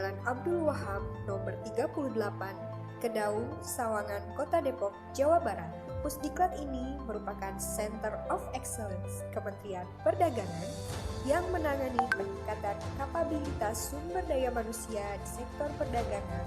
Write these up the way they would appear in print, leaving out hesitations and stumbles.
Jalan Abdul Wahab nomor 38, Kedaung, Sawangan, Kota Depok, Jawa Barat. Pusdiklat ini merupakan Center of Excellence Kementerian Perdagangan yang menangani peningkatan kapabilitas sumber daya manusia di sektor perdagangan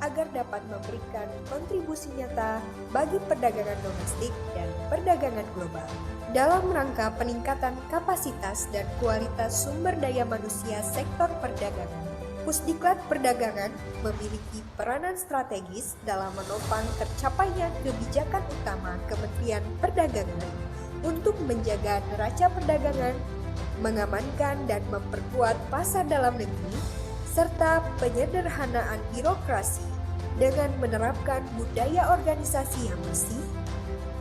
agar dapat memberikan kontribusi nyata bagi perdagangan domestik dan perdagangan global. Dalam rangka peningkatan kapasitas dan kualitas sumber daya manusia sektor perdagangan, Pusdiklat Perdagangan memiliki peranan strategis dalam menopang tercapainya kebijakan utama Kementerian Perdagangan untuk menjaga neraca perdagangan, mengamankan dan memperkuat pasar dalam negeri, serta penyederhanaan birokrasi dengan menerapkan budaya organisasi yang bersih,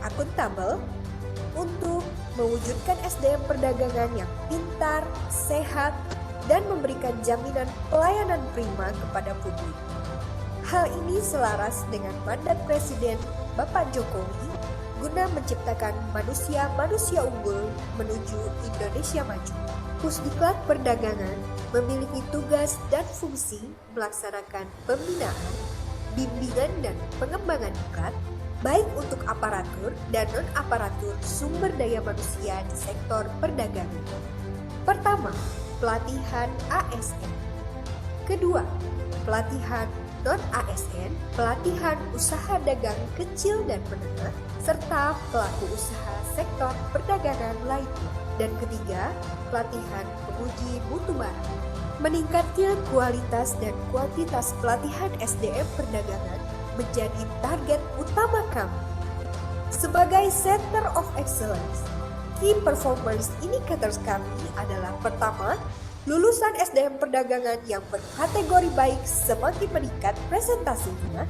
akuntabel, untuk mewujudkan SDM perdagangan yang pintar, sehat, dan memberikan jaminan pelayanan prima kepada publik. Hal ini selaras dengan mandat Presiden Bapak Jokowi guna menciptakan manusia-manusia unggul menuju Indonesia maju. Pusdiklat Perdagangan memiliki tugas dan fungsi melaksanakan pembinaan, bimbingan dan pengembangan diklat, baik untuk aparatur dan non-aparatur sumber daya manusia di sektor perdagangan. Pertama, pelatihan ASN. Kedua, pelatihan non-ASN, pelatihan usaha dagang kecil dan menengah, serta pelaku usaha sektor perdagangan lainnya. Dan ketiga, pelatihan penguji mutu barang. Meningkatnya kualitas dan kuantitas pelatihan SDM perdagangan menjadi target utama kami. Sebagai Center of Excellence, Key Performance Indicators kami adalah: pertama, lulusan SDM perdagangan yang berkategori baik semakin meningkat presentasinya.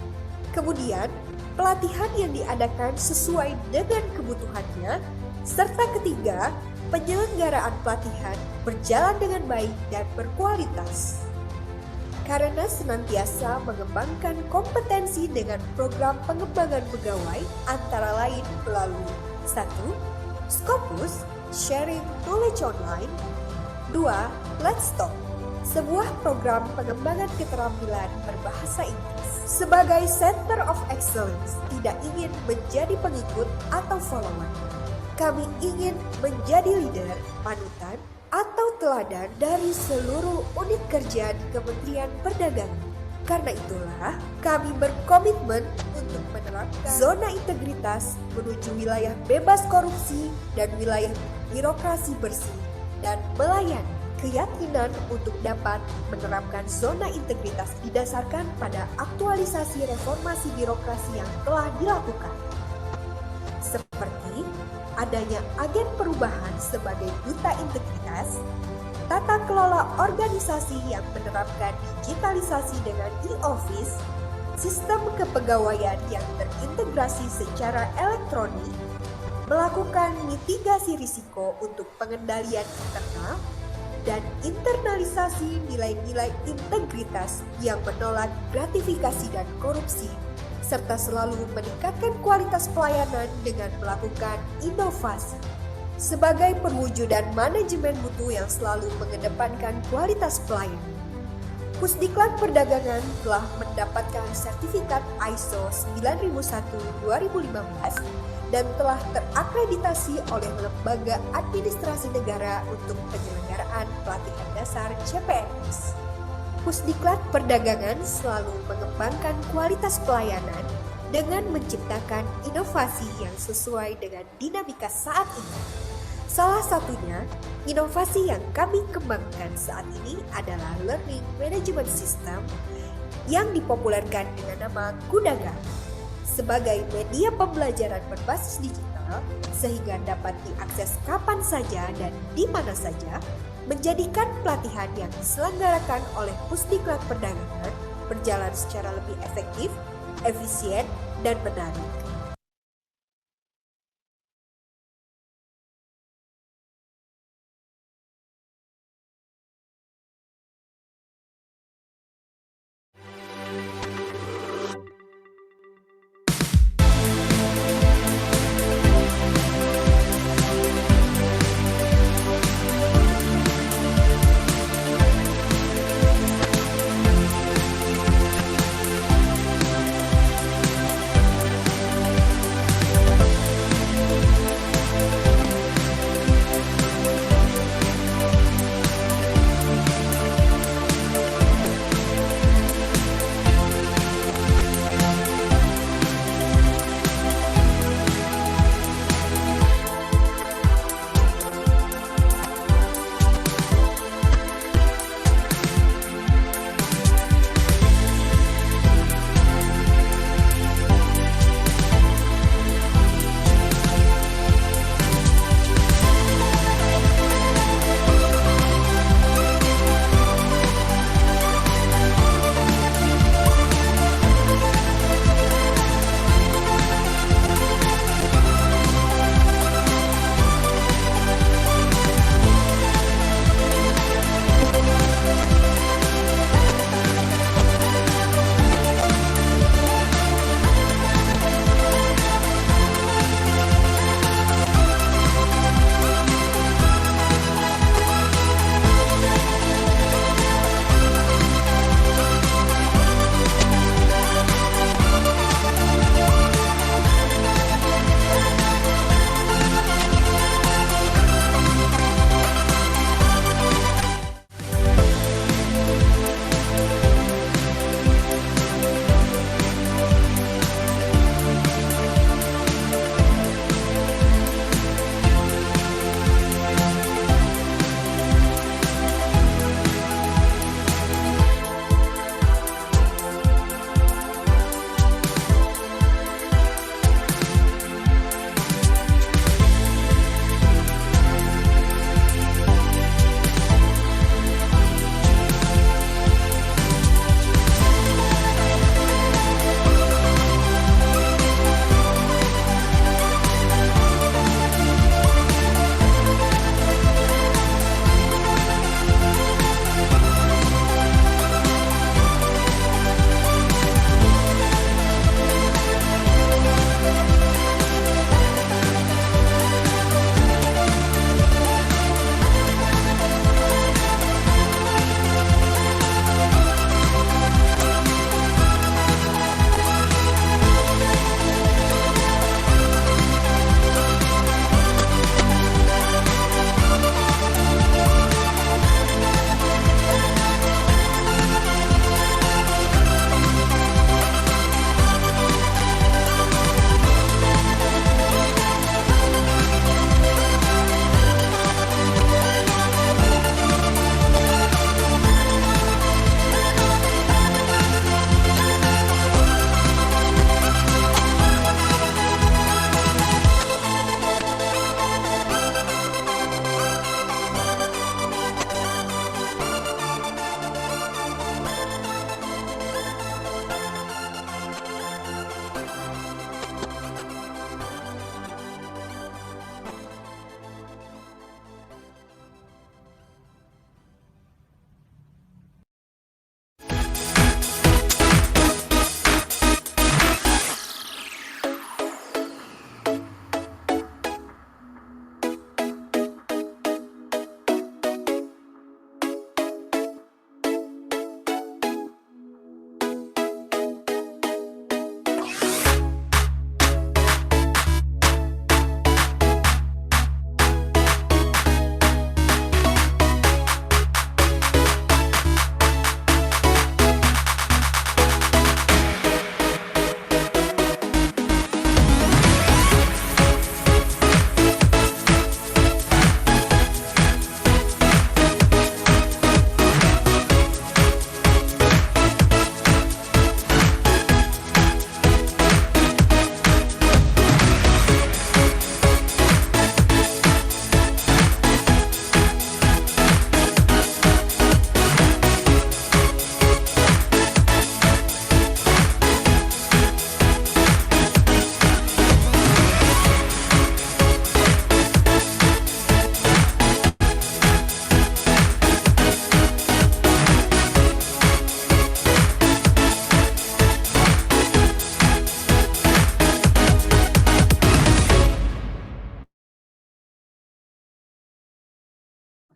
Kemudian, pelatihan yang diadakan sesuai dengan kebutuhannya. Serta ketiga, penyelenggaraan pelatihan berjalan dengan baik dan berkualitas. Karena senantiasa mengembangkan kompetensi dengan program pengembangan pegawai antara lain melalui 1. Scopus, Sharing Knowledge Online. 2. Let's Talk, sebuah program pengembangan keterampilan berbahasa Inggris. Sebagai Center of Excellence, tidak ingin menjadi pengikut atau follower. Kami ingin menjadi leader, panutan, atau teladan dari seluruh unit kerja di Kementerian Perdagangan. Karena itulah, kami berkomitmen untuk menerapkan zona integritas menuju wilayah bebas korupsi dan wilayah birokrasi bersih dan melayani. Keyakinan untuk dapat menerapkan zona integritas didasarkan pada aktualisasi reformasi birokrasi yang telah dilakukan, seperti adanya agen perubahan sebagai duta integritas, tata kelola organisasi yang menerapkan digitalisasi dengan e-office, sistem kepegawaian yang terintegrasi secara elektronik, melakukan mitigasi risiko untuk pengendalian internal, dan internalisasi nilai-nilai integritas yang menolak gratifikasi dan korupsi, serta selalu meningkatkan kualitas pelayanan dengan melakukan inovasi. Sebagai perwujudan manajemen mutu yang selalu mengedepankan kualitas pelayanan, Pusdiklat Perdagangan telah mendapatkan sertifikat ISO 9001-2015 dan telah terakreditasi oleh Lembaga Administrasi Negara untuk penyelenggaraan pelatihan dasar CPNS. Pusdiklat Perdagangan selalu mengembangkan kualitas pelayanan dengan menciptakan inovasi yang sesuai dengan dinamika saat ini. Salah satunya, inovasi yang kami kembangkan saat ini adalah Learning Management System yang dipopulerkan dengan nama Kudaga sebagai media pembelajaran berbasis digital sehingga dapat diakses kapan saja dan di mana saja, menjadikan pelatihan yang diselenggarakan oleh Pusdiklat Perdagangan berjalan secara lebih efektif, efisien, dan menarik.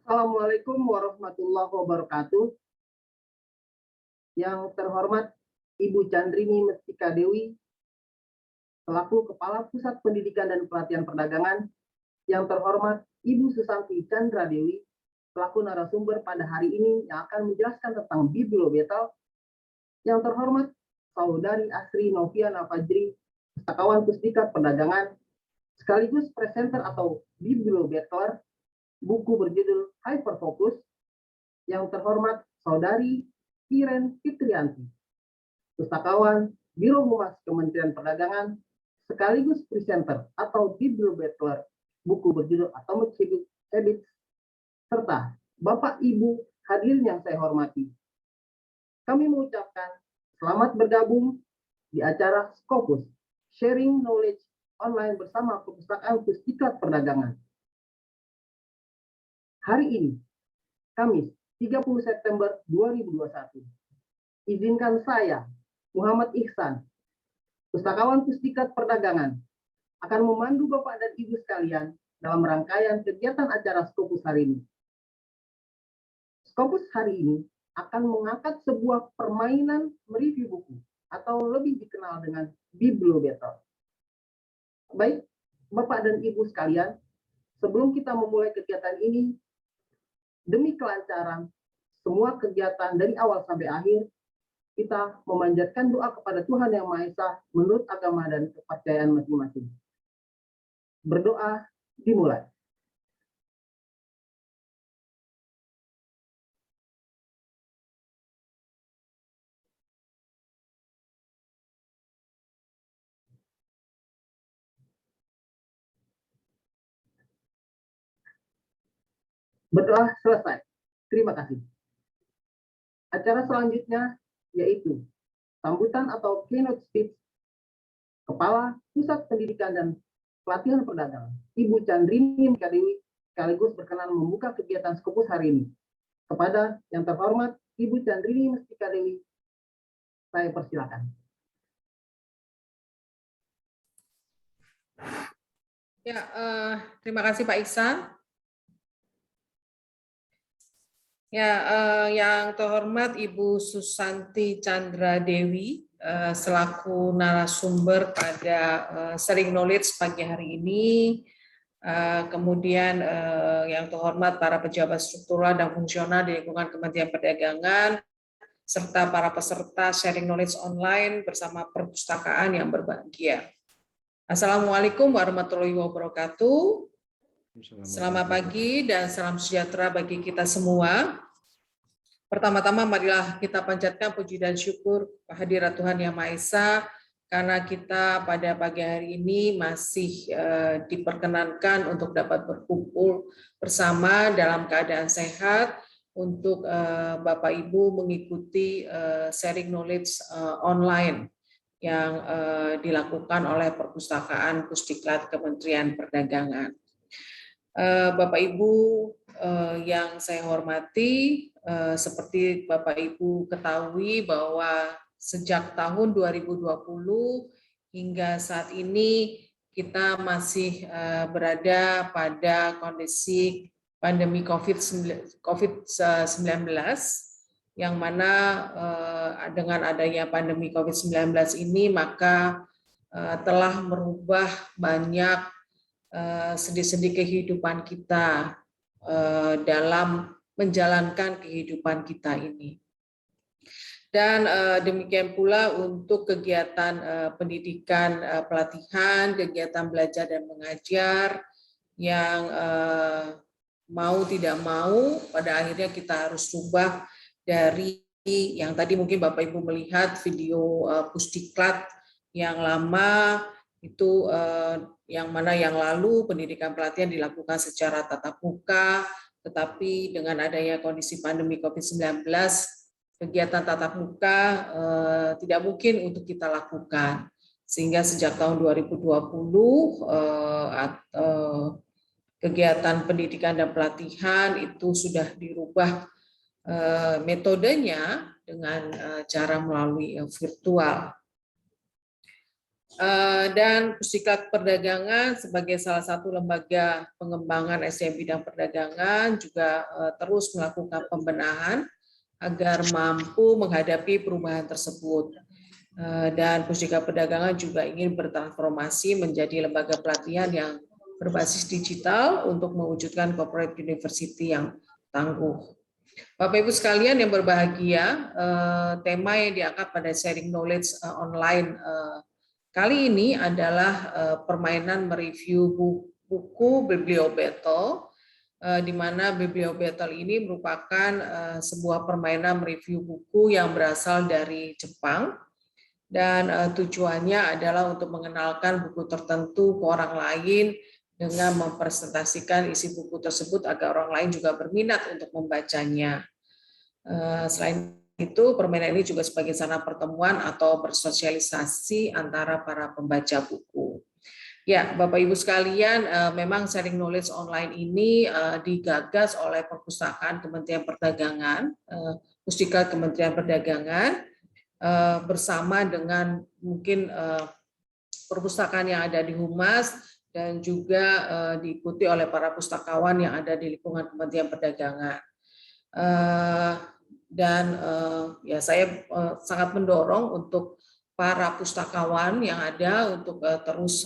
Assalamualaikum warahmatullahi wabarakatuh. Yang terhormat Ibu Chandrini Mestika Dewi, selaku Kepala Pusat Pendidikan dan Pelatihan Perdagangan. Yang terhormat Ibu Susanti Chandra Dewi, selaku narasumber pada hari ini yang akan menjelaskan tentang Bibliobetal. Yang terhormat Saudari Asri Noviana Fajri, pustakawan Pusdiklat Perdagangan, sekaligus presenter atau Bibliobetaler, buku berjudul Hyperfocus. Yang terhormat Saudari Iren Fitrianti, pustakawan Biro Humas Kementerian Perdagangan, sekaligus presenter atau Bibliobetaler, buku berjudul Atomic Habits, serta Bapak Ibu hadirin yang saya hormati. Kami mengucapkan selamat bergabung di acara Scopus, Sharing Knowledge Online bersama Perpustakaan Pusdiklat Perdagangan. Hari ini, Kamis 30 September 2021. Izinkan saya, Muhammad Ihsan, pustakawan Pusdiklat Perdagangan, akan memandu Bapak dan Ibu sekalian dalam rangkaian kegiatan acara Scopus hari ini. Scopus hari ini akan mengangkat sebuah permainan mereview buku atau lebih dikenal dengan Bibliobetal. Baik, Bapak dan Ibu sekalian, sebelum kita memulai kegiatan ini, demi kelancaran semua kegiatan dari awal sampai akhir, kita memanjatkan doa kepada Tuhan Yang Maha Esa menurut agama dan kepercayaan masing-masing. Berdoa dimulai. Berdoa selesai. Terima kasih. Acara selanjutnya yaitu sambutan atau keynote speech Kepala Pusat Pendidikan dan Pelatihan Perdagangan, Ibu Chandrini Mestika Dewi, sekaligus berkenan membuka kegiatan Scopus hari ini. Kepada yang terhormat Ibu Chandrini Mestika Dewi, saya persilakan. Ya, terima kasih Pak Ihsan. Ya, yang terhormat Ibu Susanti Chandra Dewi, selaku narasumber pada Sharing Knowledge pagi hari ini. Kemudian yang terhormat para pejabat struktural dan fungsional di lingkungan Kementerian Perdagangan, serta para peserta Sharing Knowledge online bersama perpustakaan yang berbahagia. Assalamualaikum warahmatullahi wabarakatuh. Selamat pagi dan salam sejahtera bagi kita semua. Pertama-tama marilah kita panjatkan puji dan syukur kehadirat Tuhan Yang Maha Esa karena kita pada pagi hari ini masih diperkenankan untuk dapat berkumpul bersama dalam keadaan sehat untuk Bapak Ibu mengikuti sharing knowledge online yang dilakukan oleh Perpustakaan Pusdiklat Kementerian Perdagangan. Bapak Ibu yang saya hormati, seperti Bapak Ibu ketahui bahwa sejak tahun 2020 hingga saat ini kita masih berada pada kondisi pandemi COVID-19, yang mana dengan adanya pandemi COVID-19 ini maka telah merubah banyak sendi-sendi kehidupan kita dalam menjalankan kehidupan kita ini. Dan demikian pula untuk kegiatan pendidikan pelatihan, kegiatan belajar dan mengajar yang mau tidak mau pada akhirnya kita harus rubah dari yang tadi mungkin Bapak Ibu melihat video Pusdiklat yang lama itu yang mana yang lalu pendidikan pelatihan dilakukan secara tatap muka, tetapi dengan adanya kondisi pandemi COVID-19, kegiatan tatap muka tidak mungkin untuk kita lakukan. Sehingga sejak tahun 2020, kegiatan pendidikan dan pelatihan itu sudah dirubah metodenya dengan cara melalui virtual. Dan Pusdiklat Perdagangan sebagai salah satu lembaga pengembangan SDM bidang perdagangan juga terus melakukan pembenahan agar mampu menghadapi perubahan tersebut. Dan Pusdiklat Perdagangan juga ingin bertransformasi menjadi lembaga pelatihan yang berbasis digital untuk mewujudkan corporate university yang tangguh. Bapak Ibu sekalian yang berbahagia, tema yang diangkat pada sharing knowledge online kali ini adalah permainan mereview buku Bibliobattle, di mana Bibliobattle ini merupakan sebuah permainan mereview buku yang berasal dari Jepang, dan tujuannya adalah untuk mengenalkan buku tertentu ke orang lain dengan mempresentasikan isi buku tersebut agar orang lain juga berminat untuk membacanya. Selain itu, permainan ini juga sebagai sarana pertemuan atau bersosialisasi antara para pembaca buku. Ya, Bapak Ibu sekalian, memang sharing knowledge online ini digagas oleh Perpustakaan Kementerian Perdagangan, Pusdiklat Kementerian Perdagangan, bersama dengan mungkin perpustakaan yang ada di Humas dan juga diikuti oleh para pustakawan yang ada di lingkungan Kementerian Perdagangan. Dan ya saya sangat mendorong untuk para pustakawan yang ada untuk terus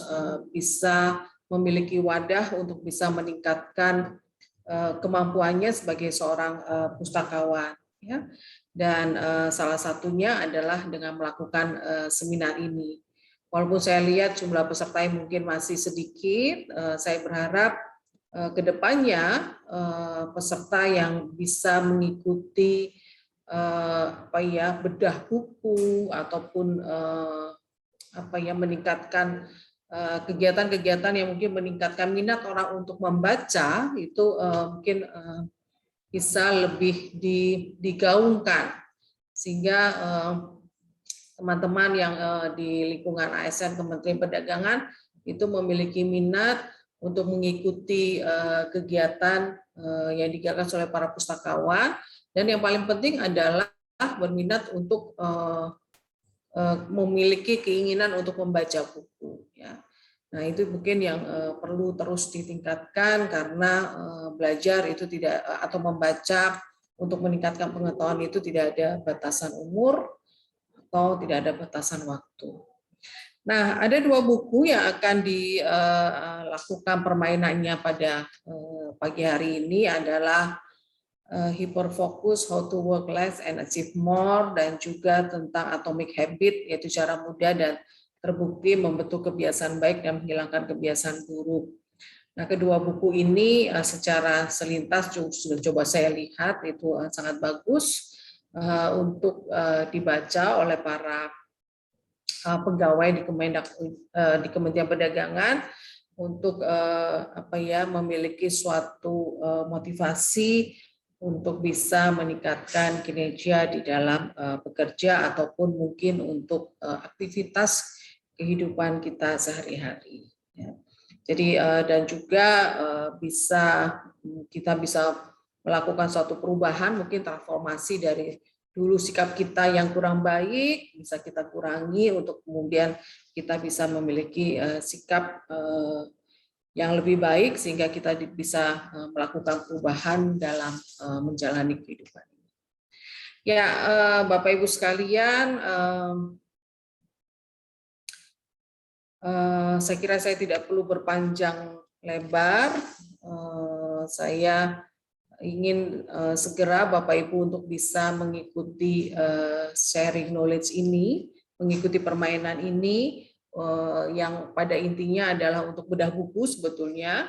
bisa memiliki wadah untuk bisa meningkatkan kemampuannya sebagai seorang pustakawan, ya. Dan salah satunya adalah dengan melakukan seminar ini. Walaupun saya lihat jumlah peserta yang mungkin masih sedikit, saya berharap ke depannya peserta yang bisa mengikuti bedah buku ataupun meningkatkan kegiatan-kegiatan yang mungkin meningkatkan minat orang untuk membaca itu mungkin bisa lebih digaungkan sehingga teman-teman yang di lingkungan ASN Kementerian Perdagangan itu memiliki minat untuk mengikuti kegiatan yang digagas oleh para pustakawan. Dan yang paling penting adalah berminat untuk memiliki keinginan untuk membaca buku. Ya. Nah itu mungkin yang perlu terus ditingkatkan karena belajar itu tidak atau membaca untuk meningkatkan pengetahuan itu tidak ada batasan umur atau tidak ada batasan waktu. Nah ada 2 buku yang akan dilakukan permainannya pada pagi hari ini adalah Hyperfocus, How to Work Less and Achieve More, dan juga tentang Atomic Habit, yaitu cara mudah dan terbukti membentuk kebiasaan baik dan menghilangkan kebiasaan buruk. Nah, kedua buku ini secara selintas sudah coba saya lihat itu sangat bagus untuk dibaca oleh para pegawai di Kementerian Perdagangan untuk memiliki suatu motivasi untuk bisa meningkatkan kinerja di dalam bekerja ataupun mungkin untuk aktivitas kehidupan kita sehari-hari. Jadi dan juga kita bisa melakukan suatu perubahan, mungkin transformasi dari dulu sikap kita yang kurang baik bisa kita kurangi untuk kemudian kita bisa memiliki sikap yang lebih baik sehingga kita bisa melakukan perubahan dalam menjalani kehidupan. Ya, Bapak Ibu sekalian, saya kira saya tidak perlu berpanjang lebar. Saya ingin segera Bapak Ibu untuk bisa mengikuti sharing knowledge ini, mengikuti permainan ini. Yang pada intinya adalah untuk bedah buku sebetulnya,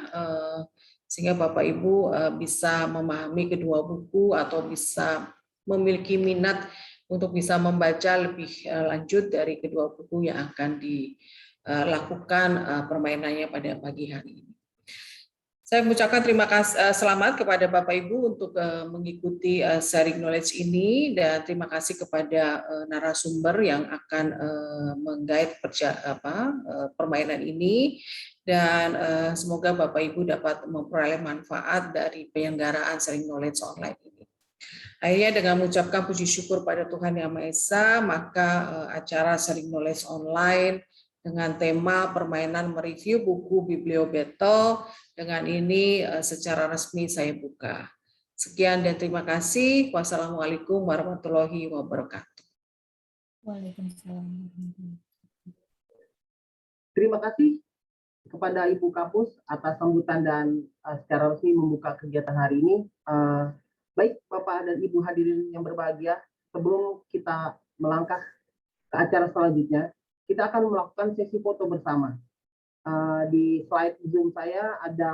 sehingga Bapak Ibu bisa memahami kedua buku atau bisa memiliki minat untuk bisa membaca lebih lanjut dari kedua buku yang akan dilakukan permainannya pada pagi hari ini. Saya mengucapkan terima kasih selamat kepada Bapak Ibu untuk mengikuti sharing knowledge ini dan terima kasih kepada narasumber yang akan meng-guide permainan ini dan semoga Bapak Ibu dapat memperoleh manfaat dari penyelenggaraan sharing knowledge online ini. Akhirnya dengan mengucapkan puji syukur pada Tuhan Yang Maha Esa, maka acara sharing knowledge online dengan tema permainan mereview buku Biblio Battle. Dengan ini secara resmi saya buka. Sekian dan terima kasih. Wassalamualaikum warahmatullahi wabarakatuh. Waalaikumsalam. Terima kasih kepada Ibu Kapus atas sambutan dan secara resmi membuka kegiatan hari ini. Baik Bapak dan Ibu hadirin yang berbahagia, sebelum kita melangkah ke acara selanjutnya, kita akan melakukan sesi foto bersama. Di slide Zoom saya ada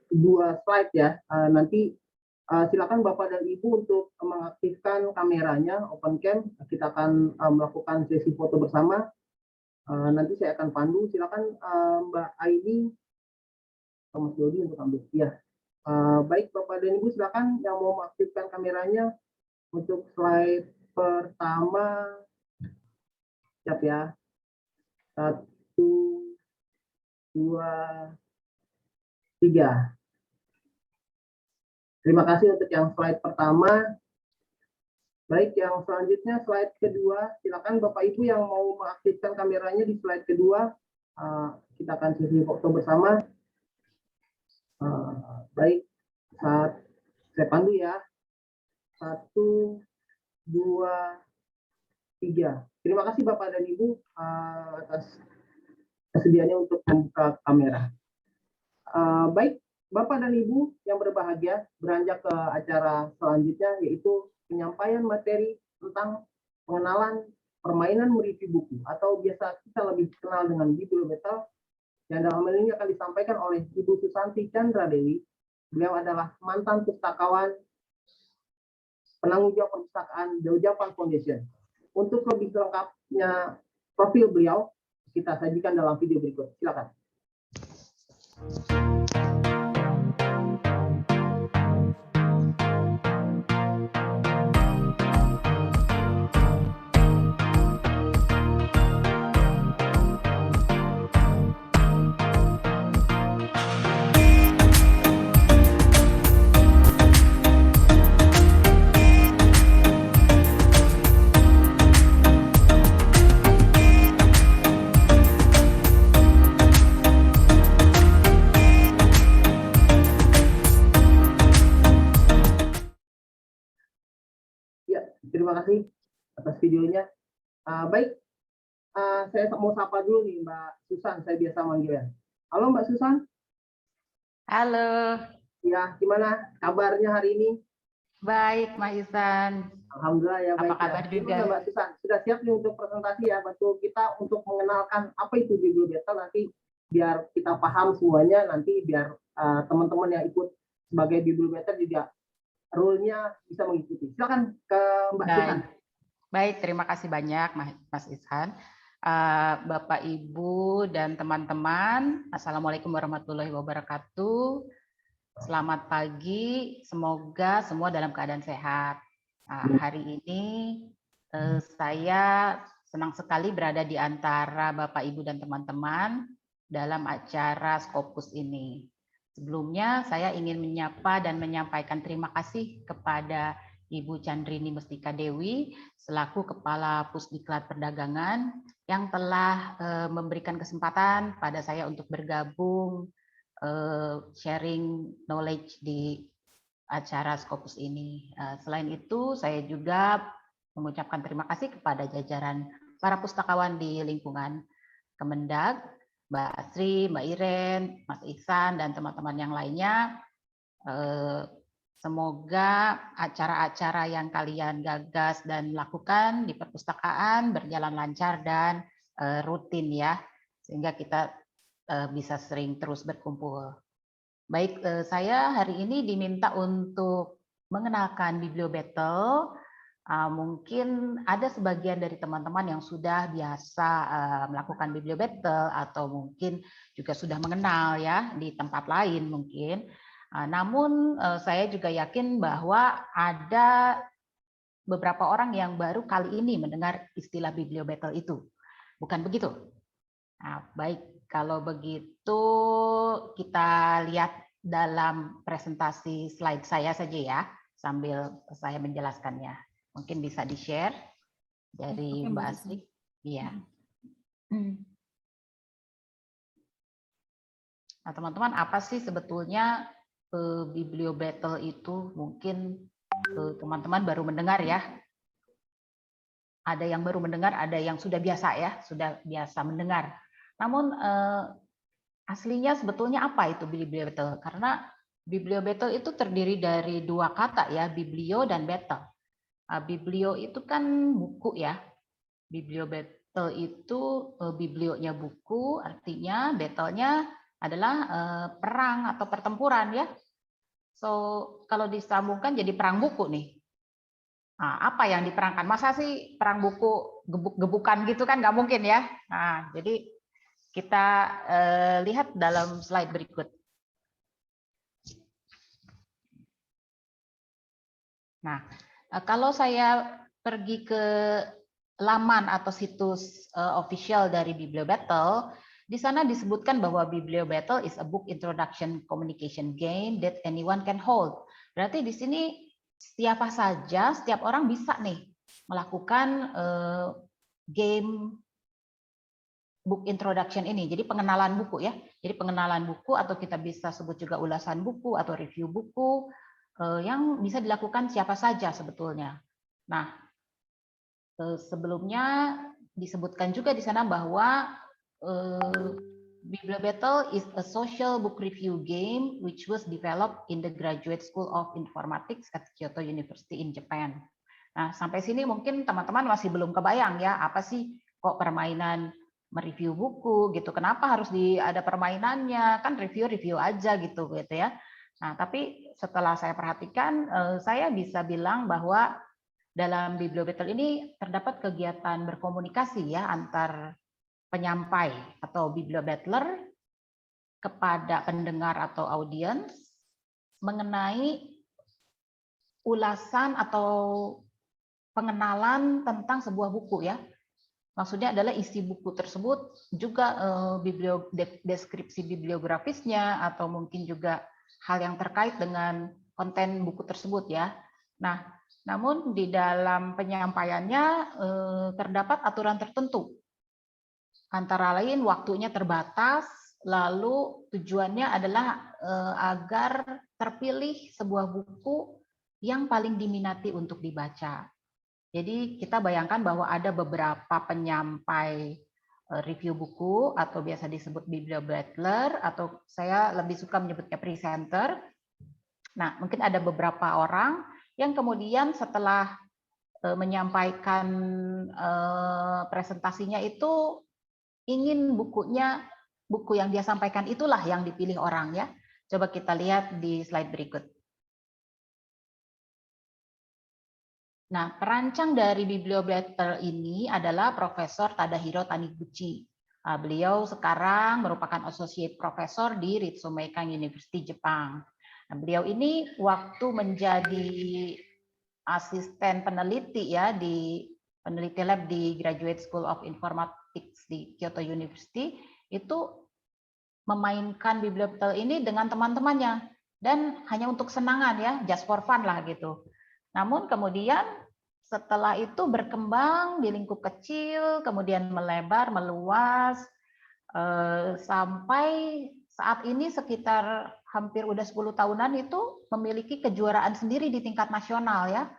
2 slide ya. Nanti silakan Bapak dan Ibu untuk mengaktifkan kameranya, open cam. Kita akan melakukan sesi foto bersama. Nanti saya akan pandu. Silakan Mbak Aini, Mas Dodi untuk ambil. Ya, baik Bapak dan Ibu, silakan yang mau mengaktifkan kameranya untuk slide pertama. Siap ya. 1, 2, 3. Terima kasih untuk yang slide pertama. Baik, yang selanjutnya slide kedua. Silakan Bapak Ibu yang mau mengaktifkan kameranya di slide kedua. Kita akan sesi foto bersama. Baik, saya pandu ya. 1, 2, 3. Terima kasih Bapak dan Ibu atas kesediaannya untuk membuka kamera. Baik, Bapak dan Ibu yang berbahagia, beranjak ke acara selanjutnya, yaitu penyampaian materi tentang pengenalan permainan mereview buku, atau biasa kita lebih kenal dengan Biblio Battle, yang dalam hal ini akan disampaikan oleh Ibu Susanti Chandra Dewi. Beliau adalah mantan pustakawan penanggung jawab perpustakaan The Japan Foundation. Untuk lebih lengkapnya profil beliau, kita sajikan dalam video berikut. Silakan. Terima kasih atas videonya. Baik, saya mau sapa dulu nih Mbak Susan, saya biasa manggilnya. Halo Mbak Susan. Halo. Ya, gimana kabarnya hari ini? Baik, Mas Ihsan. Alhamdulillah ya, baik. Apa kabar ya. juga? Mbak Susan, sudah siap nih untuk presentasi ya, bantu kita untuk mengenalkan apa itu Biblio Battle, nanti biar kita paham semuanya, nanti biar teman-teman yang ikut sebagai Biblio Battle juga role-nya bisa mengikuti. Silakan ke Mbak Susan. Baik, terima kasih banyak Mas Ihsan. Bapak, Ibu, dan teman-teman, Assalamualaikum warahmatullahi wabarakatuh. Selamat pagi, semoga semua dalam keadaan sehat. Hari ini saya senang sekali berada di antara Bapak, Ibu, dan teman-teman dalam acara Scopus ini. Sebelumnya saya ingin menyapa dan menyampaikan terima kasih kepada Ibu Chandrini Mestika Dewi selaku Kepala Pusdiklat Perdagangan yang telah memberikan kesempatan pada saya untuk bergabung sharing knowledge di acara Scopus ini. Selain itu, saya juga mengucapkan terima kasih kepada jajaran para pustakawan di lingkungan Kemendag, Mbak Asri, Mbak Iren, Mas Ihsan, dan teman-teman yang lainnya. Semoga acara-acara yang kalian gagas dan lakukan di perpustakaan berjalan lancar dan rutin ya, sehingga kita bisa sering terus berkumpul. Baik, saya hari ini diminta untuk mengenalkan Biblio Battle. Mungkin ada sebagian dari teman-teman yang sudah biasa melakukan Biblio Battle atau mungkin juga sudah mengenal ya di tempat lain mungkin. Namun saya juga yakin bahwa ada beberapa orang yang baru kali ini mendengar istilah Biblio Battle itu. Bukan begitu? Nah, baik, kalau begitu kita lihat dalam presentasi slide saya saja ya, sambil saya menjelaskannya. Mungkin bisa di-share dari Mbak Asri. Iya. Nah, teman-teman, apa sih sebetulnya Biblio Battle itu? Mungkin teman-teman baru mendengar ya. Ada yang baru mendengar, ada yang sudah biasa ya, sudah biasa mendengar. Namun aslinya sebetulnya apa itu Biblio Battle? Karena Biblio Battle itu terdiri dari dua kata ya, biblio dan battle. Nah, biblio itu kan buku ya. Biblio battle itu biblionya buku, artinya battle-nya adalah perang atau pertempuran ya. So kalau disambungkan jadi perang buku nih. Nah, apa yang diperangkan? Masa sih perang buku gebuk-gebukan gitu kan nggak mungkin ya. Nah, jadi kita lihat dalam slide berikut. Nah, kalau saya pergi ke laman atau situs official dari Biblio Battle, di sana disebutkan bahwa Biblio Battle is a book introduction communication game that anyone can hold. Berarti di sini siapa saja, setiap orang bisa nih melakukan game book introduction ini. Jadi pengenalan buku ya. Jadi pengenalan buku atau kita bisa sebut juga ulasan buku atau review buku yang bisa dilakukan siapa saja sebetulnya. Nah, sebelumnya disebutkan juga di sana bahwa Biblio Battle is a social book review game which was developed in the Graduate School of Informatics at Kyoto University in Japan. Nah, sampai sini mungkin teman-teman masih belum kebayang ya, apa sih kok permainan mereview buku gitu. Kenapa harus ada permainannya? Kan review-review aja gitu ya. Nah, tapi setelah saya perhatikan, saya bisa bilang bahwa dalam Biblio Battle ini terdapat kegiatan berkomunikasi ya antar penyampai atau Biblio Battler kepada pendengar atau audiens mengenai ulasan atau pengenalan tentang sebuah buku ya. Maksudnya adalah isi buku tersebut, juga deskripsi bibliografisnya atau mungkin juga hal yang terkait dengan konten buku tersebut ya. Nah, namun di dalam penyampaiannya terdapat aturan tertentu. Antara lain waktunya terbatas, lalu tujuannya adalah agar terpilih sebuah buku yang paling diminati untuk dibaca. Jadi kita bayangkan bahwa ada beberapa penyampai review buku atau biasa disebut Biblio Battler atau saya lebih suka menyebutnya presenter. Nah, mungkin ada beberapa orang yang kemudian setelah menyampaikan presentasinya itu ingin buku yang dia sampaikan itulah yang dipilih orang ya. Coba kita lihat di slide berikut. Nah, perancang dari Biblio Battle ini adalah Profesor Tadahiro Taniguchi. Beliau sekarang merupakan Associate Professor di Ritsumeikan University, Jepang. Nah, beliau ini waktu menjadi asisten peneliti ya di peneliti lab di Graduate School of Informatics di Kyoto University itu memainkan Biblio Battle ini dengan teman-temannya dan hanya untuk senangan ya, just for fun lah gitu. Namun kemudian setelah itu berkembang di lingkup kecil, kemudian melebar, meluas, sampai saat ini sekitar hampir udah 10 tahunan itu memiliki kejuaraan sendiri di tingkat nasional ya,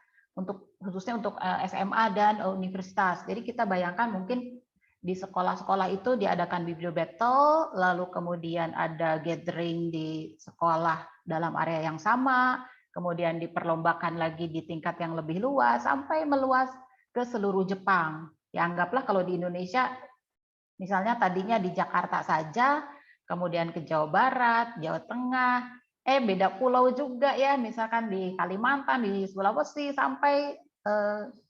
khususnya untuk SMA dan universitas. Jadi kita bayangkan mungkin di sekolah-sekolah itu diadakan Biblio Battle, lalu kemudian ada gathering di sekolah dalam area yang sama, kemudian diperlombakan lagi di tingkat yang lebih luas, sampai meluas ke seluruh Jepang. Ya anggaplah kalau di Indonesia, misalnya tadinya di Jakarta saja, kemudian ke Jawa Barat, Jawa Tengah, beda pulau juga ya, misalkan di Kalimantan, di Sulawesi, sampai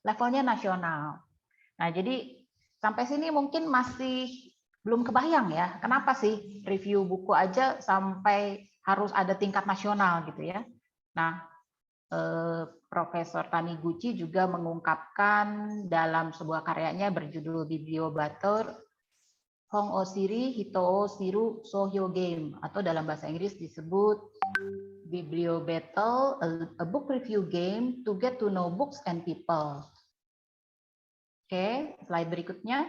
levelnya nasional. Nah jadi sampai sini mungkin masih belum kebayang ya, kenapa sih review buku aja sampai harus ada tingkat nasional gitu ya. Nah, Profesor Taniguchi juga mengungkapkan dalam sebuah karyanya berjudul Biblio Battle Hong Oshiri Hitoo Shiru Sohyo Game, atau dalam bahasa Inggris disebut Biblio Battle, a book review game to get to know books and people. Oke, slide berikutnya.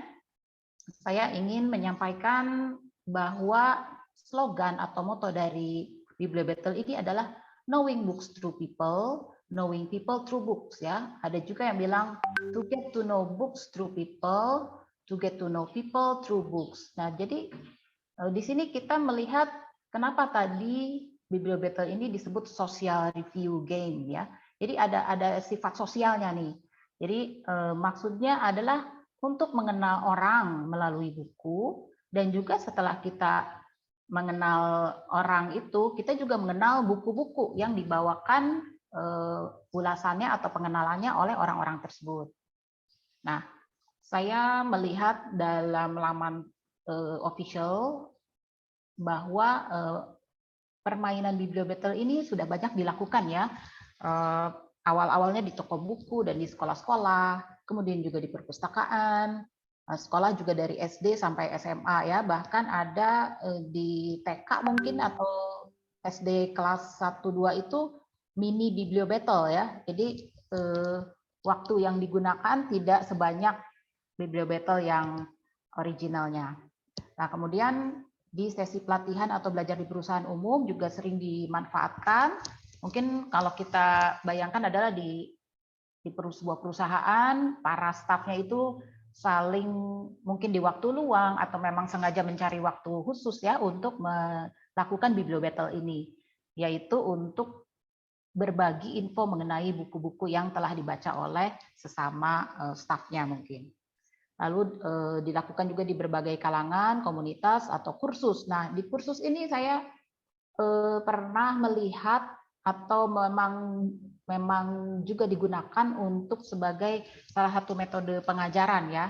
saya ingin menyampaikan bahwa slogan atau moto dari Bibliobattle ini adalah knowing books through people, knowing people through books ya. Ada juga yang bilang to get to know books through people, to get to know people through books. Nah, jadi di sini kita melihat kenapa tadi Bibliobattle ini disebut social review game ya. Jadi ada sifat sosialnya nih. Jadi maksudnya adalah untuk mengenal orang melalui buku, dan juga setelah kita mengenal orang itu, kita juga mengenal buku-buku yang dibawakan ulasannya atau pengenalannya oleh orang-orang tersebut. Nah, saya melihat dalam laman official bahwa permainan Bibliobattle ini sudah banyak dilakukan ya. Awal-awalnya di toko buku dan di sekolah-sekolah, kemudian juga di perpustakaan, sekolah juga dari SD sampai SMA ya, bahkan ada di TK mungkin atau SD kelas 1-2 itu mini Bibliobattle ya. Jadi waktu yang digunakan tidak sebanyak Bibliobattle yang originalnya. Nah, kemudian di sesi pelatihan atau belajar di perusahaan umum juga sering dimanfaatkan. Mungkin kalau kita bayangkan adalah di sebuah perusahaan, para stafnya itu saling mungkin di waktu luang atau memang sengaja mencari waktu khusus ya untuk melakukan Bibliobattle ini, yaitu untuk berbagi info mengenai buku-buku yang telah dibaca oleh sesama stafnya mungkin. Lalu dilakukan juga di berbagai kalangan, komunitas, atau kursus. Nah, di kursus ini saya pernah melihat atau memang juga digunakan untuk sebagai salah satu metode pengajaran ya.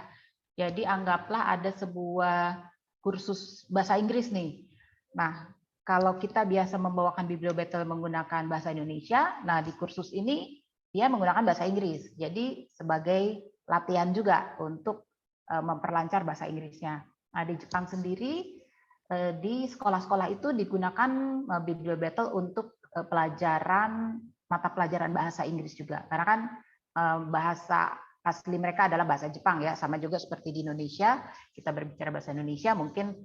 Jadi anggaplah ada sebuah kursus bahasa Inggris nih. Nah, kalau kita biasa membawakan Bibliobattle menggunakan bahasa Indonesia, nah di kursus ini dia menggunakan bahasa Inggris. Jadi sebagai latihan juga untuk memperlancar bahasa Inggrisnya. Nah, di Jepang sendiri di sekolah-sekolah itu digunakan Bibliobattle untuk mata pelajaran bahasa Inggris juga, karena kan bahasa asli mereka adalah bahasa Jepang ya, sama juga seperti di Indonesia kita berbicara bahasa Indonesia, mungkin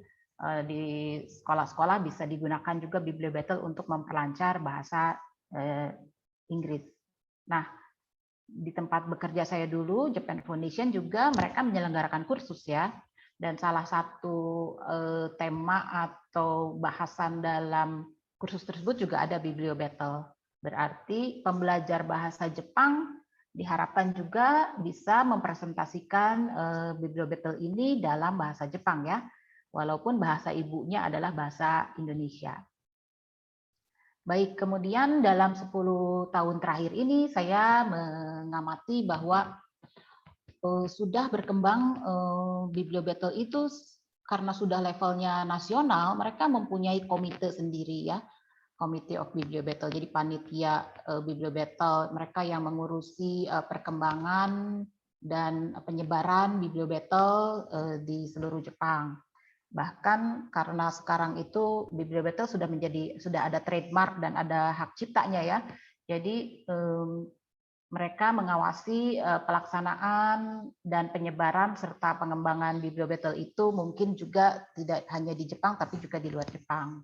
di sekolah-sekolah bisa digunakan juga Bibliobattle untuk memperlancar bahasa Inggris. Nah, di tempat bekerja saya dulu, Japan Foundation juga mereka menyelenggarakan kursus ya, dan salah satu tema atau bahasan dalam kursus tersebut juga ada Bibliobattle. Berarti pembelajar bahasa Jepang diharapkan juga bisa mempresentasikan Bibliobattle ini dalam bahasa Jepang ya, walaupun bahasa ibunya adalah bahasa Indonesia. Baik, kemudian dalam 10 tahun terakhir ini saya mengamati bahwa sudah berkembang Bibliobattle itu karena sudah levelnya nasional, mereka mempunyai komite sendiri ya, Committee of Bibliobattle. Jadi panitia Bibliobattle, mereka yang mengurusi perkembangan dan penyebaran Bibliobattle di seluruh Jepang. Bahkan karena sekarang itu Bibliobattle sudah ada trademark dan ada hak ciptanya ya. Jadi mereka mengawasi pelaksanaan dan penyebaran serta pengembangan Bibliobattle itu mungkin juga tidak hanya di Jepang tapi juga di luar Jepang.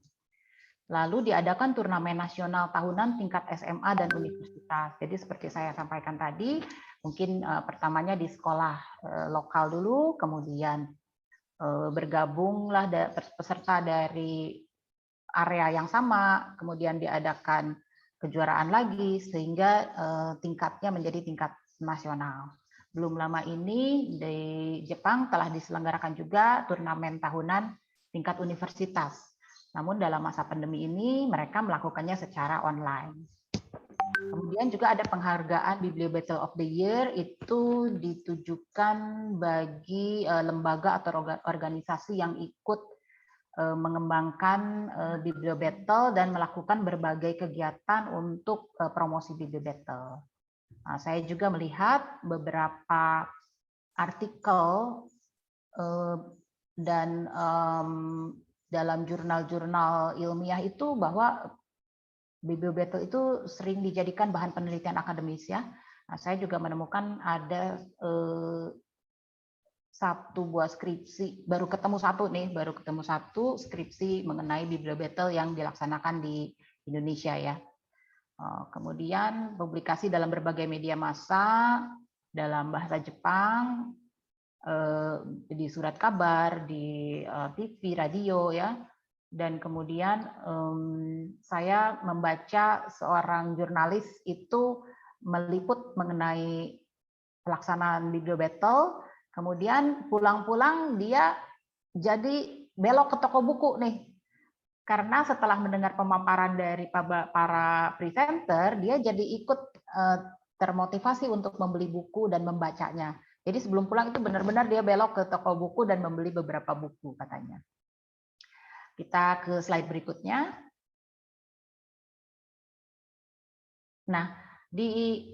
Lalu diadakan turnamen nasional tahunan tingkat SMA dan universitas. Jadi seperti saya sampaikan tadi, mungkin pertamanya di sekolah lokal dulu, kemudian bergabunglah peserta dari area yang sama, kemudian diadakan kejuaraan lagi sehingga tingkatnya menjadi tingkat nasional. Belum lama ini di Jepang telah diselenggarakan juga turnamen tahunan tingkat universitas. Namun dalam masa pandemi ini mereka melakukannya secara online. Kemudian juga ada penghargaan Bibliobattle of the Year, itu ditujukan bagi lembaga atau organisasi yang ikut mengembangkan Bibliobattle dan melakukan berbagai kegiatan untuk promosi Bibliobattle. Nah, saya juga melihat beberapa artikel dan dalam jurnal-jurnal ilmiah itu bahwa Bibliobattle itu sering dijadikan bahan penelitian akademis ya. Nah, saya juga menemukan ada satu buah skripsi, baru ketemu satu skripsi mengenai Bibliobattle yang dilaksanakan di Indonesia ya. Kemudian publikasi dalam berbagai media massa dalam bahasa Jepang, di surat kabar, di TV, radio ya. Dan kemudian saya membaca seorang jurnalis itu meliput mengenai pelaksanaan Bibliobattle, kemudian pulang-pulang dia jadi belok ke toko buku nih. Karena setelah mendengar pemaparan dari para presenter, dia jadi ikut termotivasi untuk membeli buku dan membacanya. Jadi sebelum pulang itu benar-benar dia belok ke toko buku dan membeli beberapa buku katanya. Kita ke slide berikutnya. Nah, di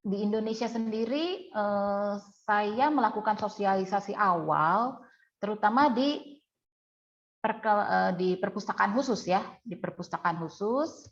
Indonesia sendiri saya melakukan sosialisasi awal, terutama di perpustakaan khusus ya, di perpustakaan khusus,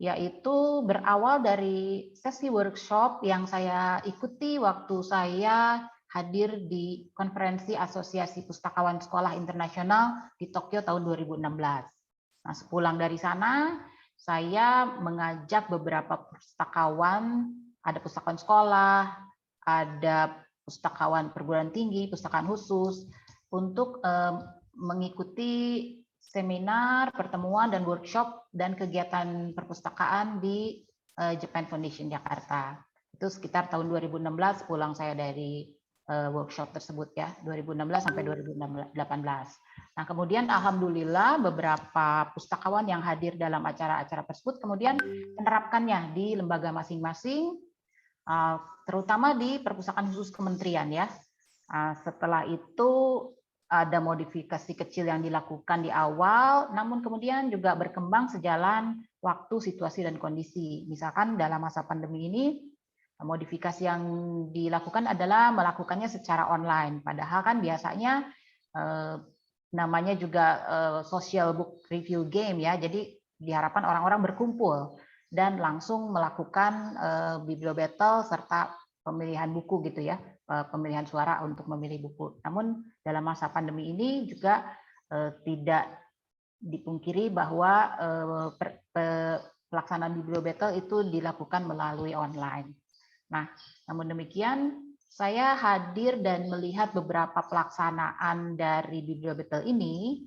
yaitu berawal dari sesi workshop yang saya ikuti waktu saya hadir di konferensi Asosiasi Pustakawan Sekolah Internasional di Tokyo tahun 2016. Nah, sepulang dari sana, saya mengajak beberapa pustakawan, ada pustakawan sekolah, ada pustakawan perguruan tinggi, pustakawan khusus, untuk mengikuti seminar, pertemuan, dan workshop dan kegiatan perpustakaan di Japan Foundation Jakarta. Itu sekitar tahun 2016 pulang saya dari workshop tersebut ya, 2016 sampai 2018. Nah, kemudian alhamdulillah beberapa pustakawan yang hadir dalam acara-acara tersebut kemudian menerapkannya di lembaga masing-masing, terutama di perpustakaan khusus kementerian ya. Setelah itu ada modifikasi kecil yang dilakukan di awal, namun kemudian juga berkembang sejalan waktu, situasi, dan kondisi. Misalkan dalam masa pandemi ini, modifikasi yang dilakukan adalah melakukannya secara online. Padahal kan biasanya namanya juga social book review game ya, jadi diharapkan orang-orang berkumpul dan langsung melakukan Bibliobattle serta pemilihan buku gitu ya, pemilihan suara untuk memilih buku. Namun dalam masa pandemi ini juga tidak dipungkiri bahwa pelaksanaan Bibliobattle itu dilakukan melalui online. Nah, namun demikian saya hadir dan melihat beberapa pelaksanaan dari Bibliobattle ini,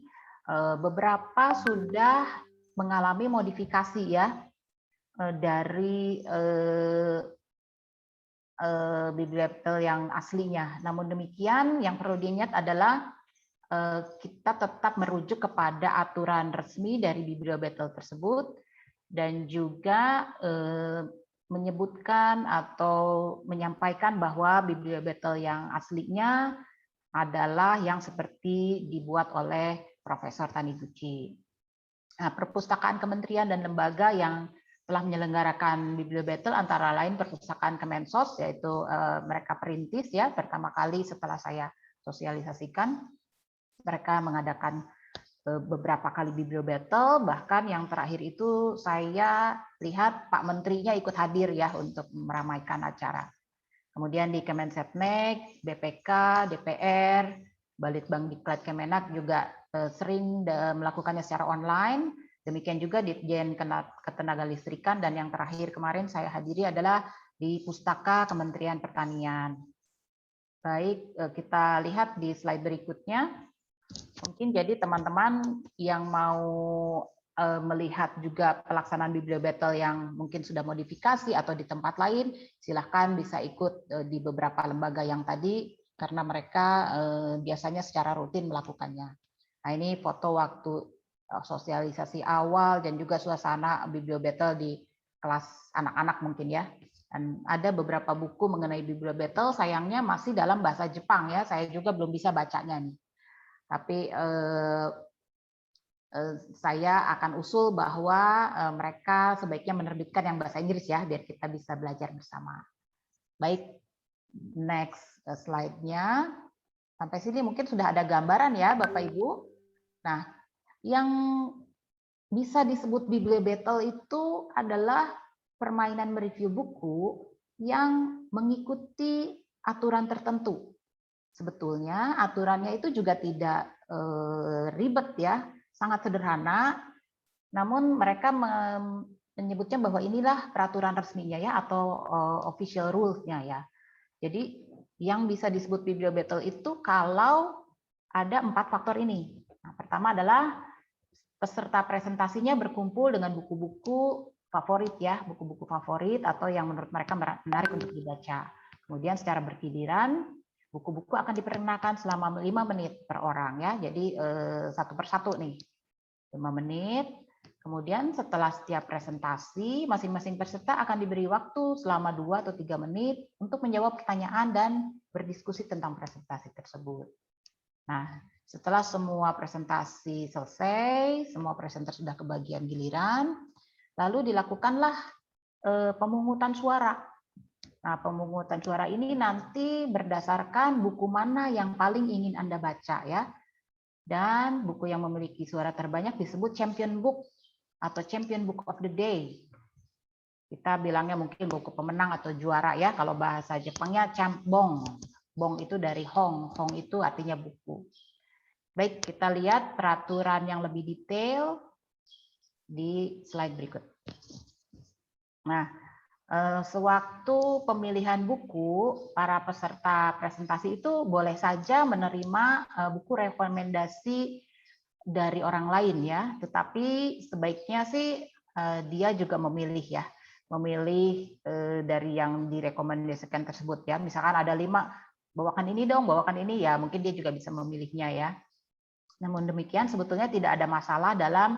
beberapa sudah mengalami modifikasi ya dari Bibliobattle yang aslinya. Namun demikian, yang perlu diingat adalah kita tetap merujuk kepada aturan resmi dari Bibliobattle tersebut dan juga menyebutkan atau menyampaikan bahwa Bibliobattle yang aslinya adalah yang seperti dibuat oleh Profesor Taniguchi. Nah, perpustakaan kementerian dan lembaga yang telah menyelenggarakan Bibliobattle antara lain perpustakaan Kemensos, yaitu mereka perintis ya, pertama kali setelah saya sosialisasikan, mereka mengadakan beberapa kali Bibliobattle, bahkan yang terakhir itu saya lihat Pak Menterinya ikut hadir ya untuk meramaikan acara. Kemudian di Kemensetnek, BPK, DPR, Balitbangdiklat Kemenak juga sering melakukannya secara online. Demikian juga Ditjen Ketenagalistrikan, dan yang terakhir kemarin saya hadiri adalah di Pustaka Kementerian Pertanian. Baik, kita lihat di slide berikutnya. Mungkin jadi teman-teman yang mau melihat juga pelaksanaan Bibliobattle yang mungkin sudah modifikasi atau di tempat lain, silahkan bisa ikut di beberapa lembaga yang tadi, karena mereka biasanya secara rutin melakukannya. Nah, ini foto waktu sosialisasi awal dan juga suasana Bibliobattle di kelas anak-anak mungkin ya. Dan ada beberapa buku mengenai Bibliobattle, sayangnya masih dalam bahasa Jepang ya, saya juga belum bisa bacanya nih. Tapi saya akan usul bahwa mereka sebaiknya menerbitkan yang bahasa Inggris ya, biar kita bisa belajar bersama. Baik, next slide-nya. Sampai sini mungkin sudah ada gambaran ya Bapak Ibu. Nah, yang bisa disebut Bibliobattle itu adalah permainan mereview buku yang mengikuti aturan tertentu. sebetulnya aturannya itu juga tidak ribet ya, sangat sederhana. Namun mereka menyebutnya bahwa inilah peraturan resminya ya, atau official rules-nya ya. Jadi yang bisa disebut bibliobattle itu kalau ada 4 faktor ini. Nah, pertama adalah peserta presentasinya berkumpul dengan buku-buku favorit ya, buku-buku favorit atau yang menurut mereka menarik untuk dibaca. Kemudian secara bergiliran buku-buku akan diperkenalkan selama 5 menit per orang ya. Jadi satu persatu nih. 5 menit. Kemudian setelah setiap presentasi, masing-masing peserta akan diberi waktu selama 2 atau 3 menit untuk menjawab pertanyaan dan berdiskusi tentang presentasi tersebut. Nah, setelah semua presentasi selesai, semua presenter sudah kebagian giliran, lalu dilakukanlah pemungutan suara. Nah, pemungutan suara ini nanti berdasarkan buku mana yang paling ingin Anda baca ya. Dan buku yang memiliki suara terbanyak disebut champion book atau champion book of the day. Kita bilangnya mungkin buku pemenang atau juara ya, kalau bahasa Jepangnya champbong. Bong itu dari hong, hong itu artinya buku. Baik, kita lihat peraturan yang lebih detail di slide berikut. Nah, sewaktu pemilihan buku, para peserta presentasi itu boleh saja menerima buku rekomendasi dari orang lain ya, tetapi sebaiknya sih dia juga memilih ya, memilih dari yang direkomendasikan tersebut ya. Misalkan ada 5, bawakan ini dong, bawakan ini ya, mungkin dia juga bisa memilihnya ya. Namun demikian sebetulnya tidak ada masalah dalam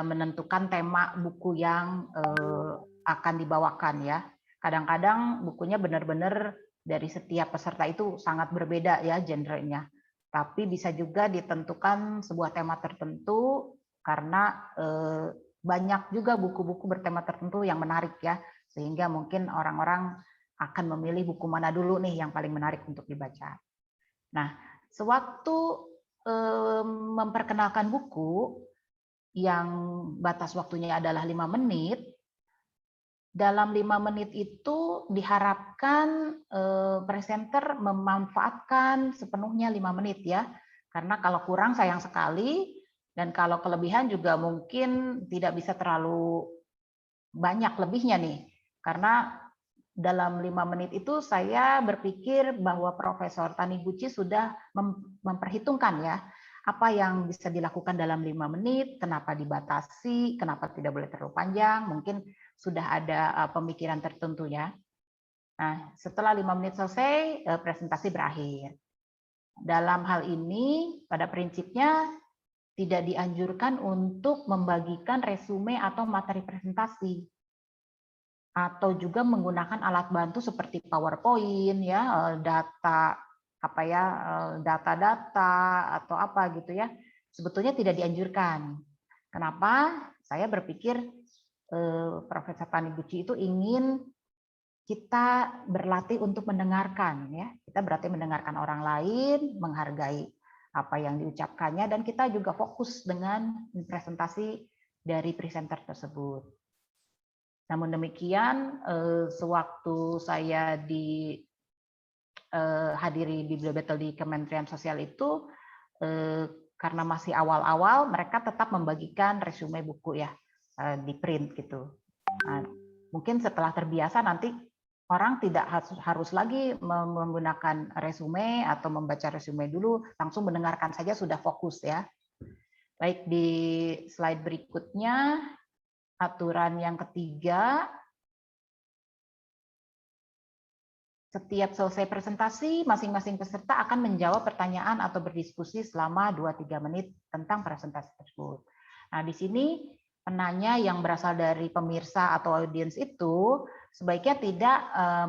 menentukan tema buku yang akan dibawakan ya. Kadang-kadang bukunya benar-benar dari setiap peserta itu sangat berbeda ya genrenya. Tapi bisa juga ditentukan sebuah tema tertentu karena banyak juga buku-buku bertema tertentu yang menarik ya, sehingga mungkin orang-orang akan memilih buku mana dulu nih yang paling menarik untuk dibaca. Nah, sewaktu memperkenalkan buku yang batas waktunya adalah 5 menit, dalam 5 menit itu diharapkan presenter memanfaatkan sepenuhnya 5 menit ya. Karena kalau kurang sayang sekali, dan kalau kelebihan juga mungkin tidak bisa terlalu banyak lebihnya nih. Karena dalam 5 menit itu saya berpikir bahwa Profesor Taniguchi sudah memperhitungkan ya, apa yang bisa dilakukan dalam 5 menit, kenapa dibatasi, kenapa tidak boleh terlalu panjang, mungkin sudah ada pemikiran tertentu ya. Nah, setelah 5 menit selesai, presentasi berakhir. Dalam hal ini, pada prinsipnya tidak dianjurkan untuk membagikan resume atau materi presentasi, atau juga menggunakan alat bantu seperti PowerPoint ya, data-data atau apa gitu ya. Sebetulnya tidak dianjurkan. Kenapa? Saya berpikir Profesor Taniguchi itu ingin kita berlatih untuk mendengarkan ya. Kita berarti mendengarkan orang lain, menghargai apa yang diucapkannya, dan kita juga fokus dengan presentasi dari presenter tersebut. Namun demikian, sewaktu saya hadiri bibliobattle di Kementerian Sosial itu, karena masih awal-awal, mereka tetap membagikan resume buku ya, di print gitu. Nah, mungkin setelah terbiasa nanti orang tidak harus lagi menggunakan resume atau membaca resume dulu, langsung mendengarkan saja sudah fokus ya. Baik, di slide berikutnya, aturan yang ketiga, setiap selesai presentasi, masing-masing peserta akan menjawab pertanyaan atau berdiskusi selama 2-3 menit tentang presentasi tersebut. Nah, di sini penanya yang berasal dari pemirsa atau audiens itu sebaiknya tidak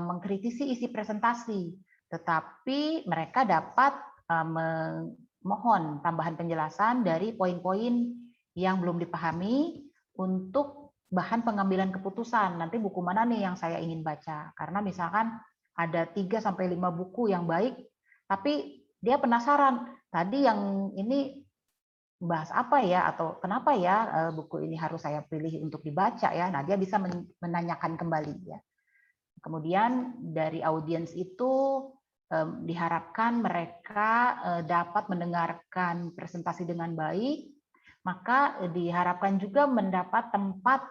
mengkritisi isi presentasi, tetapi mereka dapat memohon tambahan penjelasan dari poin-poin yang belum dipahami untuk bahan pengambilan keputusan. Nanti buku mana nih yang saya ingin baca? Karena misalkan ada 3-5 buku yang baik, tapi dia penasaran, tadi yang ini bahas apa ya, atau kenapa ya buku ini harus saya pilih untuk dibaca ya. Nah, dia bisa menanyakan kembali ya. Kemudian dari audiens itu diharapkan mereka dapat mendengarkan presentasi dengan baik, maka diharapkan juga mendapat tempat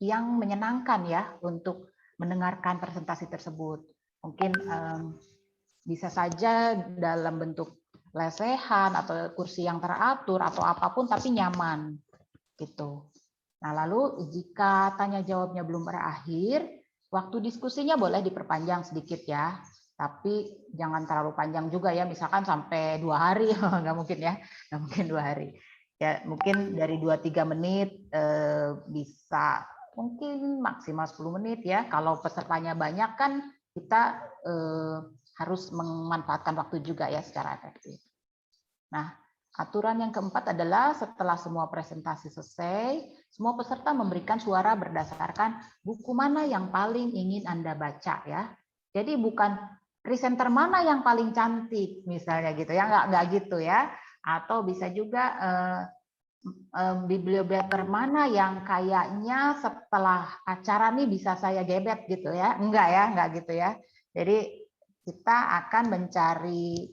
yang menyenangkan ya untuk mendengarkan presentasi tersebut. Mungkin bisa saja dalam bentuk lesehan atau kursi yang teratur atau apapun tapi nyaman gitu. Nah, lalu jika tanya jawabnya belum berakhir, waktu diskusinya boleh diperpanjang sedikit ya, tapi jangan terlalu panjang juga ya, misalkan sampai 2 hari, nggak mungkin ya, nggak mungkin 2 hari. Ya mungkin dari 2-3 menit bisa mungkin maksimal 10 menit ya. Kalau pesertanya banyak kan kita harus memanfaatkan waktu juga ya secara efektif. Nah, aturan yang keempat adalah setelah semua presentasi selesai, semua peserta memberikan suara berdasarkan buku mana yang paling ingin Anda baca ya. Jadi bukan presenter mana yang paling cantik misalnya gitu ya, nggak gitu ya. Atau bisa juga biblioteker mana yang kayaknya setelah acara nih bisa saya gebet gitu ya. Enggak gitu ya. Jadi kita akan mencari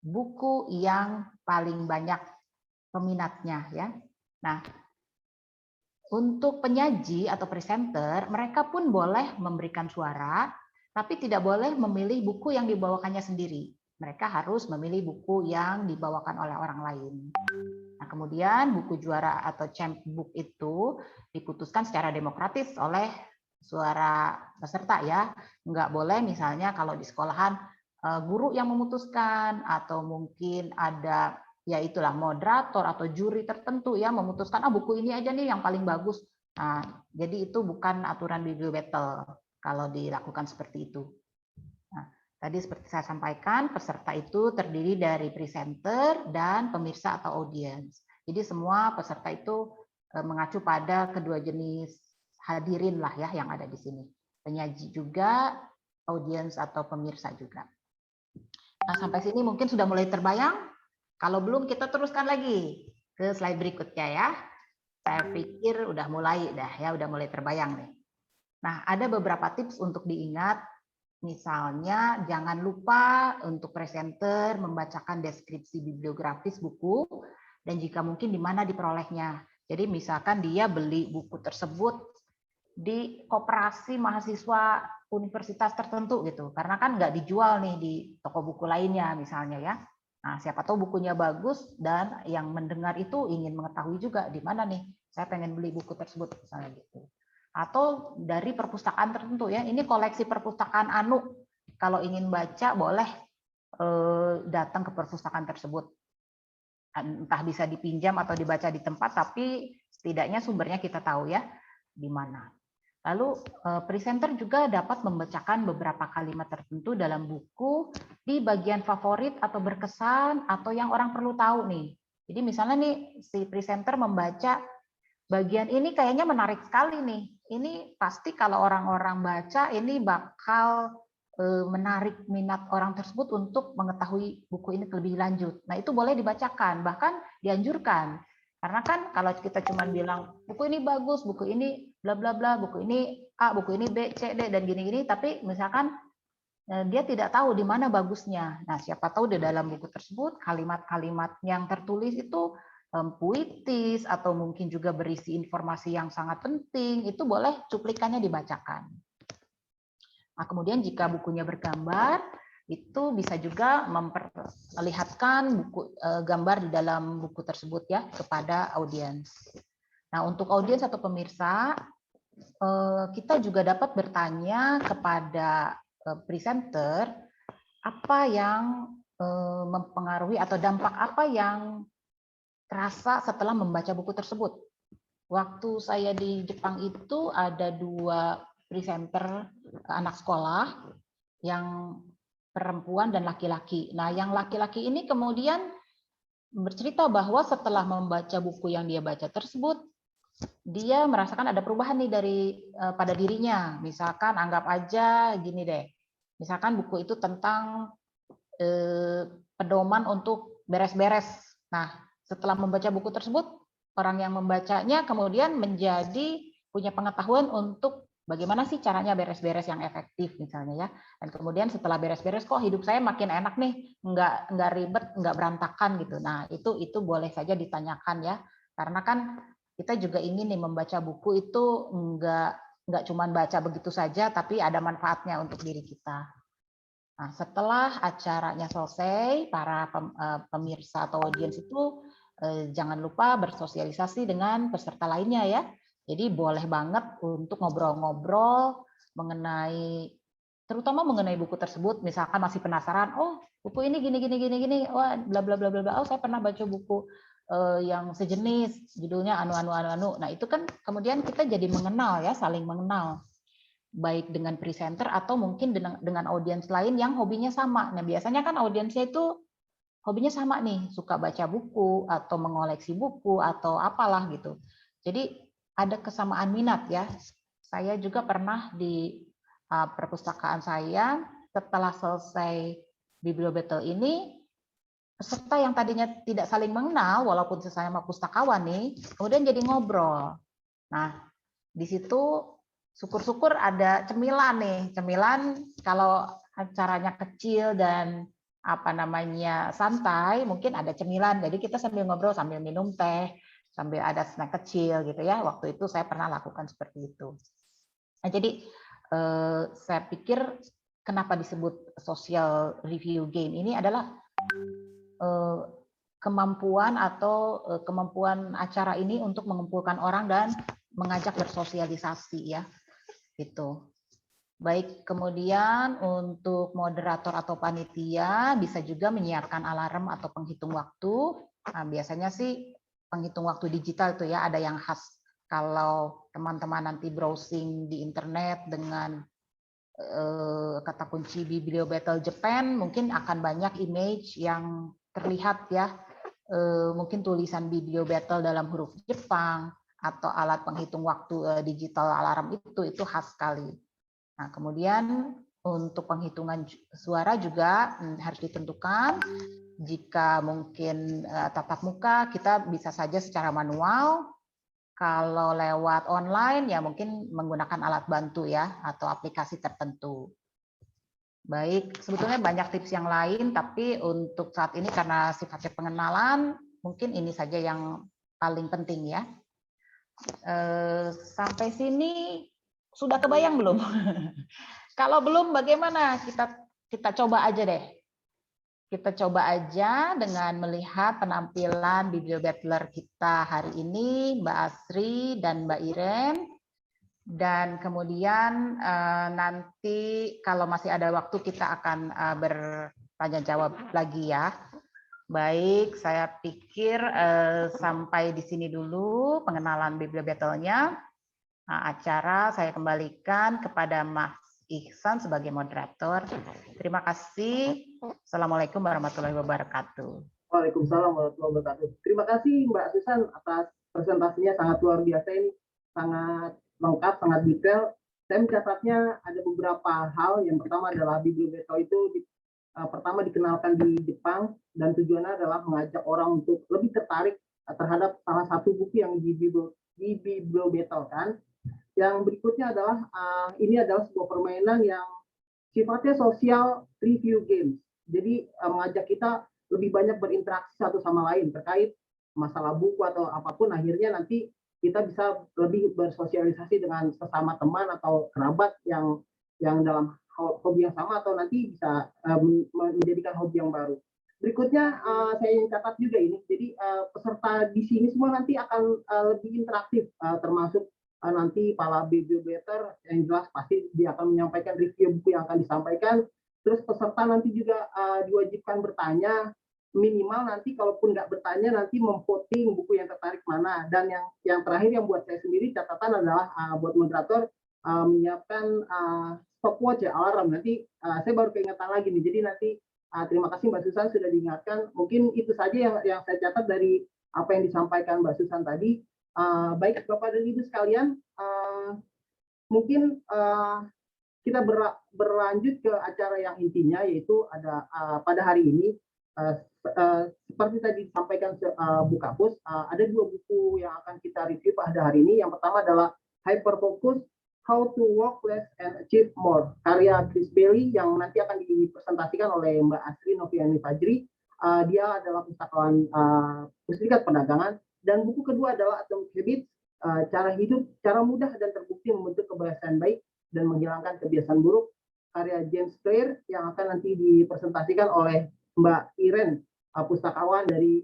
buku yang paling banyak peminatnya ya. Nah, untuk penyaji atau presenter, mereka pun boleh memberikan suara, tapi tidak boleh memilih buku yang dibawakannya sendiri. Mereka harus memilih buku yang dibawakan oleh orang lain. Nah, kemudian buku juara atau champ book itu diputuskan secara demokratis oleh suara peserta ya. Enggak boleh misalnya kalau di sekolahan guru yang memutuskan atau mungkin ada ya itulah moderator atau juri tertentu ya memutuskan buku ini aja nih yang paling bagus. Nah, jadi itu bukan aturan bibliobattle kalau dilakukan seperti itu. Nah, tadi seperti saya sampaikan peserta itu terdiri dari presenter dan pemirsa atau audiens. Jadi semua peserta itu mengacu pada kedua jenis hadirin lah ya yang ada di sini. Penyaji juga, audiens atau pemirsa juga. Nah, sampai sini mungkin sudah mulai terbayang. Kalau belum kita teruskan lagi ke slide berikutnya ya. Saya pikir udah mulai terbayang nih. Nah, ada beberapa tips untuk diingat. Misalnya jangan lupa untuk presenter membacakan deskripsi bibliografis buku dan jika mungkin di mana diperolehnya. Jadi misalkan dia beli buku tersebut di koperasi mahasiswa universitas tertentu gitu, karena kan nggak dijual nih di toko buku lainnya misalnya ya. Nah, siapa tahu bukunya bagus dan yang mendengar itu ingin mengetahui juga di mana nih saya pengen beli buku tersebut misalnya gitu. Atau dari perpustakaan tertentu ya, ini koleksi perpustakaan anu, kalau ingin baca boleh datang ke perpustakaan tersebut. Entah bisa dipinjam atau dibaca di tempat, tapi setidaknya sumbernya kita tahu ya di mana. Lalu presenter juga dapat membacakan beberapa kalimat tertentu dalam buku di bagian favorit atau berkesan atau yang orang perlu tahu nih. Jadi misalnya nih si presenter membaca bagian ini kayaknya menarik sekali nih. Ini pasti kalau orang-orang baca ini bakal menarik minat orang tersebut untuk mengetahui buku ini lebih lanjut. Nah, itu boleh dibacakan, bahkan dianjurkan. Karena kan kalau kita cuma bilang buku ini bagus, buku ini bla bla bla, buku ini A, buku ini B, C, D dan gini-gini, tapi misalkan dia tidak tahu di mana bagusnya. Nah, siapa tahu di dalam buku tersebut kalimat-kalimat yang tertulis itu puitis atau mungkin juga berisi informasi yang sangat penting, itu boleh cuplikannya dibacakan. Nah, kemudian jika bukunya bergambar, itu bisa juga memperlihatkan buku gambar di dalam buku tersebut ya kepada audiens. Nah, untuk audiens atau pemirsa, kita juga dapat bertanya kepada presenter apa yang mempengaruhi atau dampak apa yang terasa setelah membaca buku tersebut. Waktu saya di Jepang itu ada 2 presenter anak sekolah yang perempuan dan laki-laki. Nah, yang laki-laki ini kemudian bercerita bahwa setelah membaca buku yang dia baca tersebut, dia merasakan ada perubahan nih pada dirinya. Misalkan anggap aja gini deh. Misalkan buku itu tentang pedoman untuk beres-beres. Nah, setelah membaca buku tersebut, orang yang membacanya kemudian menjadi punya pengetahuan untuk bagaimana sih caranya beres-beres yang efektif misalnya ya. Dan kemudian setelah beres-beres kok hidup saya makin enak nih, nggak ribet, nggak berantakan gitu. Nah itu boleh saja ditanyakan ya, karena kan kita juga ingin nih membaca buku itu nggak cuma baca begitu saja, tapi ada manfaatnya untuk diri kita. Nah, setelah acaranya selesai, para pemirsa atau audiens itu jangan lupa bersosialisasi dengan peserta lainnya ya. Jadi boleh banget untuk ngobrol-ngobrol mengenai, terutama mengenai buku tersebut. Misalkan masih penasaran, oh buku ini gini, wah bla bla bla bla, oh saya pernah baca buku yang sejenis, judulnya anu. Nah itu kan kemudian kita jadi mengenal ya, saling mengenal, baik dengan presenter atau mungkin dengan audiens lain yang hobinya sama. Nah biasanya kan audiensnya itu hobinya sama nih, suka baca buku atau mengoleksi buku atau apalah gitu. Jadi ada kesamaan minat ya. Saya juga pernah di perpustakaan saya, setelah selesai Bibliobattle ini, peserta yang tadinya tidak saling mengenal walaupun sesama pustakawan nih, kemudian jadi ngobrol. Nah, di situ syukur-syukur ada cemilan nih. Cemilan kalau acaranya kecil dan santai, mungkin ada cemilan. Jadi kita sambil ngobrol, sambil minum teh, sambil ada snack kecil gitu ya. Waktu itu saya pernah lakukan seperti itu. Nah, jadi saya pikir kenapa disebut social review game ini adalah kemampuan acara ini untuk mengumpulkan orang dan mengajak bersosialisasi ya. Gitu. Baik, kemudian untuk moderator atau panitia bisa juga menyiapkan alarm atau penghitung waktu. Nah, biasanya sih penghitung waktu digital itu ya, ada yang khas kalau teman-teman nanti browsing di internet dengan kata kunci Bibliobattle Japan, mungkin akan banyak image yang terlihat ya, mungkin tulisan Bibliobattle dalam huruf Jepang atau alat penghitung waktu digital alarm itu khas sekali. Nah, kemudian untuk penghitungan suara juga harus ditentukan. Jika mungkin tatap muka, kita bisa saja secara manual. Kalau lewat online, ya mungkin menggunakan alat bantu ya, atau aplikasi tertentu. Baik, sebetulnya banyak tips yang lain, tapi untuk saat ini karena sifatnya pengenalan, mungkin ini saja yang paling penting ya. Sampai sini sudah kebayang belum? Kalau belum bagaimana? Kita coba aja deh. Kita coba aja dengan melihat penampilan Bibliobattler kita hari ini, Mbak Asri dan Mbak Iren. Dan kemudian nanti kalau masih ada waktu kita akan bertanya jawab lagi ya. Baik, saya pikir sampai di sini dulu pengenalan Bibliobattle-nya. Nah, acara saya kembalikan kepada Mas Ihsan sebagai moderator. Terima kasih. Assalamualaikum warahmatullahi wabarakatuh. Waalaikumsalam warahmatullahi wabarakatuh. Terima kasih Mbak Susan atas presentasinya, sangat luar biasa ini, sangat lengkap, sangat detail. Saya mencatatnya ada beberapa hal. Yang pertama adalah Bibliobattle itu pertama dikenalkan di Jepang dan tujuannya adalah mengajak orang untuk lebih tertarik terhadap salah satu buku yang di Bibliobattle kan. Yang berikutnya adalah ini adalah sebuah permainan yang sifatnya social review games. Jadi mengajak kita lebih banyak berinteraksi satu sama lain terkait masalah buku atau apapun. Akhirnya nanti kita bisa lebih bersosialisasi dengan sesama teman atau kerabat yang dalam hobi yang sama, atau nanti bisa menjadikan hobi yang baru. Berikutnya saya ingin catat juga ini. Jadi peserta di sini semua nanti akan lebih interaktif, termasuk nanti para bibliobatter yang jelas pasti dia akan menyampaikan review buku yang akan disampaikan. Terus peserta nanti juga diwajibkan bertanya, minimal nanti kalaupun nggak bertanya nanti memvoting buku yang tertarik mana. Dan yang terakhir yang buat saya sendiri catatan adalah buat moderator menyiapkan stopwatch ya, alarm. Nanti saya baru keingetan lagi nih. Jadi nanti terima kasih Mbak Susan sudah diingatkan. Mungkin itu saja yang saya catat dari apa yang disampaikan Mbak Susan tadi. Baik Bapak dan Ibu sekalian, mungkin kita berlanjut ke acara yang intinya, yaitu ada pada hari ini seperti tadi disampaikan Bu Kapus, ada 2 buku yang akan kita review pada hari ini. Yang pertama adalah Hyperfocus How to Work Less and Achieve More, karya Chris Bailey yang nanti akan dipresentasikan oleh Mbak Asri Noviani Fajri. Dia adalah pustakawan Pusdikat Perdagangan, dan buku kedua adalah Atomic Habits, cara hidup, cara mudah dan terbukti membentuk kebiasaan baik dan menghilangkan kebiasaan buruk, karya James Clear yang akan nanti dipresentasikan oleh Mbak Iren, pustakawan dari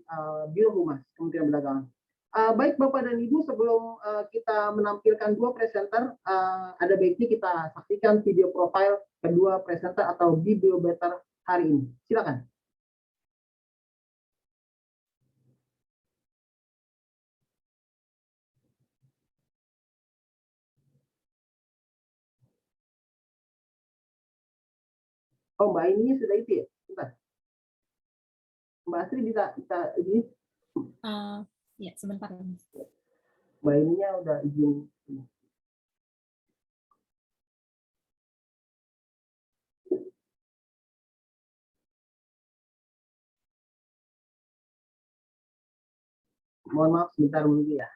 Biro Humas Kementerian Perdagangan. Baik Bapak dan Ibu, sebelum kita menampilkan dua presenter, ada baiknya kita saksikan video profil kedua presenter atau bibliobetter hari ini. Silakan. Oh, Mbak ininya sudah itu ya? Bentar. Mbak Asri bisa ini? Ya, sebentar. Mbak ininya udah izin. Mohon maaf sebentar menunggu ya.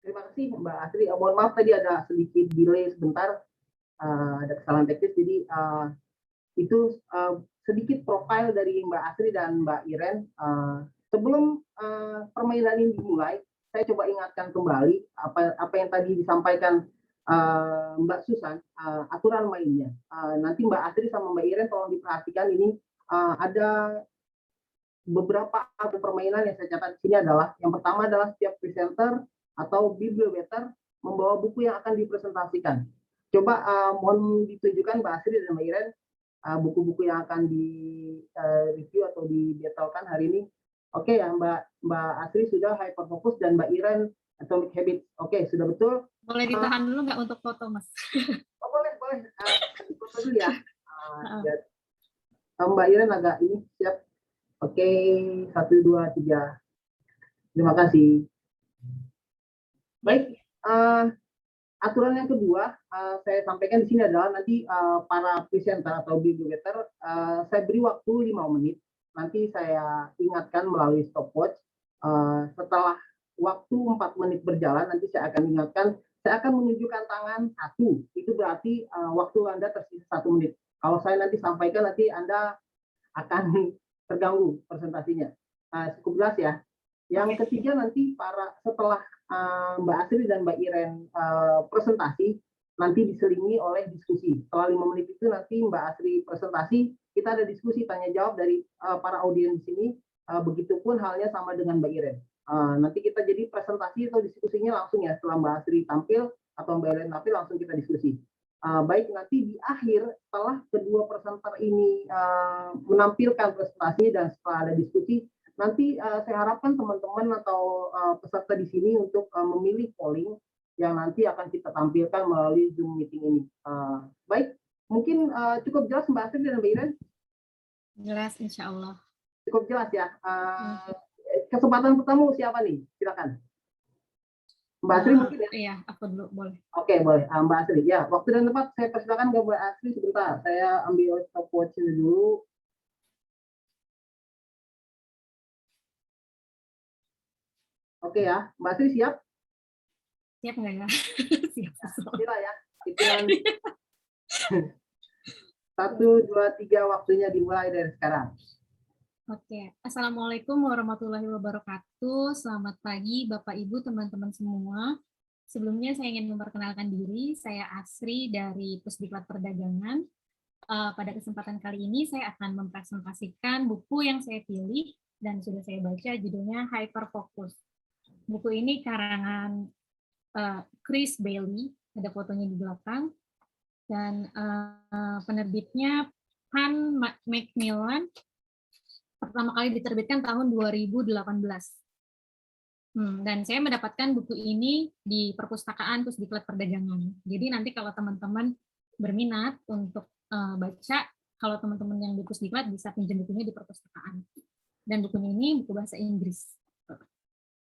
Terima kasih Mbak Asri. Mohon maaf tadi ada sedikit delay sebentar, ada kesalahan teknis. Jadi itu sedikit profil dari Mbak Asri dan Mbak Iren. Sebelum permainan ini dimulai, saya coba ingatkan kembali apa yang tadi disampaikan Mbak Susan, aturan mainnya. Nanti Mbak Asri sama Mbak Iren tolong diperhatikan ini, ada beberapa permainan yang saya catat di sini adalah, yang pertama adalah setiap presenter atau bibliobetter membawa buku yang akan dipresentasikan. Coba mohon ditunjukkan Mbak Asri dan Mbak Iren buku-buku yang akan di review atau dibattlekan hari ini. Oke ya, Mbak Asri sudah Hyperfocus dan Mbak Iren Atomic Habits. Oke, sudah betul. Boleh ditahan dulu nggak untuk foto, Mas? Oh, boleh. Foto dulu ya. Mbak Iren agak ini siap. Oke, 1, 2, 3. Terima kasih. Baik, aturan yang kedua saya sampaikan di sini adalah nanti para presenter atau bibliobetter saya beri waktu 5 menit. Nanti saya ingatkan melalui stopwatch. Setelah waktu 4 menit berjalan, nanti saya akan ingatkan. Saya akan menunjukkan tangan 1. Itu berarti waktu Anda tersisa 1 menit. Kalau saya nanti sampaikan, nanti Anda akan terganggu presentasinya. Cukup jelas ya. Yang ketiga nanti setelah Mbak Asri dan Mbak Iren presentasi, nanti diselingi oleh diskusi. Setelah 5 menit itu nanti Mbak Asri presentasi, kita ada diskusi tanya jawab dari para audiens di sini. Begitupun halnya sama dengan Mbak Iren. Nanti kita jadi presentasi atau diskusinya langsung ya, setelah Mbak Asri tampil atau Mbak Iren tampil, langsung kita diskusi. Baik, nanti di akhir setelah kedua presenter ini menampilkan presentasi dan setelah ada diskusi, nanti saya harapkan teman-teman atau peserta di sini untuk memilih polling yang nanti akan kita tampilkan melalui Zoom meeting ini. Baik, mungkin cukup jelas Mbak Asri dan Mbak Iren? Jelas, insya Allah. Cukup jelas ya. Kesempatan pertama siapa nih? Silakan. Mbak Asri mungkin ya? Iya, aku dulu boleh. Oke, boleh. Mbak Asri. Ya, waktu dan tempat saya persilakan ke Mbak Asri sebentar. Saya ambil stopwatch dulu. Oke ya, Mbak Asri siap? Siap nggak ya? Siap. Siap ya. Hitungan 1, 2, 3 waktunya dimulai dari sekarang. Oke, Assalamualaikum warahmatullahi wabarakatuh. Selamat pagi Bapak Ibu, teman-teman semua. Sebelumnya saya ingin memperkenalkan diri, saya Asri dari Pusdiklat Perdagangan. pada kesempatan kali ini saya akan mempresentasikan buku yang saya pilih dan sudah saya baca, judulnya Hyperfocus. Buku ini karangan Chris Bailey, ada fotonya di belakang, dan penerbitnya Han Macmillan, pertama kali diterbitkan tahun 2018. Dan saya mendapatkan buku ini di perpustakaan Pusdiklat Perdagangan. Jadi nanti kalau teman-teman berminat untuk baca, kalau teman-teman yang di Pusdiklat bisa pinjam bukunya di perpustakaan. Dan bukunya ini buku bahasa Inggris.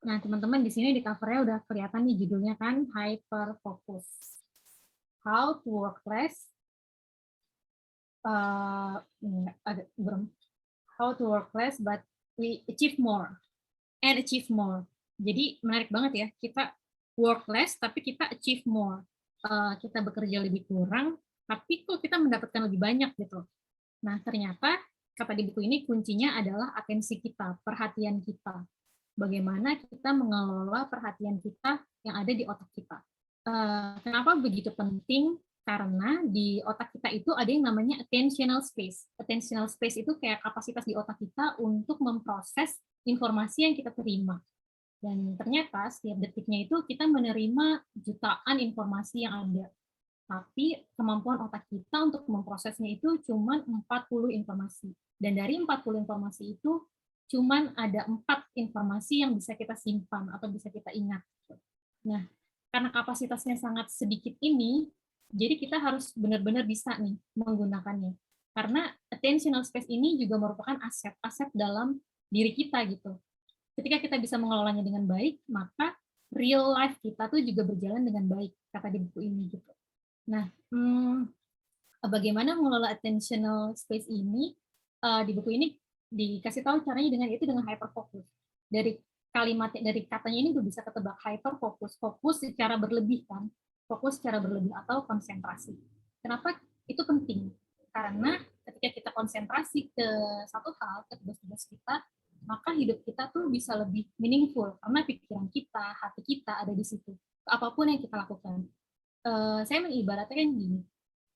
Nah, teman-teman di sini di cover-nya udah kelihatan nih judulnya kan, Hyperfocus. How to work less, how to work less but we achieve more and achieve more. Jadi menarik banget ya, kita work less tapi kita achieve more. Kita bekerja lebih kurang tapi kok kita mendapatkan lebih banyak gitu. Nah, ternyata kata di buku ini kuncinya adalah atensi kita, perhatian kita. Bagaimana kita mengelola perhatian kita yang ada di otak kita. Kenapa begitu penting? Karena di otak kita itu ada yang namanya attentional space. Attentional space itu kayak kapasitas di otak kita untuk memproses informasi yang kita terima. Dan ternyata setiap detiknya itu kita menerima jutaan informasi yang ada. Tapi kemampuan otak kita untuk memprosesnya itu cuma 40 informasi. Dan dari 40 informasi itu cuma ada 4 informasi yang bisa kita simpan atau bisa kita ingat. Nah, karena kapasitasnya sangat sedikit ini, jadi kita harus benar-benar bisa nih menggunakannya. Karena attentional space ini juga merupakan aset dalam diri kita gitu. Ketika kita bisa mengelolanya dengan baik, maka real life kita tuh juga berjalan dengan baik, kata di buku ini gitu. Nah, bagaimana mengelola attentional space ini? Di buku ini dikasih tahu caranya dengan hyperfocus. Dari katanya ini udah bisa ketebak, hyperfocus, fokus secara berlebih kan, fokus secara berlebih atau konsentrasi. Kenapa itu penting? Karena ketika kita konsentrasi ke satu hal, ke tugas-tugas kita, maka hidup kita tuh bisa lebih meaningful karena pikiran kita, hati kita ada di situ. Apapun yang kita lakukan. Saya mengibaratkan gini,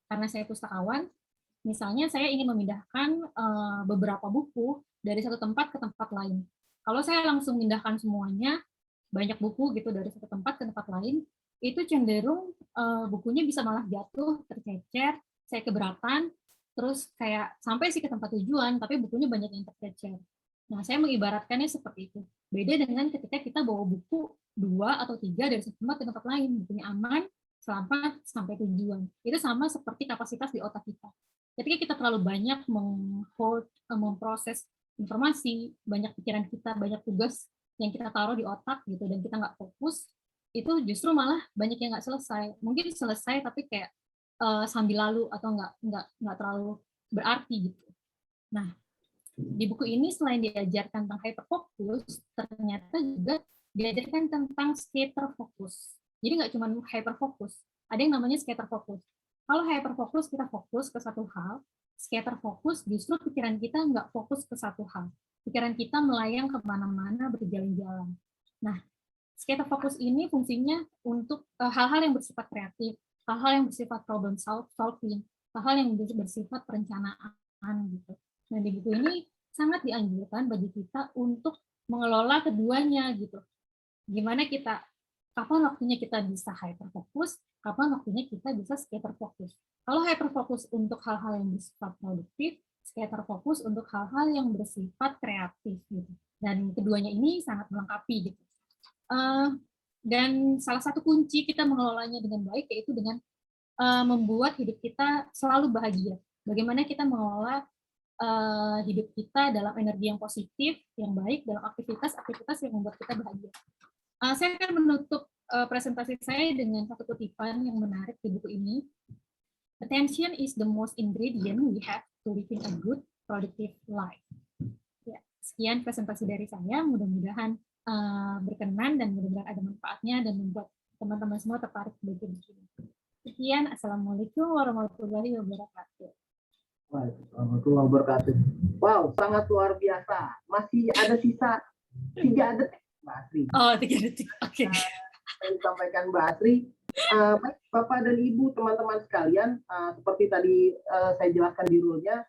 karena saya pustakawan, misalnya saya ingin memindahkan beberapa buku dari satu tempat ke tempat lain. Kalau saya langsung memindahkan semuanya, banyak buku gitu dari satu tempat ke tempat lain, itu cenderung bukunya bisa malah jatuh, tercecer, saya keberatan, terus kayak sampai sih ke tempat tujuan, tapi bukunya banyak yang tercecer. Nah, saya mengibaratkannya seperti itu. Beda dengan ketika kita bawa buku 2 atau 3 dari satu tempat ke tempat lain, bukunya aman, selamat sampai tujuan. Itu sama seperti kapasitas di otak kita. Ketika kita terlalu banyak memproses informasi, banyak pikiran kita, banyak tugas yang kita taruh di otak gitu, dan kita nggak fokus, itu justru malah banyak yang nggak selesai. Mungkin selesai tapi kayak sambil lalu atau nggak terlalu berarti gitu. Nah, di buku ini selain diajarkan tentang hyperfocus, ternyata juga diajarkan tentang scatter focus. Jadi nggak cuma hyperfocus, ada yang namanya scatter focus. Kalau hyperfocus kita fokus ke satu hal, scatter focus justru pikiran kita nggak fokus ke satu hal. Pikiran kita melayang kemana-mana, berjalan-jalan. Nah, scatter focus ini fungsinya untuk hal-hal yang bersifat kreatif, hal-hal yang bersifat problem solving, hal-hal yang bersifat perencanaan gitu. Nah, di buku ini sangat dianjurkan bagi kita untuk mengelola keduanya gitu. Gimana kapan waktunya kita bisa hyperfokus, kapan waktunya kita bisa scatter fokus. Kalau hyperfokus untuk hal-hal yang bersifat produktif, scatter fokus untuk hal-hal yang bersifat kreatif gitu. Dan keduanya ini sangat melengkapi gitu. Dan salah satu kunci kita mengelolanya dengan baik yaitu dengan membuat hidup kita selalu bahagia. Bagaimana kita mengelola hidup kita dalam energi yang positif, yang baik, dalam aktivitas yang membuat kita bahagia. Saya akan menutup presentasi saya dengan satu kutipan yang menarik di buku ini. Attention is the most ingredient we have to living a good, productive life. Ya, sekian presentasi dari saya, mudah-mudahan berkenan dan mudah-mudahan ada manfaatnya dan membuat teman-teman semua tertarik belajar di sini. Sekian, Assalamualaikum warahmatullahi wabarakatuh. Warahmatullahi wabarakatuh. Wow, sangat luar biasa. Masih ada sisa 3 detik, Mbak Asri. Oh, 3 detik. Oke. Yang disampaikan Mbak Asri. Baik, Bapak dan Ibu, teman-teman sekalian, seperti tadi saya jelaskan di rule-nya,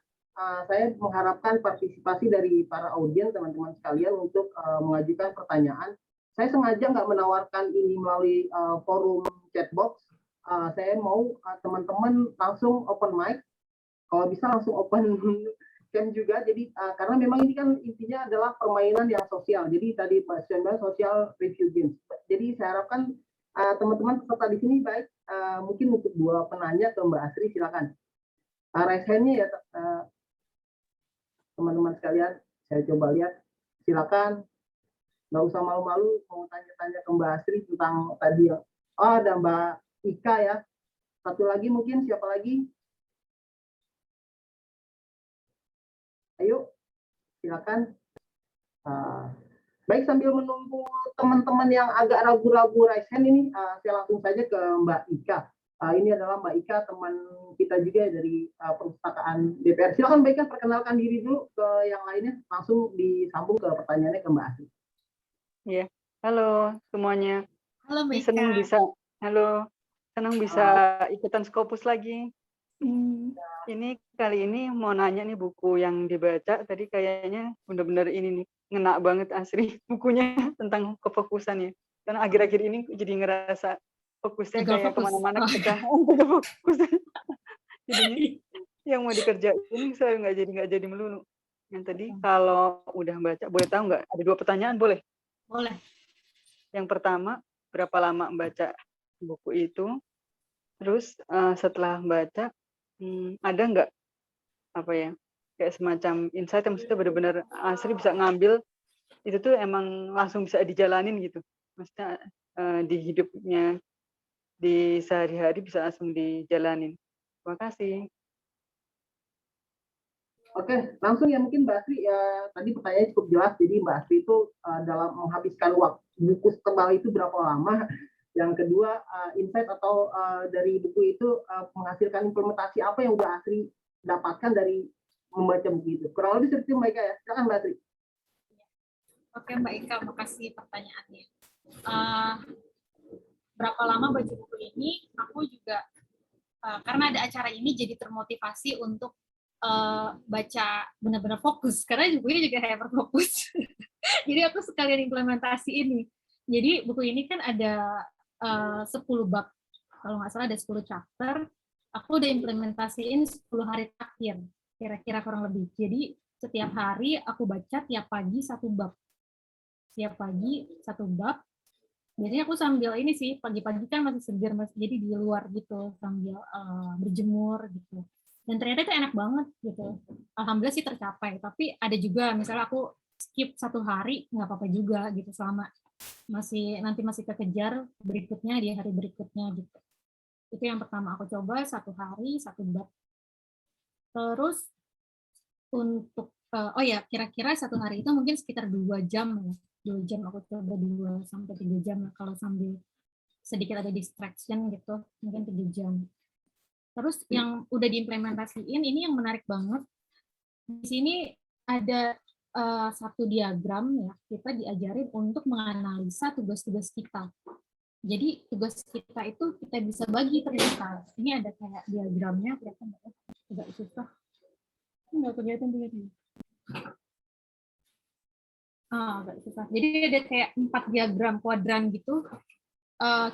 saya mengharapkan partisipasi dari para audiens, teman-teman sekalian, untuk mengajukan pertanyaan. Saya sengaja nggak menawarkan ini melalui forum chatbox. Saya mau teman-teman langsung open mic, kalau bisa langsung open cam juga. Jadi karena memang ini kan intinya adalah permainan yang sosial. Jadi tadi Pak Sendal social review games. Jadi saya harapkan teman-teman peserta di sini baik. Mungkin untuk dua penanya ke Mbak Asri, silakan. Raise hand-nya ya teman-teman sekalian. Saya coba lihat. Silakan. Nggak usah malu-malu mau tanya-tanya ke Mbak Asri tentang tadi. Oh, ada Mbak Ika ya. Satu lagi mungkin, siapa lagi? Ayo, silakan. Baik, sambil menunggu teman-teman yang agak ragu-ragu raise hand ini, saya langsung saja ke Mbak Ika. Ini adalah Mbak Ika, teman kita juga dari perpustakaan DPR. Silakan Mbak Ika, perkenalkan diri dulu ke yang lainnya, langsung disambung ke pertanyaannya ke Mbak Asri. Ya, halo semuanya. Halo Mbak Ika. Senang bisa ikutan Scopus lagi. Ini kali ini mau nanya nih, buku yang dibaca tadi kayaknya benar-benar ini nih, ngena banget Asri bukunya tentang kefokusannya. Karena akhir-akhir ini jadi ngerasa fokusnya kayak kemana-mana kepecahan. Fokusnya. Jadinya yang mau dikerjain saya nggak jadi melulu. Yang tadi kalau udah baca, boleh tahu nggak? Ada 2 pertanyaan, boleh? Boleh. Yang pertama, berapa lama membaca buku itu? Terus setelah baca, ada nggak apa ya, kayak semacam insight yang maksudnya benar-benar Asri bisa ngambil itu tuh emang langsung bisa dijalanin gitu, maksudnya di hidupnya di sehari-hari bisa langsung dijalanin. Terima kasih. Oke, langsung ya mungkin Mbak Asri, tadi pertanyaannya cukup jelas. Jadi Mbak Asri itu dalam menghabiskan waktu buku setebal itu berapa lama? Yang kedua, insight atau dari buku itu menghasilkan implementasi apa yang Mbak Asri dapatkan dari membaca buku itu. Kurang lebih seperti Mbak Ika ya. Silakan Mbak Asri. Oke Mbak Ika, makasih pertanyaannya. Berapa lama baca buku ini? Aku juga karena ada acara ini jadi termotivasi untuk baca benar-benar fokus, karena bukunya juga hyper fokus. Jadi aku sekalian implementasi ini. Jadi buku ini kan ada 10 bab, kalau nggak salah ada 10 chapter. Aku udah implementasiin 10 hari terakhir, kira-kira kurang lebih. Jadi setiap hari aku baca tiap pagi 1 bab. Tiap pagi 1 bab. Biasanya aku sambil ini sih, pagi-pagi kan masih segar, jadi di luar gitu, sambil berjemur gitu. Dan ternyata itu enak banget gitu. Alhamdulillah sih tercapai. Tapi ada juga misalnya aku skip 1 hari nggak apa-apa juga gitu, selama masih kekejar berikutnya di hari berikutnya gitu. Itu yang pertama aku coba 1 hari 1 bab. Terus untuk kira-kira 1 hari itu mungkin sekitar 2 jam ya. 2 jam aku coba 2 sampai 3 jam lah, kalau sambil sedikit ada distraction gitu, mungkin 3 jam. Terus yang udah diimplementasiin, ini yang menarik banget. Di sini ada satu diagram ya, kita diajarin untuk menganalisa tugas-tugas kita. Jadi tugas kita itu kita bisa bagi ternyata. Ini ada kayak diagramnya, kelihatan nggak? Agak susah. Nggak kelihatan. Agak susah. Jadi ada kayak 4 diagram kuadran gitu.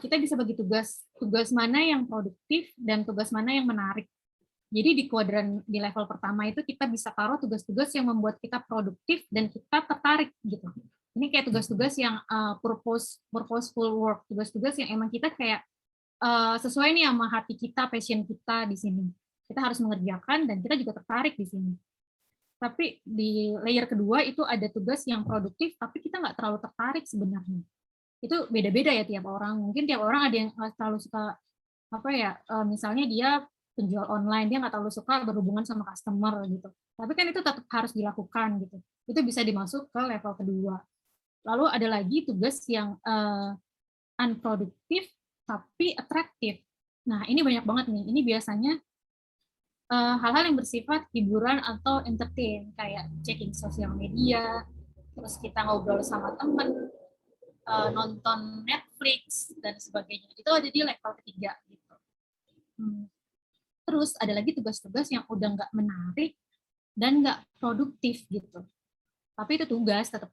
Kita bisa bagi tugas mana yang produktif dan tugas mana yang menarik. Jadi di kuadran di level pertama itu kita bisa taruh tugas-tugas yang membuat kita produktif dan kita tertarik gitu. Ini kayak tugas-tugas yang purposeful work, tugas-tugas yang emang kita kayak sesuai nih sama hati kita, passion kita di sini. Kita harus mengerjakan dan kita juga tertarik di sini. Tapi di layer kedua itu ada tugas yang produktif tapi kita nggak terlalu tertarik sebenarnya. Itu beda-beda ya tiap orang. Mungkin tiap orang ada yang terlalu suka misalnya dia penjual online, dia nggak terlalu suka berhubungan sama customer gitu. Tapi kan itu tetap harus dilakukan gitu. Itu bisa dimasuk ke level kedua. Lalu ada lagi tugas yang unproduktif tapi atraktif. Nah, ini banyak banget nih. Ini biasanya hal-hal yang bersifat hiburan atau entertain, kayak checking sosial media, terus kita ngobrol sama teman, nonton Netflix dan sebagainya. Itu ada di level ketiga gitu. Terus ada lagi tugas-tugas yang udah nggak menarik dan nggak produktif gitu. Tapi itu tugas, tetap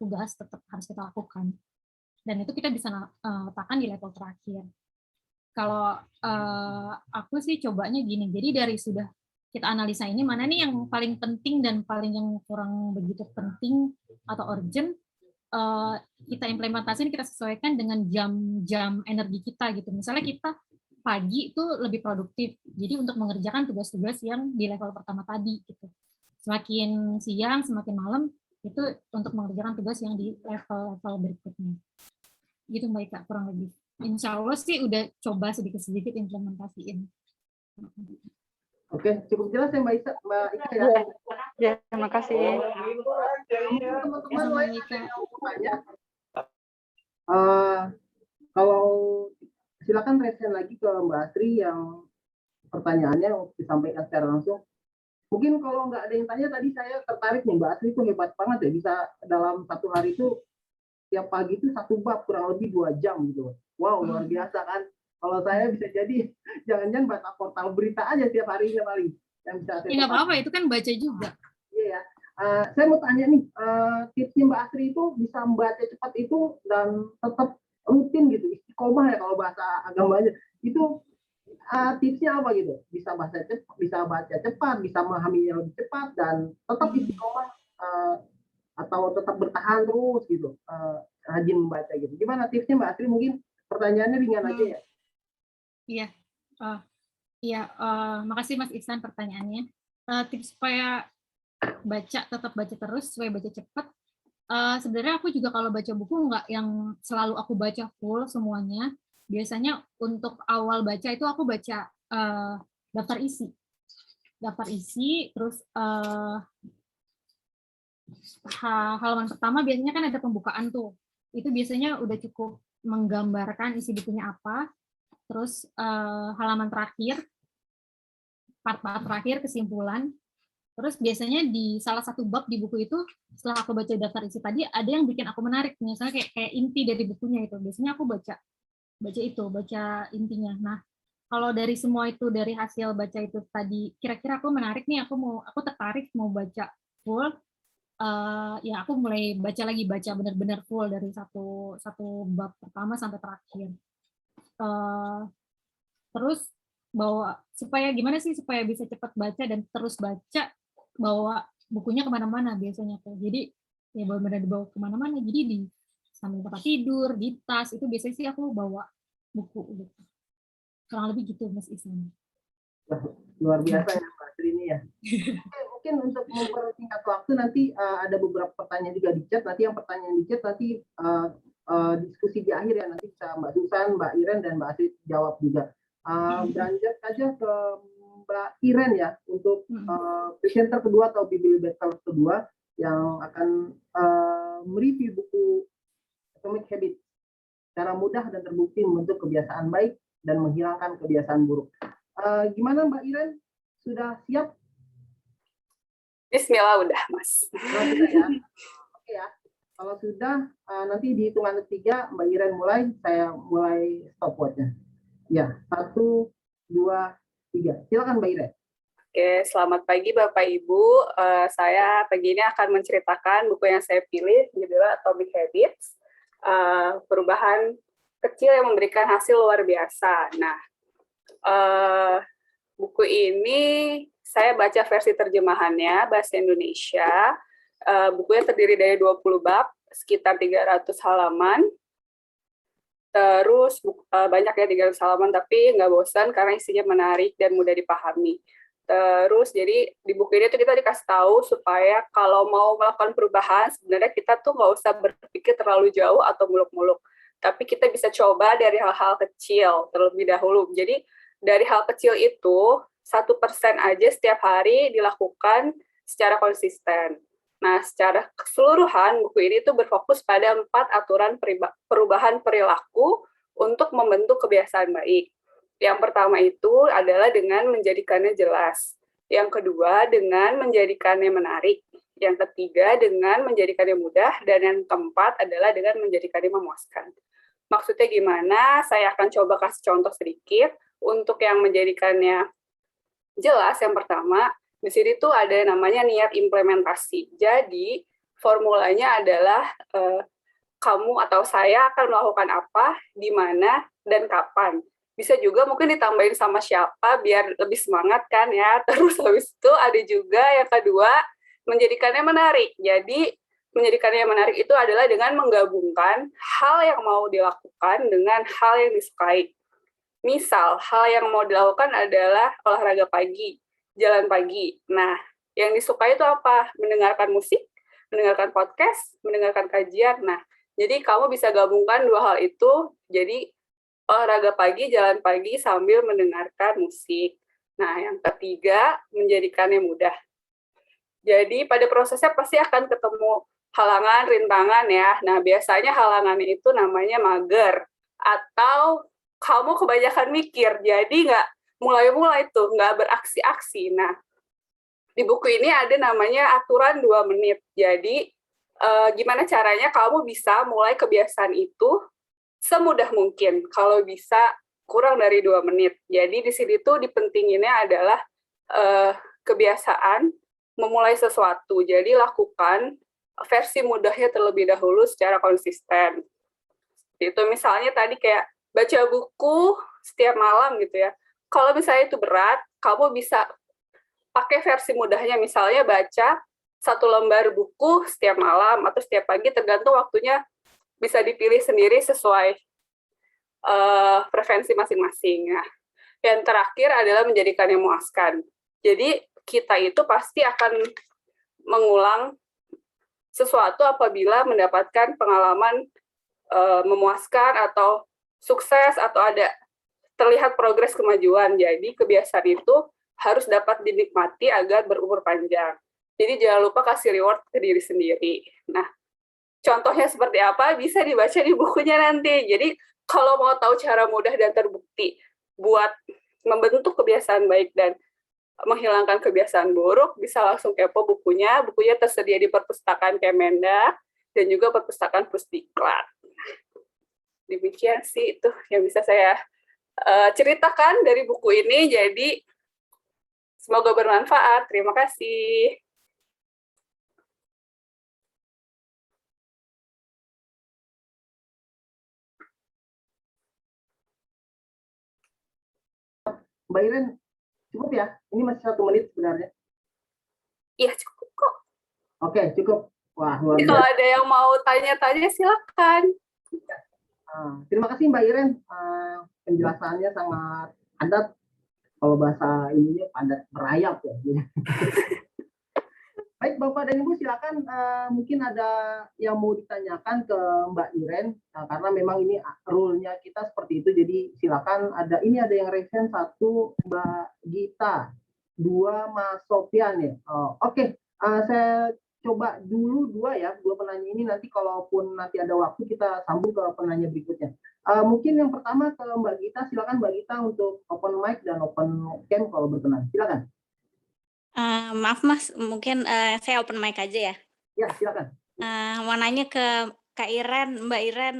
harus kita lakukan. Dan itu kita bisa letakkan di level terakhir. Kalau aku sih cobanya gini, jadi dari sudah kita analisa ini, mana nih yang paling penting dan paling yang kurang begitu penting atau urgent, kita implementasikan, kita sesuaikan dengan jam-jam energi kita gitu. Misalnya kita pagi itu lebih produktif, jadi untuk mengerjakan tugas-tugas yang di level pertama tadi gitu. Semakin siang, semakin malam, itu untuk mengerjakan tugas yang di level-level berikutnya. Gitu Mbak Ika, kurang lebih. Insya Allah sih udah coba sedikit-sedikit implementasiin. Oke, cukup jelas ya Mbak Ika ya. Ya, terima kasih. Teman-teman Sama lain Ika. yang mau tanya, kalau silakan resen lagi ke Mbak Asri yang pertanyaannya disampaikan secara langsung. Mungkin kalau nggak ada yang tanya tadi, saya tertarik nih, Mbak Asri itu hebat banget ya, bisa dalam satu hari itu tiap pagi itu satu bab kurang lebih 2 jam gitu. Wow, luar biasa kan. Kalau saya bisa jadi jangan-jangan baca portal berita aja tiap harinya paling yang bisa saya. Ya nggak apa-apa, itu kan baca juga. Iya ya. Saya mau tanya nih, tipsnya Mbak Asri itu bisa membaca cepat itu dan tetap rutin gitu, istiqomah ya kalau bahasa agamanya. Itu tipsnya apa gitu? Bisa baca cepat, bisa memahaminya lebih cepat dan tetap istiqomah atau tetap bertahan terus gitu, rajin membaca gitu. Gimana tipsnya Mbak Asri? Mungkin pertanyaannya ringan aja ya. Iya. Iya, makasih Mas Ihsan pertanyaannya. Tips supaya tetap baca terus, supaya baca cepat. Sebenarnya aku juga kalau baca buku nggak yang selalu aku baca full semuanya. Biasanya untuk awal baca itu aku baca daftar isi, terus halaman pertama biasanya kan ada pembukaan tuh. Itu biasanya udah cukup menggambarkan isi bukunya apa. Terus halaman terakhir, part-part terakhir, kesimpulan. Terus biasanya di salah satu bab di buku itu, setelah aku baca daftar isi tadi, ada yang bikin aku menarik. Misalnya kayak inti dari bukunya itu. Biasanya aku baca intinya. Nah, kalau dari semua itu, dari hasil baca itu tadi, kira-kira aku menarik nih, aku tertarik mau baca full. Ya aku mulai baca benar-benar full dari satu bab pertama sampai terakhir. Terus supaya gimana sih supaya bisa cepat baca dan terus baca, bawa bukunya kemana-mana biasanya tuh. Jadi ya benar-benar dibawa kemana-mana. Jadi di sambil tempat tidur, di tas, itu biasanya sih aku bawa buku gitu. Kurang lebih gitu Mas Ihsan. Luar biasa ya Mbak Asri ini ya. Mungkin untuk mempersingkat waktu nanti ada beberapa pertanyaan juga di chat. Nanti yang pertanyaan di chat nanti diskusi di akhir ya, nanti bisa Mbak Susan, Mbak Iren dan Mbak Asri jawab juga. Beranjak saja ke Mbak Iren ya untuk presenter kedua atau biblioteker kedua yang akan mereview buku Atomic Habits, cara mudah dan terbukti membentuk kebiasaan baik dan menghilangkan kebiasaan buruk. Gimana Mbak Iren? Sudah siap? Bismillah udah, Mas. Nah, sudah ya. Oke ya. Kalau sudah, nanti di hitungan ketiga Mbak Iren mulai, saya mulai stopwatch-nya. Ya, 1, 2, 3. Silakan Mbak Iren. Oke, selamat pagi Bapak Ibu. Saya pagi ini akan menceritakan buku yang saya pilih, judulnya Atomic Habits. Perubahan kecil yang memberikan hasil luar biasa. Nah, buku ini saya baca versi terjemahannya bahasa Indonesia. Bukunya terdiri dari 20 bab, sekitar 300 halaman. Terus banyak ya 300 halaman, tapi nggak bosan karena isinya menarik dan mudah dipahami. Terus jadi di buku ini tuh kita dikasih tahu supaya kalau mau melakukan perubahan, sebenarnya kita tuh nggak usah berpikir terlalu jauh atau muluk-muluk. Tapi kita bisa coba dari hal-hal kecil terlebih dahulu. Jadi dari hal kecil itu 1% aja setiap hari dilakukan secara konsisten. Nah, secara keseluruhan buku ini tuh berfokus pada 4 aturan perubahan perilaku untuk membentuk kebiasaan baik. Yang pertama itu adalah dengan menjadikannya jelas. Yang kedua dengan menjadikannya menarik. Yang ketiga dengan menjadikannya mudah. Dan yang keempat adalah dengan menjadikannya memuaskan. Maksudnya gimana? Saya akan coba kasih contoh sedikit. untuk yang menjadikannya jelas, yang pertama, di sini tuh ada namanya niat implementasi. Jadi, formulanya adalah kamu atau saya akan melakukan apa, di mana, dan kapan. Bisa juga mungkin ditambahin sama siapa, biar lebih semangat kan ya. Terus habis itu ada juga yang kedua, menjadikannya menarik. Jadi, menjadikannya menarik itu adalah dengan menggabungkan hal yang mau dilakukan dengan hal yang disukai. Misal, hal yang mau dilakukan adalah olahraga pagi, jalan pagi. Nah, yang disukai itu apa? Mendengarkan musik, mendengarkan podcast, mendengarkan kajian. Nah, jadi kamu bisa gabungkan dua hal itu, jadi olahraga pagi, jalan pagi sambil mendengarkan musik. Nah, yang ketiga, menjadikannya mudah. Jadi pada prosesnya pasti akan ketemu halangan, rintangan ya. Nah, biasanya halangannya itu namanya mager. Atau kamu kebanyakan mikir, jadi nggak mulai-mulai tuh, nggak beraksi-aksi. Nah, di buku ini ada namanya aturan 2 menit. Jadi, gimana caranya kamu bisa mulai kebiasaan itu semudah mungkin. Kalau bisa kurang dari 2 menit. Jadi, di sini tuh dipentinginnya adalah kebiasaan memulai sesuatu. Jadi, lakukan versi mudahnya terlebih dahulu secara konsisten. Itu misalnya tadi kayak baca buku setiap malam gitu ya. Kalau misalnya itu berat, kamu bisa pakai versi mudahnya, misalnya baca 1 lembar buku setiap malam atau setiap pagi, tergantung waktunya, bisa dipilih sendiri sesuai preferensi masing-masing. Nah, yang terakhir adalah menjadikannya memuaskan. Jadi kita itu pasti akan mengulang sesuatu apabila mendapatkan pengalaman memuaskan atau sukses atau ada terlihat progres kemajuan. Jadi kebiasaan itu harus dapat dinikmati agar berumur panjang. Jadi jangan lupa kasih reward ke diri sendiri. Nah, contohnya seperti apa bisa dibaca di bukunya nanti. Jadi kalau mau tahu cara mudah dan terbukti buat membentuk kebiasaan baik dan menghilangkan kebiasaan buruk, bisa langsung kepo bukunya. Bukunya tersedia di perpustakaan Kemendak dan juga perpustakaan Pusdiklat. Demikian sih itu yang bisa saya ceritakan dari buku ini. Jadi semoga bermanfaat. Terima kasih. Mbak Iren, cukup ya? Ini masih 1 menit sebenarnya. Iya, cukup kok. Oke, cukup. Wah, luar Jadi kalau biasa. ada yang mau tanya-tanya, silakan. Terima kasih Mbak Iren. Penjelasannya sangat padat. Kalau bahasa ininya padat merayap ya. Baik, Bapak dan Ibu, silakan mungkin ada yang mau ditanyakan ke Mbak Iren, karena memang ini rule-nya kita seperti itu. Jadi silakan, ada yang resen 1 Mbak Gita, 2 Mas Sofyan ya. Oke, saya coba dulu 2 penanya ini, nanti kalaupun nanti ada waktu kita sambung ke penanya berikutnya. Mungkin yang pertama ke Mbak Gita, silakan Mbak Gita untuk open mic dan open cam kalau berkenan. Silakan. Maaf Mas, mungkin saya open mic aja ya. Ya, silakan. Mau nanya ke Kak Iren, Mbak Iren,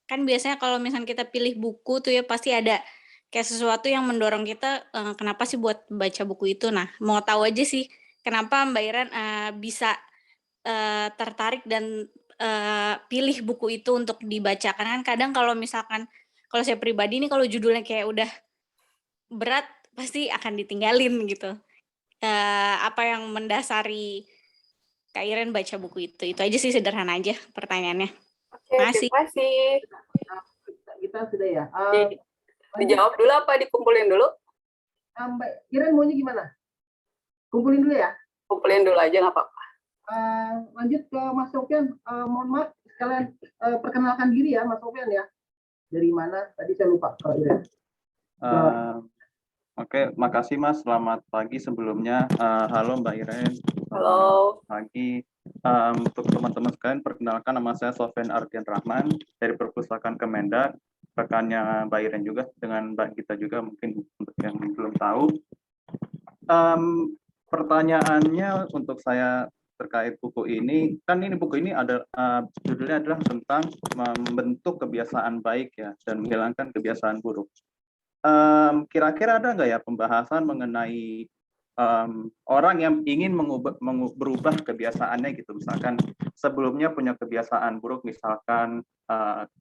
kan biasanya kalau misalnya kita pilih buku tuh ya pasti ada kayak sesuatu yang mendorong kita, kenapa sih buat baca buku itu. Nah, mau tahu aja sih kenapa Mbak Iren bisa tertarik dan pilih buku itu untuk dibaca. Karena kan kadang kalau misalkan, kalau saya pribadi nih kalau judulnya kayak udah berat pasti akan ditinggalin gitu. Apa yang mendasari Kak Iren baca buku itu? Itu aja sih, sederhana aja pertanyaannya. Oke, terima kasih. Kita sudah ya. Dijawab dulu apa dikumpulin dulu? Mbak Iren maunya gimana? Kumpulin dulu ya. Kumpulin dulu aja, nggak apa-apa. Lanjut ke Mas Sofyan. Mohon maaf, sekalian perkenalkan diri ya Mas Sofyan ya. Dari mana? Tadi saya lupa kalau Iren. Oke, makasih Mas. Selamat pagi sebelumnya. Halo Mbak Iren. Halo. Pagi. Untuk teman-teman sekalian, perkenalkan nama saya Sofyan Ardian Rahman dari Perpustakaan Kemendak. Rekannya Mbak Iren juga, dengan Mbak Gita juga mungkin untuk yang belum tahu. Pertanyaannya untuk saya terkait buku ini, kan ini buku ini ada judulnya adalah tentang membentuk kebiasaan baik ya dan menghilangkan kebiasaan buruk. kira-kira ada nggak ya pembahasan mengenai orang yang ingin berubah kebiasaannya gitu, misalkan sebelumnya punya kebiasaan buruk, misalkan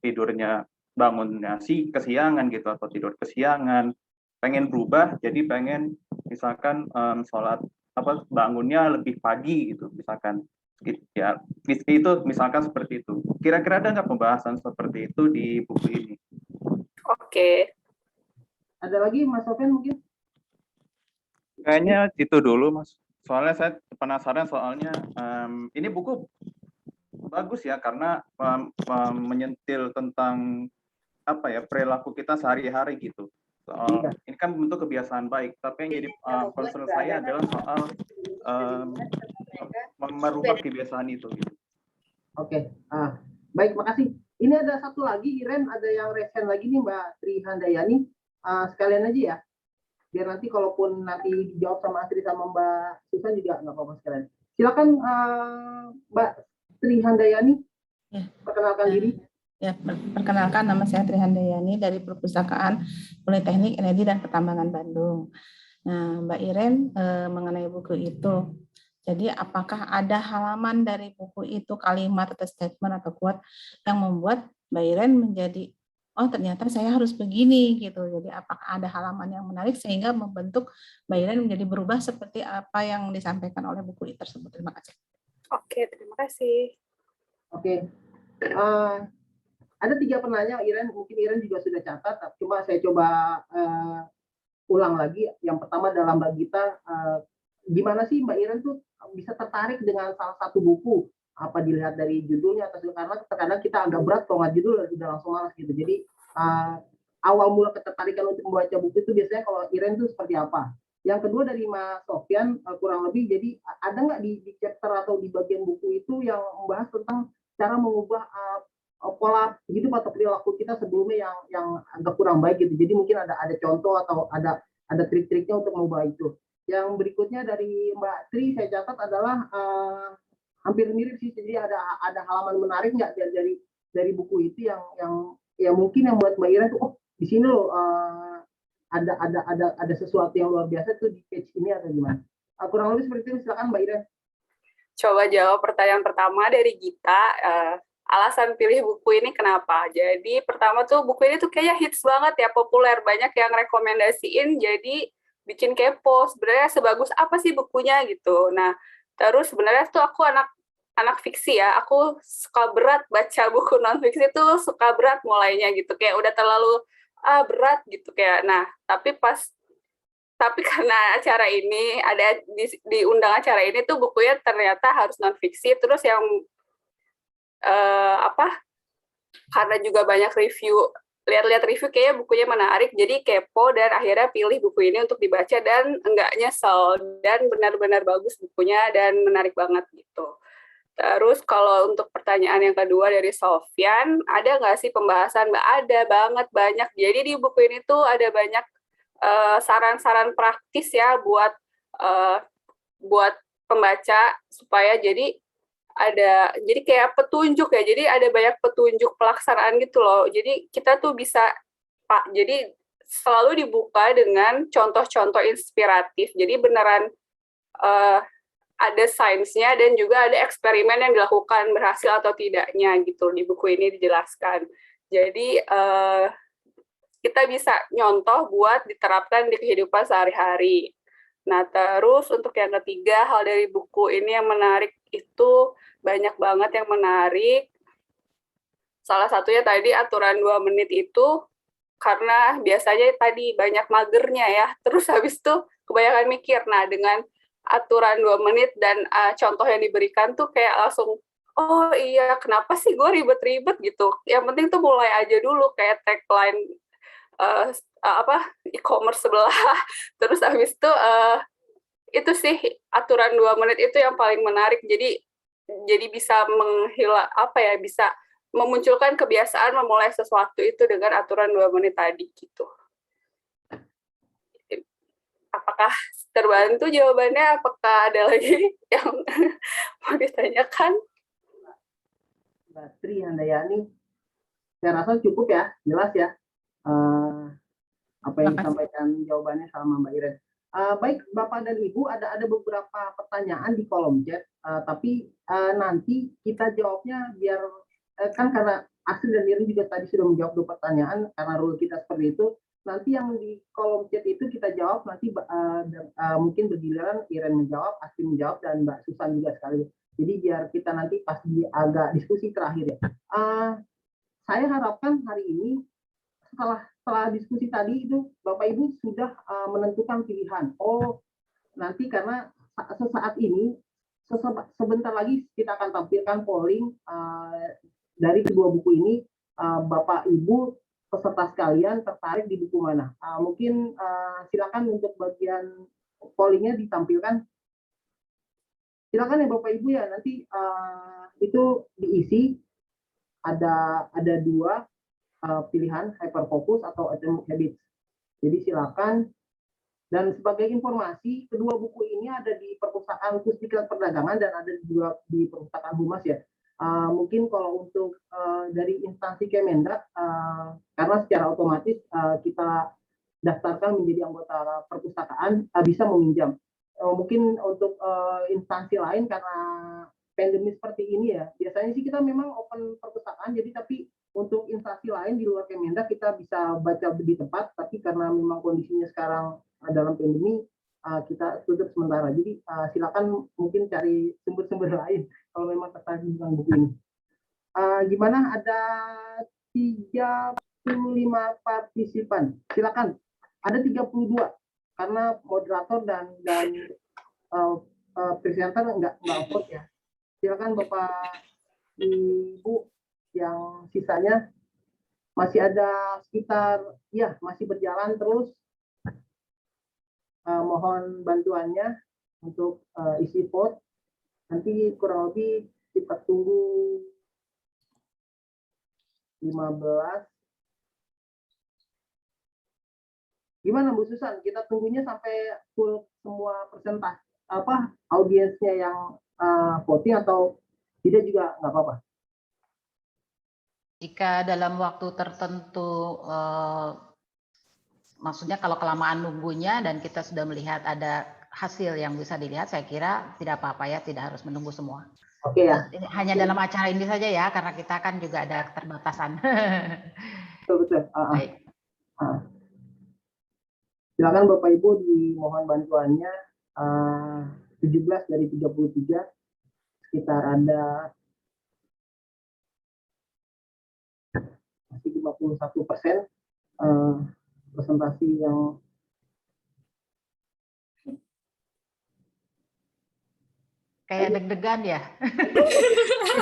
tidurnya bangunnya kesiangan gitu atau tidur kesiangan, pengen berubah jadi pengen misalkan sholat bangunnya lebih pagi gitu misalkan ya, itu misalkan seperti itu. Kira-kira ada nggak pembahasan seperti itu di buku ini? Oke. Ada lagi Mas Sofian mungkin? Kayaknya itu dulu Mas. Soalnya saya penasaran soalnya ini buku bagus ya karena menyentil tentang apa ya perilaku kita sehari-hari gitu. Soal ini kan bentuk kebiasaan baik, tapi yang jadi concern saya adalah soal merubah kebiasaan itu. Gitu. Oke, baik, makasih. Ini ada satu lagi, Iren, ada yang resen lagi nih Mbak Tri Handayani. Sekalian aja ya, biar nanti kalaupun nanti dijawab sama Astri sama Mbak Susan juga nggak apa-apa sekalian. Silakan Mbak Tri Handayani, ya. Perkenalkan diri. Ya, perkenalkan nama saya Tri Handayani dari Perpustakaan Politeknik Energi dan Pertambangan Bandung. Nah, Mbak Iren mengenai buku itu, jadi apakah ada halaman dari buku itu, kalimat atau statement atau quote yang membuat Mbak Iren menjadi, oh ternyata saya harus begini gitu. Jadi apakah ada halaman yang menarik sehingga membentuk Mbak Iren menjadi berubah seperti apa yang disampaikan oleh buku tersebut. Terima kasih. Oke, terima kasih. Oke. Ada 3 penanya, Iren. Mungkin Iren juga sudah catat, cuma saya coba ulang lagi. Yang pertama adalah Mbak Gita, gimana sih Mbak Iren tuh bisa tertarik dengan salah satu buku? Apa dilihat dari judulnya atau karena terkadang kita agak berat kalau nggak judul udah langsung malas gitu. Jadi awal mula ketertarikan untuk membaca buku itu biasanya kalau Iren tuh seperti apa? Yang kedua dari Mas Sofian, kurang lebih, jadi ada nggak di chapter atau di bagian buku itu yang membahas tentang cara mengubah pola hidup atau perilaku kita sebelumnya yang agak kurang baik gitu. Jadi mungkin ada contoh atau ada trik-triknya untuk mengubah itu. Yang berikutnya dari Mbak Tri saya catat adalah hampir mirip sih. Jadi ada halaman menarik nggak dari buku itu yang mungkin yang buat Mbak Ira tuh, oh di sini loh ada sesuatu yang luar biasa tuh di page ini atau gimana? Kurang lebih seperti itu. Silakan Mbak Ira. Coba jawab pertanyaan pertama dari Gita. Alasan pilih buku ini kenapa? Jadi pertama tuh buku ini tuh kayaknya hits banget ya, populer, banyak yang rekomendasiin, jadi bikin kepo sebenarnya sebagus apa sih bukunya gitu. Nah terus sebenarnya tuh aku anak fiksi ya, aku suka berat baca buku non fiksi tuh, suka berat mulainya gitu, kayak udah terlalu berat gitu kayak. Nah tapi karena acara ini ada di undang acara ini tuh bukunya ternyata harus non fiksi, terus yang karena juga banyak lihat-lihat review kayaknya bukunya menarik, jadi kepo dan akhirnya pilih buku ini untuk dibaca dan enggak nyesel, dan benar-benar bagus bukunya dan menarik banget gitu. Terus kalau untuk pertanyaan yang kedua dari Sofyan, ada nggak sih pembahasan? Ada banget, banyak. Jadi di buku ini tuh ada banyak saran-saran praktis ya buat pembaca supaya jadi kayak petunjuk ya, jadi ada banyak petunjuk pelaksanaan gitu loh. Jadi kita tuh bisa jadi selalu dibuka dengan contoh-contoh inspiratif. Jadi beneran ada sainsnya dan juga ada eksperimen yang dilakukan berhasil atau tidaknya gitu di buku ini dijelaskan. Jadi kita bisa nyontoh buat diterapkan di kehidupan sehari-hari. Nah, terus untuk yang ketiga, hal dari buku ini yang menarik itu banyak banget yang menarik. Salah satunya tadi aturan 2 menit itu, karena biasanya tadi banyak magernya ya, terus habis itu kebanyakan mikir. Nah, dengan aturan 2 menit dan contoh yang diberikan tuh kayak langsung, oh iya, kenapa sih gue ribet-ribet gitu. Yang penting tuh mulai aja dulu, kayak tagline e-commerce sebelah. Terus habis itu sih aturan 2 menit itu yang paling menarik. Jadi bisa bisa memunculkan kebiasaan memulai sesuatu itu dengan aturan 2 menit tadi gitu. Apakah terbantu jawabannya? Apakah ada lagi yang mau ditanyakan? Mbak Tri Handayani, saya rasa cukup ya, jelas ya. apa yang Terima kasih. disampaikan jawabannya sama Mbak Iren. Baik Bapak dan Ibu, ada beberapa pertanyaan di kolom chat, tapi nanti kita jawabnya biar kan karena Asri dan Iren juga tadi sudah menjawab 2 pertanyaan karena rule kita seperti itu. Nanti yang di kolom chat itu kita jawab nanti mungkin bergiliran Iren menjawab, Asri menjawab dan Mbak Susan juga sekali. Jadi biar kita nanti pas di agak diskusi terakhir ya. Saya harapkan hari ini setelah diskusi tadi itu Bapak Ibu sudah menentukan pilihan. Oh, nanti karena sesaat ini sebentar lagi kita akan tampilkan polling dari kedua buku ini, Bapak Ibu peserta sekalian tertarik di buku mana? Mungkin silakan untuk bagian pollingnya ditampilkan. Silakan ya Bapak Ibu ya, nanti itu diisi ada 2 pilihan, hyperfocus atau atomic habits. Jadi silakan. Dan sebagai informasi, kedua buku ini ada di perpustakaan Pusdiklat Perdagangan dan ada juga di perpustakaan Humas ya. Mungkin kalau untuk dari instansi Kemendak, karena secara otomatis kita daftarkan menjadi anggota perpustakaan, bisa meminjam. Mungkin untuk instansi lain karena pandemi seperti ini ya, biasanya sih kita memang open perpustakaan, jadi tapi untuk instansi lain di luar Kemendak kita bisa baca di tempat, tapi karena memang kondisinya sekarang dalam pandemi, kita tutup sementara. Jadi silakan mungkin cari sumber-sumber lain kalau memang tertarik dengan buku ini. Gimana, ada 35 partisipan, silakan. Ada 32 karena moderator dan presenter nggak vote ya. Silakan Bapak Ibu yang sisanya masih ada sekitar, ya masih berjalan terus. Mohon bantuannya untuk isi vote. Nanti kurang lebih kita tunggu 15. Gimana Bu Susan? Kita tunggunya sampai full semua persentase audiensnya yang voting atau tidak juga nggak apa-apa? Jika dalam waktu tertentu, maksudnya kalau kelamaan nunggunya dan kita sudah melihat ada hasil yang bisa dilihat, saya kira tidak apa-apa ya, tidak harus menunggu semua. Oke ya. Hanya dalam acara ini saja ya, karena kita kan juga ada keterbatasan. Betul. Baik. Silakan Bapak Ibu dimohon bantuannya. 17 dari 33 sekitar ada masih 51% presentasi yang kayak deg-degan ya.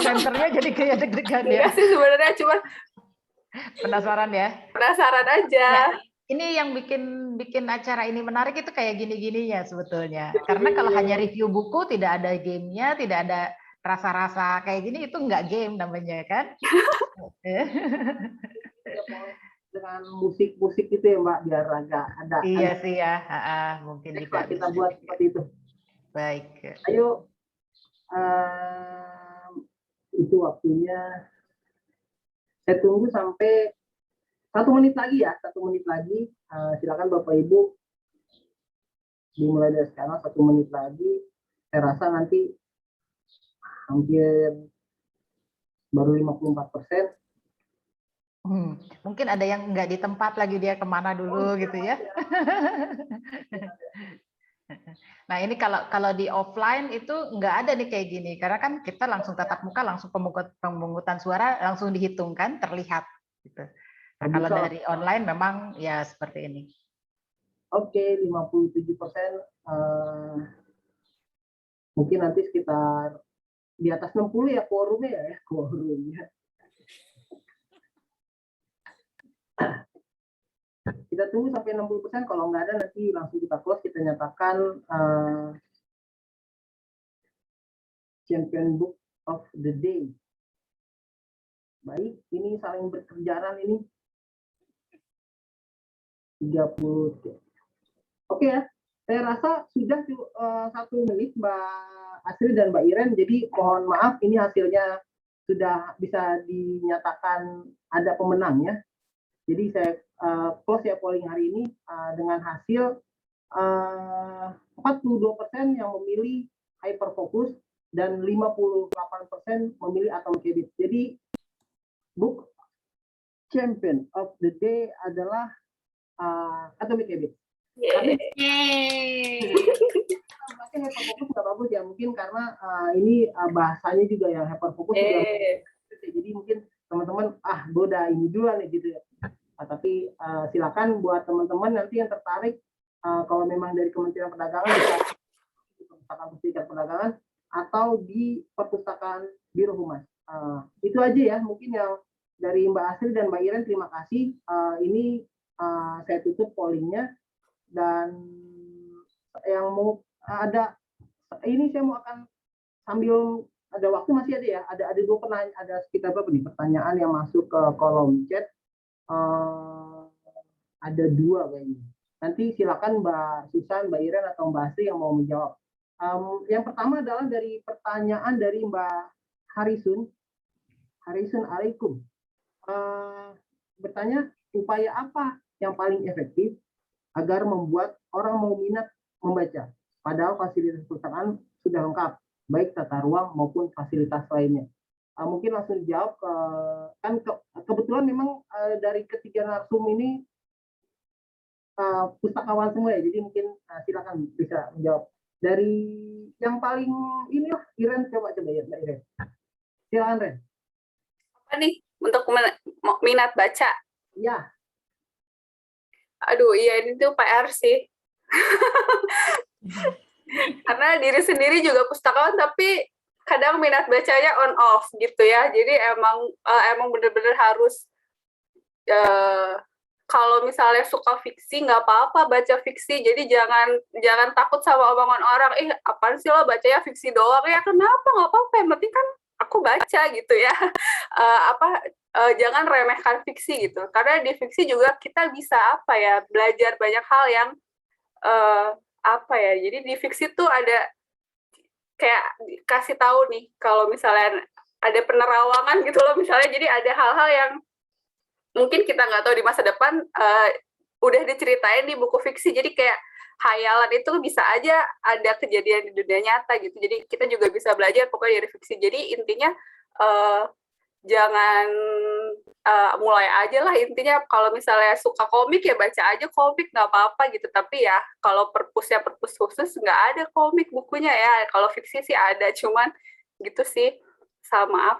Presenternya jadi kayak deg-degan ya. Enggak sih sebenarnya, cuma Penasaran ya. penasaran aja. Nah, ini yang bikin acara ini menarik itu kayak gini-gininya sebetulnya. Karena kalau hanya review buku, tidak ada gamenya, tidak ada rasa-rasa kayak gini, itu nggak game namanya kan. dengan musik-musik itu ya Mbak, biar agak ada. Iya sih ya, mungkin juga kita buat seperti itu. Baik. Ayo, itu waktunya. Saya tunggu sampai 1 menit lagi ya, 1 menit lagi. Silakan Bapak Ibu dimulai dari sekarang, 1 menit lagi. Saya rasa nanti hampir baru 54%. Mungkin ada yang nggak di tempat lagi, dia kemana dulu gitu ya. Nah ini kalau di offline itu nggak ada nih kayak gini, karena kan kita langsung tatap muka, langsung pemungutan suara langsung dihitungkan, terlihat gitu. Nah, kalau dari online memang ya seperti ini. Oke, 57%. Mungkin nanti sekitar di atas 60 ya quorumnya ya, quorumnya. Kita tunggu sampai 60%, kalau nggak ada nanti langsung kita close, kita nyatakan champion book of the day. Baik, ini saling berkejaran ini. 30. Oke ya, saya rasa sudah 1 menit Mbak Asri dan Mbak Iren, jadi mohon maaf ini hasilnya sudah bisa dinyatakan ada pemenangnya. Jadi saya close ya polling hari ini dengan hasil 42% yang memilih hyperfocus dan 58% memilih atomic habits. Jadi book champion of the day adalah atomic habits. Masih hyperfocus nggak bagus ya, mungkin karena ini bahasanya juga yang hyperfocus juga. Jadi mungkin teman-teman gue udah ini dulu nih gitu ya. Tapi silakan buat teman-teman nanti yang tertarik kalau memang dari Kementerian Perdagangan bisa di Perpustakaan Pusdikat Perdagangan atau di Perpustakaan Biro Humas. Itu aja ya mungkin yang dari Mbak Asri dan Mbak Iren, terima kasih. Ini saya tutup pollingnya, dan yang mau ada ini saya mau akan sambil ada waktu masih ada ya, ada 2 pertanyaan, ada sekitar berapa nih pertanyaan yang masuk ke kolom chat. Ada 2 kayaknya. Nanti silakan Mbak Susan, Mbak Iren atau Mbak Asri yang mau menjawab. Yang pertama adalah dari pertanyaan dari Mbak Harisun. Alaikum. Bertanya, upaya apa yang paling efektif agar membuat orang mau minat membaca, padahal fasilitas perpustakaan sudah lengkap, baik tata ruang maupun fasilitas lainnya. Mungkin langsung dijawab, kebetulan memang dari ketiga narsum ini pustakawan semua ya, jadi mungkin silakan bisa menjawab. Dari yang paling inilah Iren, coba ya Mbak Iren. Silakan Ren. Apa nih untuk minat baca? Ya. Aduh, iya ini tuh PR sih. Karena diri sendiri juga pustakawan, tapi kadang minat bacanya on off gitu ya. Jadi emang bener-bener harus kalau misalnya suka fiksi nggak apa-apa baca fiksi. Jadi jangan takut sama omongan orang. Apaan sih lo bacanya fiksi doang ya? Kenapa? Nggak apa-apa. Yang penting kan aku baca gitu ya. Jangan remehkan fiksi gitu. Karena di fiksi juga kita bisa belajar banyak hal yang jadi di fiksi tuh ada kayak kasih tahu nih kalau misalnya ada penerawangan gitu loh misalnya, jadi ada hal-hal yang mungkin kita nggak tahu di masa depan udah diceritain di buku fiksi, jadi kayak hayalan itu bisa aja ada kejadian di dunia nyata gitu, jadi kita juga bisa belajar pokoknya dari fiksi. Jadi intinya jangan mulai aja lah, intinya kalau misalnya suka komik ya baca aja komik, nggak apa-apa gitu. Tapi ya kalau perpus khusus nggak ada komik bukunya ya, kalau fiksi sih ada, cuman gitu sih. Sama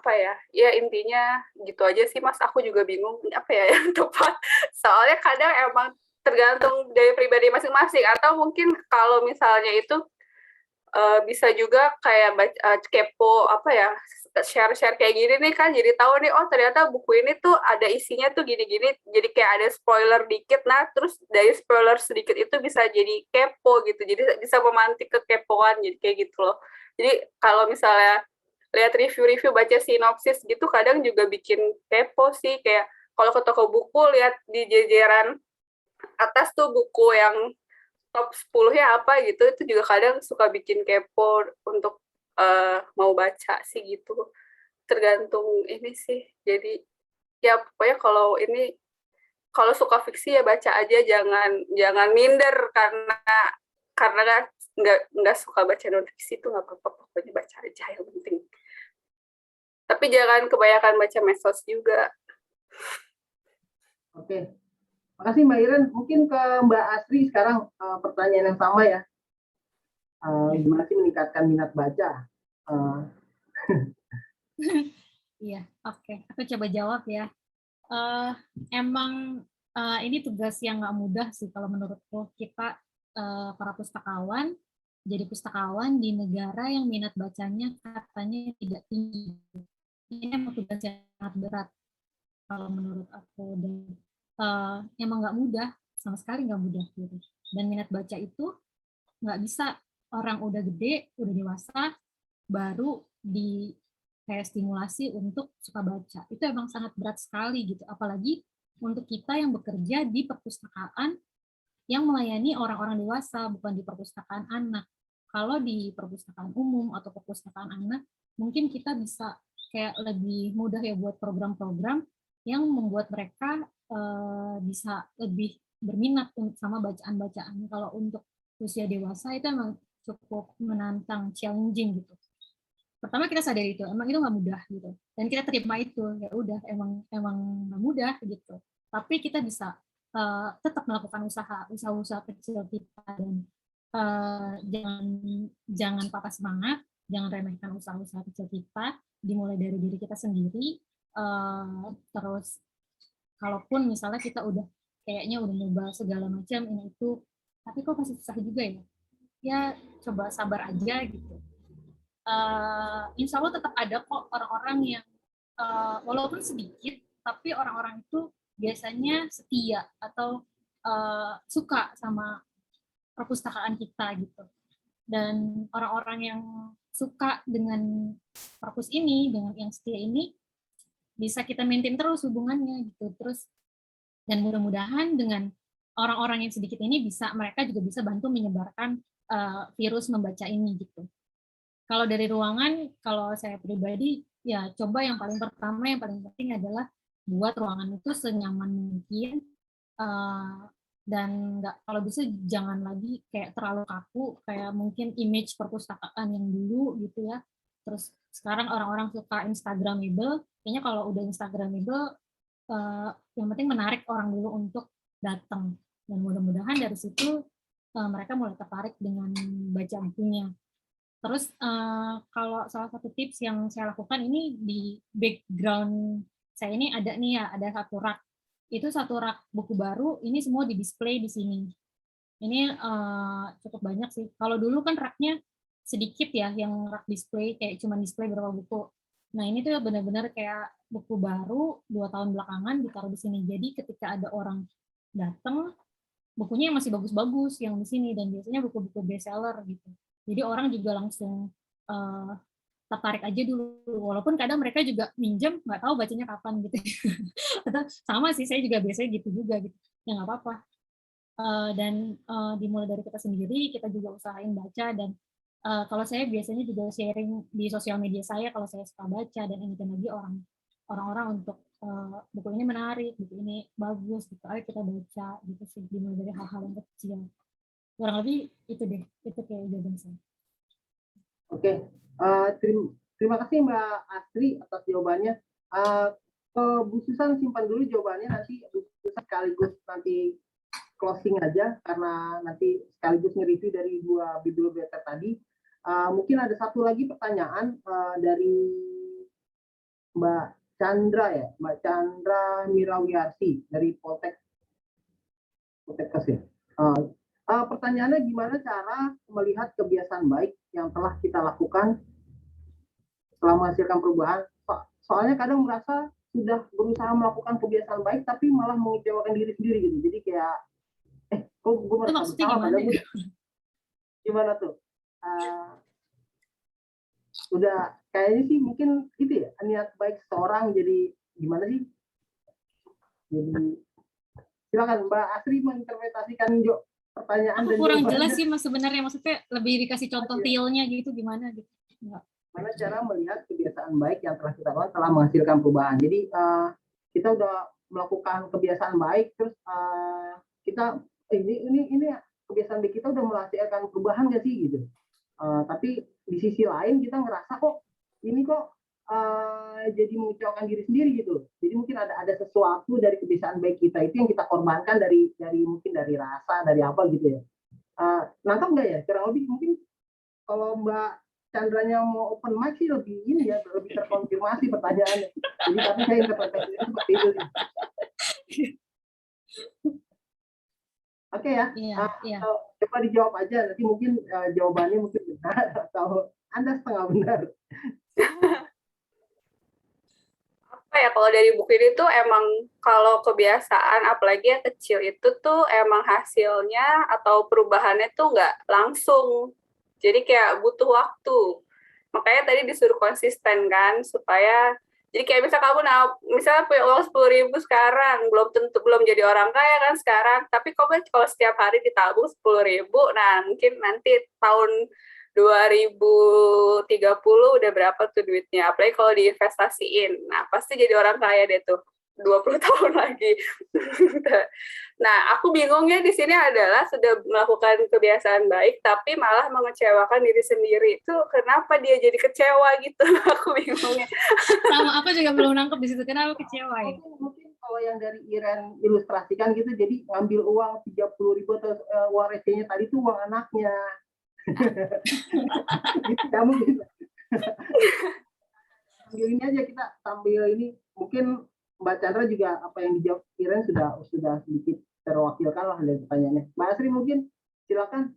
ya intinya gitu aja sih Mas, aku juga bingung apa ya yang tepat, soalnya kadang emang tergantung dari pribadi masing-masing, atau mungkin kalau misalnya itu bisa juga kayak kepo share kayak gini nih kan, jadi tahu nih ternyata buku ini tuh ada isinya tuh gini-gini, jadi kayak ada spoiler dikit, nah terus dari spoiler sedikit itu bisa jadi kepo gitu, jadi bisa memantik kekepoan, jadi kayak gitu loh. Jadi kalau misalnya lihat review-review, baca sinopsis gitu kadang juga bikin kepo sih, kayak kalau ke toko buku lihat di jajaran atas tuh buku yang top 10-nya apa gitu, itu juga kadang suka bikin kepo untuk mau baca sih gitu. Tergantung ini sih. Jadi ya pokoknya kalau suka fiksi ya baca aja, jangan minder karena nggak suka baca non fiksi, itu nggak apa-apa, pokoknya baca aja yang penting. Tapi jangan kebanyakan baca medsos juga. Oke. Makasih Mbak Iren. Mungkin ke Mbak Asri sekarang pertanyaan yang sama ya. Gimana sih meningkatkan minat baca? Iya, oke. Aku coba jawab ya. Emang ini tugas yang nggak mudah sih kalau menurutku. Kita para pustakawan, jadi pustakawan di negara yang minat bacanya katanya tidak tinggi. Ini emang tugas yang sangat berat kalau menurut aku, dan emang nggak mudah, sama sekali nggak mudah gitu. Dan minat baca itu nggak bisa orang udah gede, udah dewasa, baru di kayak stimulasi untuk suka baca. Itu emang sangat berat sekali gitu, apalagi untuk kita yang bekerja di perpustakaan yang melayani orang-orang dewasa, bukan di perpustakaan anak. Kalau di perpustakaan umum atau perpustakaan anak, mungkin kita bisa kayak lebih mudah ya buat program-program yang membuat mereka bisa lebih berminat sama bacaan-bacaan. Kalau untuk usia dewasa itu emang cukup menantang, challenging gitu. Pertama kita sadari itu, emang itu nggak mudah gitu. Dan kita terima itu, ya udah emang nggak mudah gitu. Tapi kita bisa tetap melakukan usaha kecil kita, dan jangan patah semangat, jangan remehkan usaha-usaha kecil kita, dimulai dari diri kita sendiri. Terus kalaupun misalnya kita udah kayaknya udah nyoba segala macam ini itu, tapi kok masih susah juga ya coba sabar aja gitu. Insya Allah tetap ada kok orang-orang yang walaupun sedikit, tapi orang-orang itu biasanya setia atau suka sama perpustakaan kita gitu. Dan orang-orang yang suka dengan perpus ini, dengan yang setia ini, bisa kita maintain terus hubungannya gitu. Terus dan mudah-mudahan dengan orang-orang yang sedikit ini mereka juga bisa bantu menyebarkan virus membaca ini gitu. Kalau dari ruangan, kalau saya pribadi ya coba yang paling pertama, yang paling penting adalah buat ruangan itu senyaman mungkin, dan kalau bisa jangan lagi kayak terlalu kaku, kayak mungkin image perpustakaan yang dulu gitu ya. Terus sekarang orang-orang suka Instagramable, kayaknya kalau udah Instagramable, yang penting menarik orang dulu untuk datang. Dan mudah-mudahan dari situ mereka mulai tertarik dengan baca bukunya. Terus kalau salah satu tips yang saya lakukan ini di background saya ini ada nih ya, ada satu rak. Itu satu rak buku baru, ini semua di display di sini. Ini cukup banyak sih. Kalau dulu kan raknya sedikit ya, yang rak display kayak cuma display berapa buku. Nah ini tuh benar-benar kayak buku baru 2 tahun belakangan ditaruh di sini. Jadi ketika ada orang datang, bukunya yang masih bagus-bagus yang di sini, dan biasanya buku-buku bestseller gitu. Jadi orang juga langsung tertarik aja dulu, walaupun kadang mereka juga minjem nggak tahu bacanya kapan gitu. Sama sih, saya juga biasanya gitu juga gitu. Ya nggak apa-apa. Dan dimulai dari kita sendiri, kita juga usahain baca. Dan kalau saya biasanya juga sharing di sosial media saya kalau saya suka baca, dan ingetin lagi orang-orang untuk buku ini menarik, buku ini bagus gitu, ayo kita baca gitu sih, dimulai dari hal-hal yang kecil. Kurang lebih itu deh, itu kayak jawaban saya. Oke, terima kasih Mbak Astri atas jawabannya. Bu Susan simpan dulu jawabannya, nanti Bu Susan sekaligus nanti closing aja, karena nanti sekaligus nge-review dari 2 biblioteker tadi. Mungkin ada satu lagi pertanyaan dari Mbak Chandra ya, Mbak Chandra Mirawiarsi dari Poltek ya. Pertanyaannya, gimana cara melihat kebiasaan baik yang telah kita lakukan setelah menghasilkan perubahan? Soalnya kadang merasa sudah berusaha melakukan kebiasaan baik tapi malah mengecewakan diri sendiri gitu. Jadi kayak kok gue merasa bersalah, gimana tuh? Udah kayaknya sih mungkin gitu ya, niat baik seseorang jadi gimana sih? Jadi silakan Mbak Astri menginterpretasikan pertanyaan. Aku kurang jelas sih Mas sebenarnya, maksudnya lebih dikasih contoh realnya gitu gimana gitu. Gimana cara melihat kebiasaan baik yang telah kita lakukan setelah menghasilkan perubahan. Jadi kita udah melakukan kebiasaan baik, terus kita ini kebiasaan baik kita udah menghasilkan perubahan nggak sih gitu. Tapi di sisi lain kita ngerasa kok ini kok jadi mengecewakan diri sendiri gitu. Jadi mungkin ada sesuatu dari kebiasaan baik kita itu yang kita korbankan dari mungkin dari rasa, dari apa gitu ya. Nangkap nggak ya? Kurang lebih mungkin kalau Mbak Chandranya mau open mic sih lebih ini ya, lebih terkonfirmasi pertanyaannya. Jadi tapi saya interpretasinya seperti itu. Oke ya. Iya. Coba dijawab aja, nanti mungkin jawabannya mungkin benar atau Anda setengah benar. Ya, kalau dari buku ini tuh emang kalau kebiasaan apalagi yang kecil itu tuh emang hasilnya atau perubahannya tuh nggak langsung, jadi kayak butuh waktu. Makanya tadi disuruh konsisten kan, supaya jadi kayak misalnya punya uang 10.000 sekarang, belum jadi orang kaya kan sekarang, tapi kalau setiap hari ditabung 10.000, nah mungkin nanti tahun 2030 udah berapa tuh duitnya, apalagi kalau diinvestasiin, nah pasti jadi orang kaya deh tuh. 20 tahun lagi. Nah, aku bingungnya di sini adalah sudah melakukan kebiasaan baik, tapi malah mengecewakan diri sendiri. Itu kenapa dia jadi kecewa gitu? Aku bingungnya. Sama, aku juga belum nangkep di situ. Kenapa kecewa ya? Mungkin kalau yang dari Iren ilustrasikan gitu, jadi ngambil uang 30.000 atau uang recehnya tadi itu uang anaknya. Gitu, kamu gitu. Sambil ini aja kita sambil ini mungkin Mbak Chandra juga apa yang dijawab Iren sudah sedikit terwakilkan lah dari pertanyaannya. Mbak Asri mungkin silakan.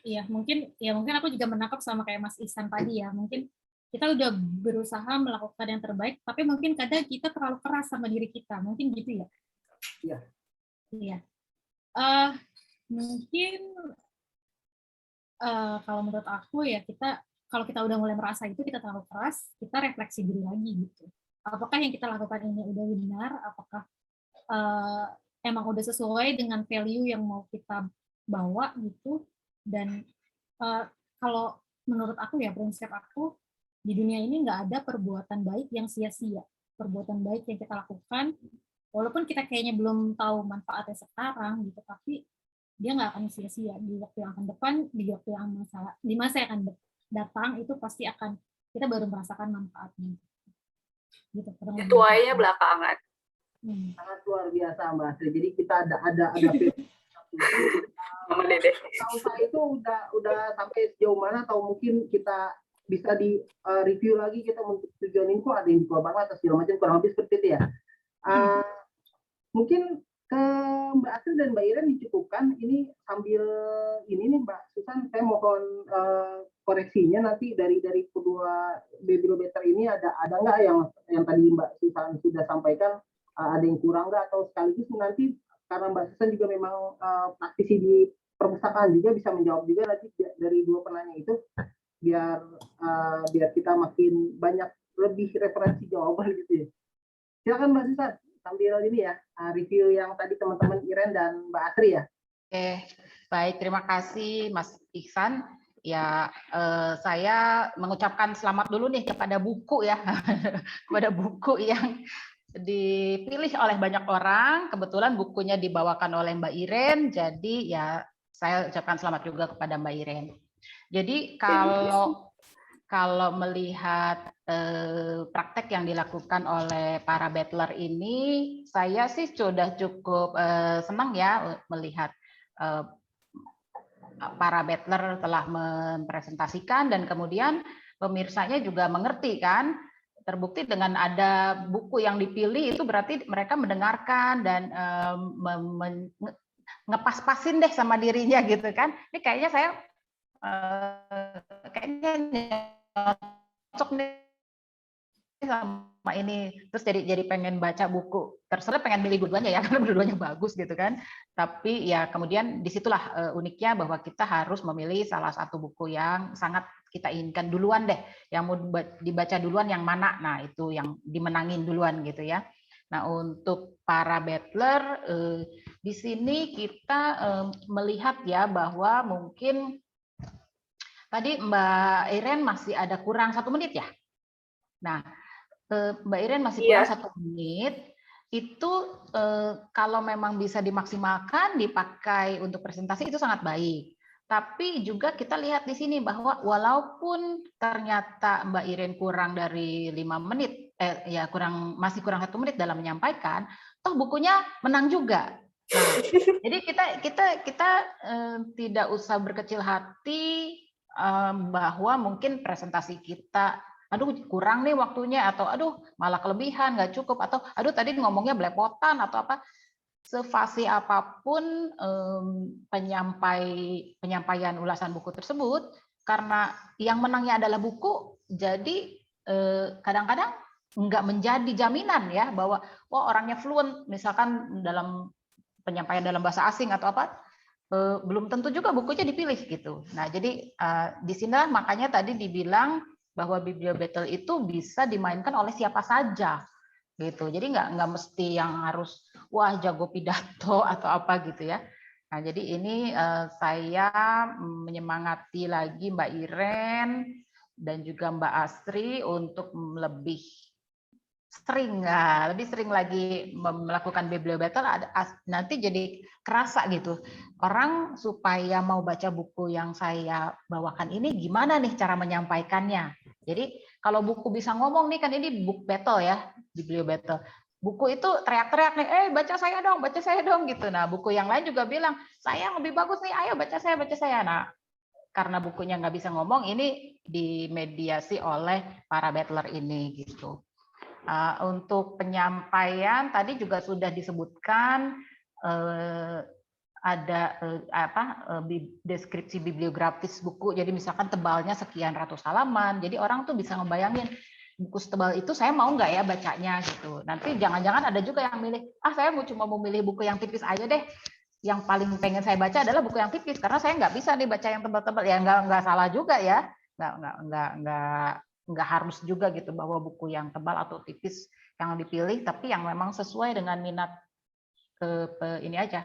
Iya, mungkin aku juga menangkap sama kayak Mas Ihsan tadi ya. Mungkin kita udah berusaha melakukan yang terbaik, tapi mungkin kadang kita terlalu keras sama diri kita. Mungkin gitu ya. Iya. Iya. Mungkin kalau menurut aku ya kalau kita udah mulai merasa itu kita terlalu keras, kita refleksi diri lagi gitu. Apakah yang kita lakukan ini udah benar? Apakah emang udah sesuai dengan value yang mau kita bawa gitu? Dan kalau menurut aku ya, prinsip aku di dunia ini nggak ada perbuatan baik yang sia-sia. Perbuatan baik yang kita lakukan, walaupun kita kayaknya belum tahu manfaatnya sekarang gitu, tapi dia nggak akan sia-sia di waktu yang akan depan, di waktu yang di masa yang akan datang itu pasti akan kita baru merasakan manfaatnya. Gitu. Tuanya belakangan. Sangat luar biasa Mbak Asri. Jadi kita ada Mama Dede. Usaha itu udah sampai sejauh mana atau mungkin kita bisa di review lagi kita untuk tujuan ini kok ada yang dikeluarkan atau segala macam kurang lebih seperti itu ya. Mungkin ke Mbak Asri dan Mbak Iren dicukupkan. Ini sambil ini nih Mbak Susan, saya mohon koreksinya nanti dari kedua bibliometer ini ada nggak yang tadi Mbak Susan sudah sampaikan ada yang kurang nggak, atau sekaligus nanti karena Mbak Susan juga memang praktisi di perpustakaan juga bisa menjawab juga nanti dari dua penanya itu biar kita makin banyak lebih referensi jawaban gitu ya. Silakan Mbak Susan sambil ini ya review yang tadi teman-teman Iren dan Mbak Asri ya. Oke, baik, terima kasih Mas Ihsan. Ya, saya mengucapkan selamat dulu nih kepada buku ya, kepada buku yang dipilih oleh banyak orang. Kebetulan bukunya dibawakan oleh Mbak Iren, jadi ya saya ucapkan selamat juga kepada Mbak Iren. Jadi kalau melihat praktek yang dilakukan oleh para battler ini, saya sih sudah cukup senang ya melihat para battler telah mempresentasikan dan kemudian pemirsanya juga mengerti kan. Terbukti dengan ada buku yang dipilih itu berarti mereka mendengarkan dan ngepas-pasin deh sama dirinya gitu kan. Ini kayaknya saya kayaknya cocok nih sama ini, terus jadi pengen baca buku, terserah pengen milih dua-duanya ya karena dua-duanya bagus gitu kan. Tapi ya kemudian disitulah uniknya bahwa kita harus memilih salah satu buku yang sangat kita inginkan duluan deh, yang mau dibaca duluan yang mana, nah itu yang dimenangin duluan gitu ya. Nah untuk para battler di sini kita melihat ya bahwa mungkin tadi Mbak Iren masih ada kurang 1 menit ya. Nah Mbak Iren masih kurang 1 menit. Itu kalau memang bisa dimaksimalkan dipakai untuk presentasi itu sangat baik. Tapi juga kita lihat di sini bahwa walaupun ternyata Mbak Iren kurang dari 5 menit, masih kurang 1 menit dalam menyampaikan, toh bukunya menang juga. Nah, jadi kita tidak usah berkecil hati bahwa mungkin presentasi kita, aduh kurang nih waktunya, atau aduh malah kelebihan nggak cukup, atau aduh tadi ngomongnya belepotan atau apa. Sefasih apapun penyampaian ulasan buku tersebut, karena yang menangnya adalah buku, jadi kadang-kadang nggak menjadi jaminan ya bahwa orangnya fluent misalkan dalam penyampaian dalam bahasa asing atau apa, belum tentu juga bukunya dipilih gitu. Nah jadi di sinilah makanya tadi dibilang bahwa Bibliobattle itu bisa dimainkan oleh siapa saja gitu. Jadi nggak mesti yang harus wah jago pidato atau apa gitu ya. Nah jadi ini saya menyemangati lagi Mbak Iren dan juga Mbak Asri untuk lebih sering, lebih sering lagi melakukan bibliobattle, nanti jadi kerasa gitu. Orang supaya mau baca buku yang saya bawakan ini gimana nih cara menyampaikannya. Jadi kalau buku bisa ngomong nih, kan ini book battle ya, bibliobattle. Buku itu teriak-teriak nih, baca saya dong gitu. Nah, buku yang lain juga bilang, saya yang lebih bagus nih, ayo baca saya. Nah, karena bukunya nggak bisa ngomong, ini dimediasi oleh para battler ini gitu. Untuk penyampaian tadi juga sudah disebutkan ada deskripsi bibliografis buku. Jadi misalkan tebalnya sekian ratus halaman. Jadi orang tuh bisa ngebayangin buku setebal itu saya mau nggak ya bacanya gitu. Nanti jangan-jangan ada juga yang milih, saya cuma mau milih buku yang tipis aja deh. Yang paling pengen saya baca adalah buku yang tipis karena saya nggak bisa nih baca yang tebal-tebal. Ya nggak salah juga ya. Nggak harus juga gitu bahwa buku yang tebal atau tipis yang dipilih, tapi yang memang sesuai dengan minat ini aja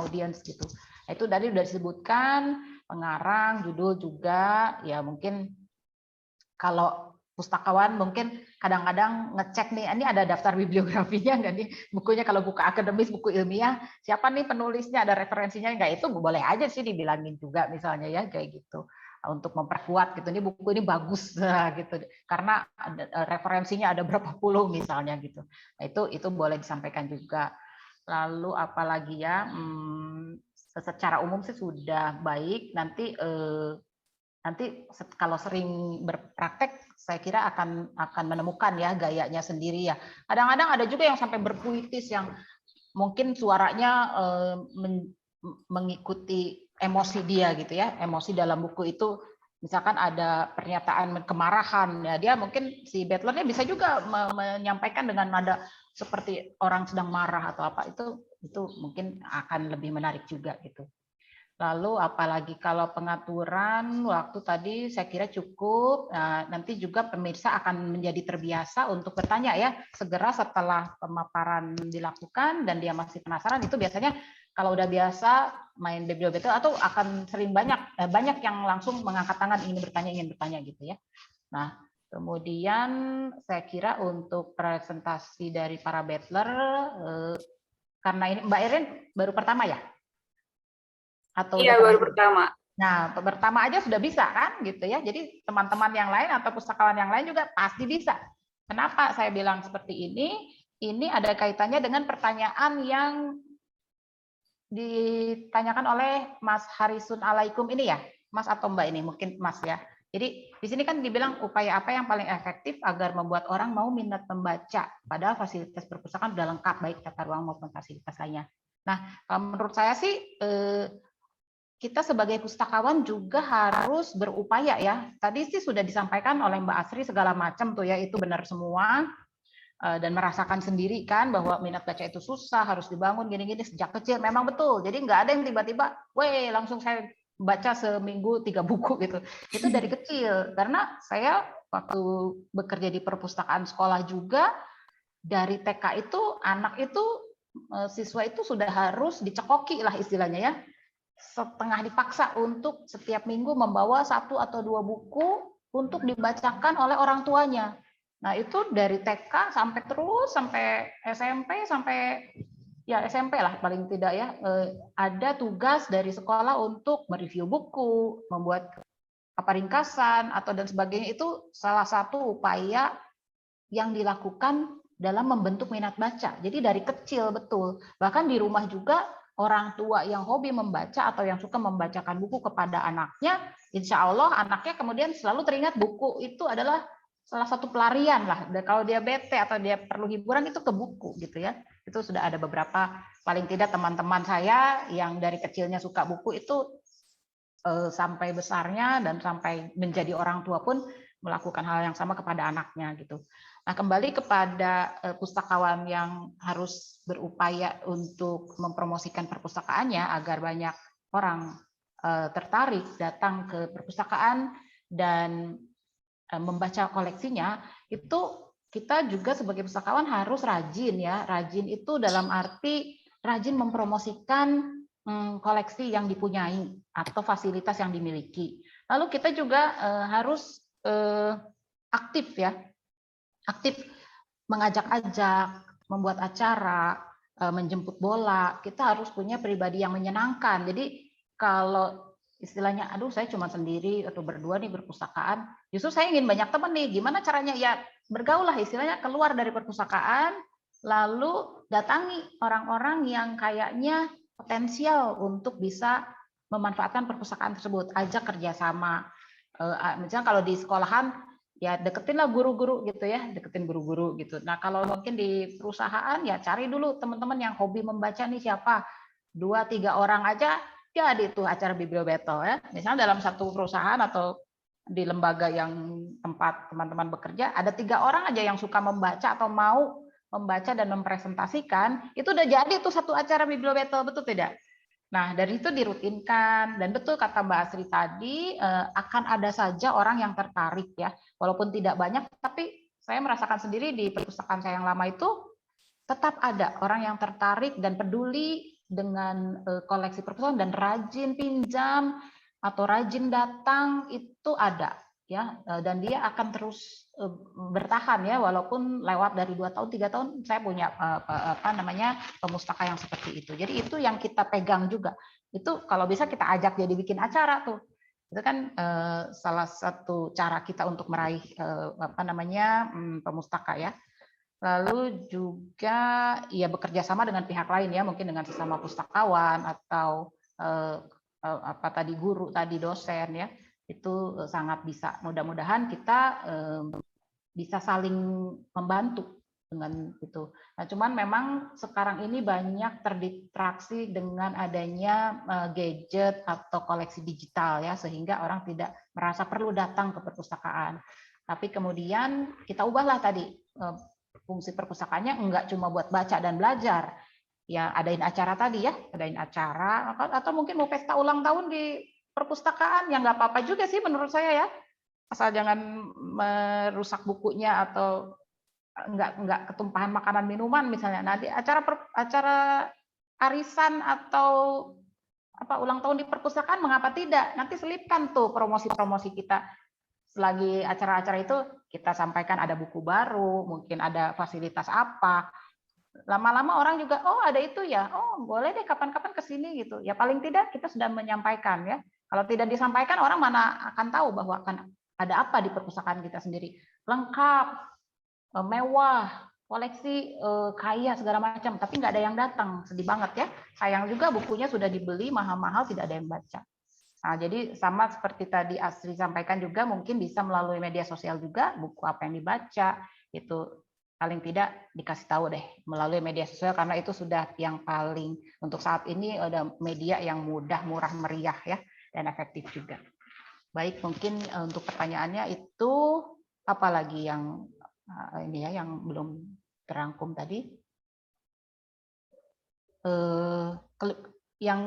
audiens gitu. Itu tadi sudah disebutkan pengarang, judul juga ya. Mungkin kalau pustakawan mungkin kadang-kadang ngecek nih, ini ada daftar bibliografinya nggak nih bukunya. Kalau buku akademis, buku ilmiah, siapa nih penulisnya, ada referensinya nggak, itu boleh aja sih dibilangin juga misalnya ya kayak gitu. Untuk memperkuat gitu, ini buku ini bagus gitu karena referensinya ada berapa puluh misalnya gitu. Nah, itu boleh disampaikan juga. Lalu apalagi ya, secara umum sih sudah baik. Nanti kalau sering berpraktek saya kira akan menemukan ya gayanya sendiri ya. Kadang-kadang ada juga yang sampai berpuitis yang mungkin suaranya mengikuti emosi dia gitu ya. Emosi dalam buku itu misalkan ada pernyataan kemarahan ya, dia mungkin si battlernya bisa juga menyampaikan dengan nada seperti orang sedang marah atau apa, itu mungkin akan lebih menarik juga gitu. Lalu apalagi kalau pengaturan waktu tadi saya kira cukup. Nah, nanti juga pemirsa akan menjadi terbiasa untuk bertanya ya segera setelah pemaparan dilakukan dan dia masih penasaran. Itu biasanya kalau udah biasa main bibliobattle atau akan sering banyak yang langsung mengangkat tangan ingin bertanya gitu ya. Nah, kemudian saya kira untuk presentasi dari para battler karena ini Mbak Irin baru pertama ya? Atau iya, baru pertama. Nah, pertama aja sudah bisa kan gitu ya. Jadi teman-teman yang lain atau pustakawan yang lain juga pasti bisa. Kenapa saya bilang seperti ini? Ini ada kaitannya dengan pertanyaan yang ditanyakan oleh Mas Harisun Alaikum ini ya, Mas atau Mbak ini, mungkin Mas ya. Jadi di sini kan dibilang upaya apa yang paling efektif agar membuat orang mau minat membaca, padahal fasilitas perpustakaan sudah lengkap baik tata ruang maupun fasilitas lainnya. Nah, menurut saya sih kita sebagai pustakawan juga harus berupaya ya. Tadi sih sudah disampaikan oleh Mbak Asri segala macam tuh ya, itu benar semua. Dan merasakan sendiri kan bahwa minat baca itu susah, harus dibangun gini-gini sejak kecil. Memang betul. Jadi nggak ada yang tiba-tiba, langsung saya baca seminggu 3 buku gitu. Itu dari kecil. Karena saya waktu bekerja di perpustakaan sekolah juga, dari TK itu anak itu, siswa itu sudah harus dicekoki lah istilahnya ya. Setengah dipaksa untuk setiap minggu membawa 1 atau 2 buku untuk dibacakan oleh orang tuanya. Nah, itu dari TK sampai SMP sampai ya SMP lah paling tidak ya, ada tugas dari sekolah untuk mereview buku, membuat ringkasan atau dan sebagainya. Itu salah satu upaya yang dilakukan dalam membentuk minat baca. Jadi dari kecil betul. Bahkan di rumah juga orang tua yang hobi membaca atau yang suka membacakan buku kepada anaknya, insya Allah anaknya kemudian selalu teringat buku itu adalah salah satu pelarian lah. Kalau dia bete atau dia perlu hiburan itu ke buku gitu ya. Itu sudah ada beberapa, paling tidak teman-teman saya yang dari kecilnya suka buku itu sampai besarnya dan sampai menjadi orang tua pun melakukan hal yang sama kepada anaknya gitu. Nah, kembali kepada pustakawan yang harus berupaya untuk mempromosikan perpustakaannya agar banyak orang tertarik datang ke perpustakaan dan membaca koleksinya, itu kita juga sebagai pustakawan harus rajin ya. Rajin itu dalam arti rajin mempromosikan koleksi yang dipunyai atau fasilitas yang dimiliki. Lalu kita juga harus aktif ya. aktif mengajak-ajak, membuat acara, menjemput bola. Kita harus punya pribadi yang menyenangkan. Jadi kalau istilahnya, aduh saya cuma sendiri atau berdua nih berpustakaan, justru saya ingin banyak teman nih. Gimana caranya? Ya bergaul lah, istilahnya keluar dari perpustakaan, lalu datangi orang-orang yang kayaknya potensial untuk bisa memanfaatkan perpustakaan tersebut. Ajak kerjasama. Misalnya kalau di sekolahan, ya deketinlah guru-guru gitu ya, deketin guru-guru gitu. Nah kalau mungkin di perusahaan ya cari dulu teman-teman yang hobi membaca nih siapa, 2-3 orang aja jadi itu acara bibliobattle ya. Misalnya dalam satu perusahaan atau di lembaga yang tempat teman-teman bekerja ada 3 orang aja yang suka membaca atau mau membaca dan mempresentasikan, itu udah jadi itu satu acara bibliobattle, betul tidak? Nah, dari itu dirutinkan, dan betul kata Mbak Asri tadi, akan ada saja orang yang tertarik ya, walaupun tidak banyak, tapi saya merasakan sendiri di perpustakaan saya yang lama itu, tetap ada orang yang tertarik dan peduli dengan koleksi perpustakaan, dan rajin pinjam, atau rajin datang, itu ada. Ya, dan dia akan terus bertahan ya, walaupun lewat dari 2 tahun 3 tahun saya punya pemustaka yang seperti itu. Jadi itu yang kita pegang juga. Itu kalau bisa kita ajak jadi bikin acara tuh. Itu kan salah satu cara kita untuk meraih pemustaka ya. Lalu juga ya bekerja sama dengan pihak lain ya, mungkin dengan sesama pustakawan atau guru tadi, dosen ya. Itu sangat bisa, mudah-mudahan kita bisa saling membantu dengan itu. Nah, cuman memang sekarang ini banyak terdistraksi dengan adanya gadget atau koleksi digital ya, sehingga orang tidak merasa perlu datang ke perpustakaan. Tapi kemudian kita ubahlah tadi fungsi perpustakaannya enggak cuma buat baca dan belajar. Ya, adain acara tadi ya, adain acara atau mungkin mau pesta ulang tahun di perpustakaan, yang nggak apa-apa juga sih menurut saya ya, asal jangan merusak bukunya atau nggak ketumpahan makanan minuman misalnya. Nah di acara arisan atau ulang tahun di perpustakaan, mengapa tidak? Nanti selipkan tuh promosi-promosi kita. Selagi acara-acara itu kita sampaikan ada buku baru, mungkin ada fasilitas apa. Lama-lama orang juga, oh ada itu ya, oh boleh deh kapan-kapan ke sini gitu. Ya paling tidak kita sudah menyampaikan ya. Kalau tidak disampaikan, orang mana akan tahu bahwa akan ada apa di perpustakaan kita sendiri. Lengkap, mewah, koleksi kaya segala macam, tapi nggak ada yang datang. Sedih banget ya. Sayang juga bukunya sudah dibeli mahal-mahal, tidak ada yang baca. Nah, jadi sama seperti tadi Asri sampaikan juga, mungkin bisa melalui media sosial juga, buku apa yang dibaca, itu paling tidak dikasih tahu deh melalui media sosial, karena itu sudah yang paling untuk saat ini ada media yang mudah, murah, meriah ya, dan efektif juga. Baik, mungkin untuk pertanyaannya itu apa lagi yang ini ya yang belum terangkum tadi? Yang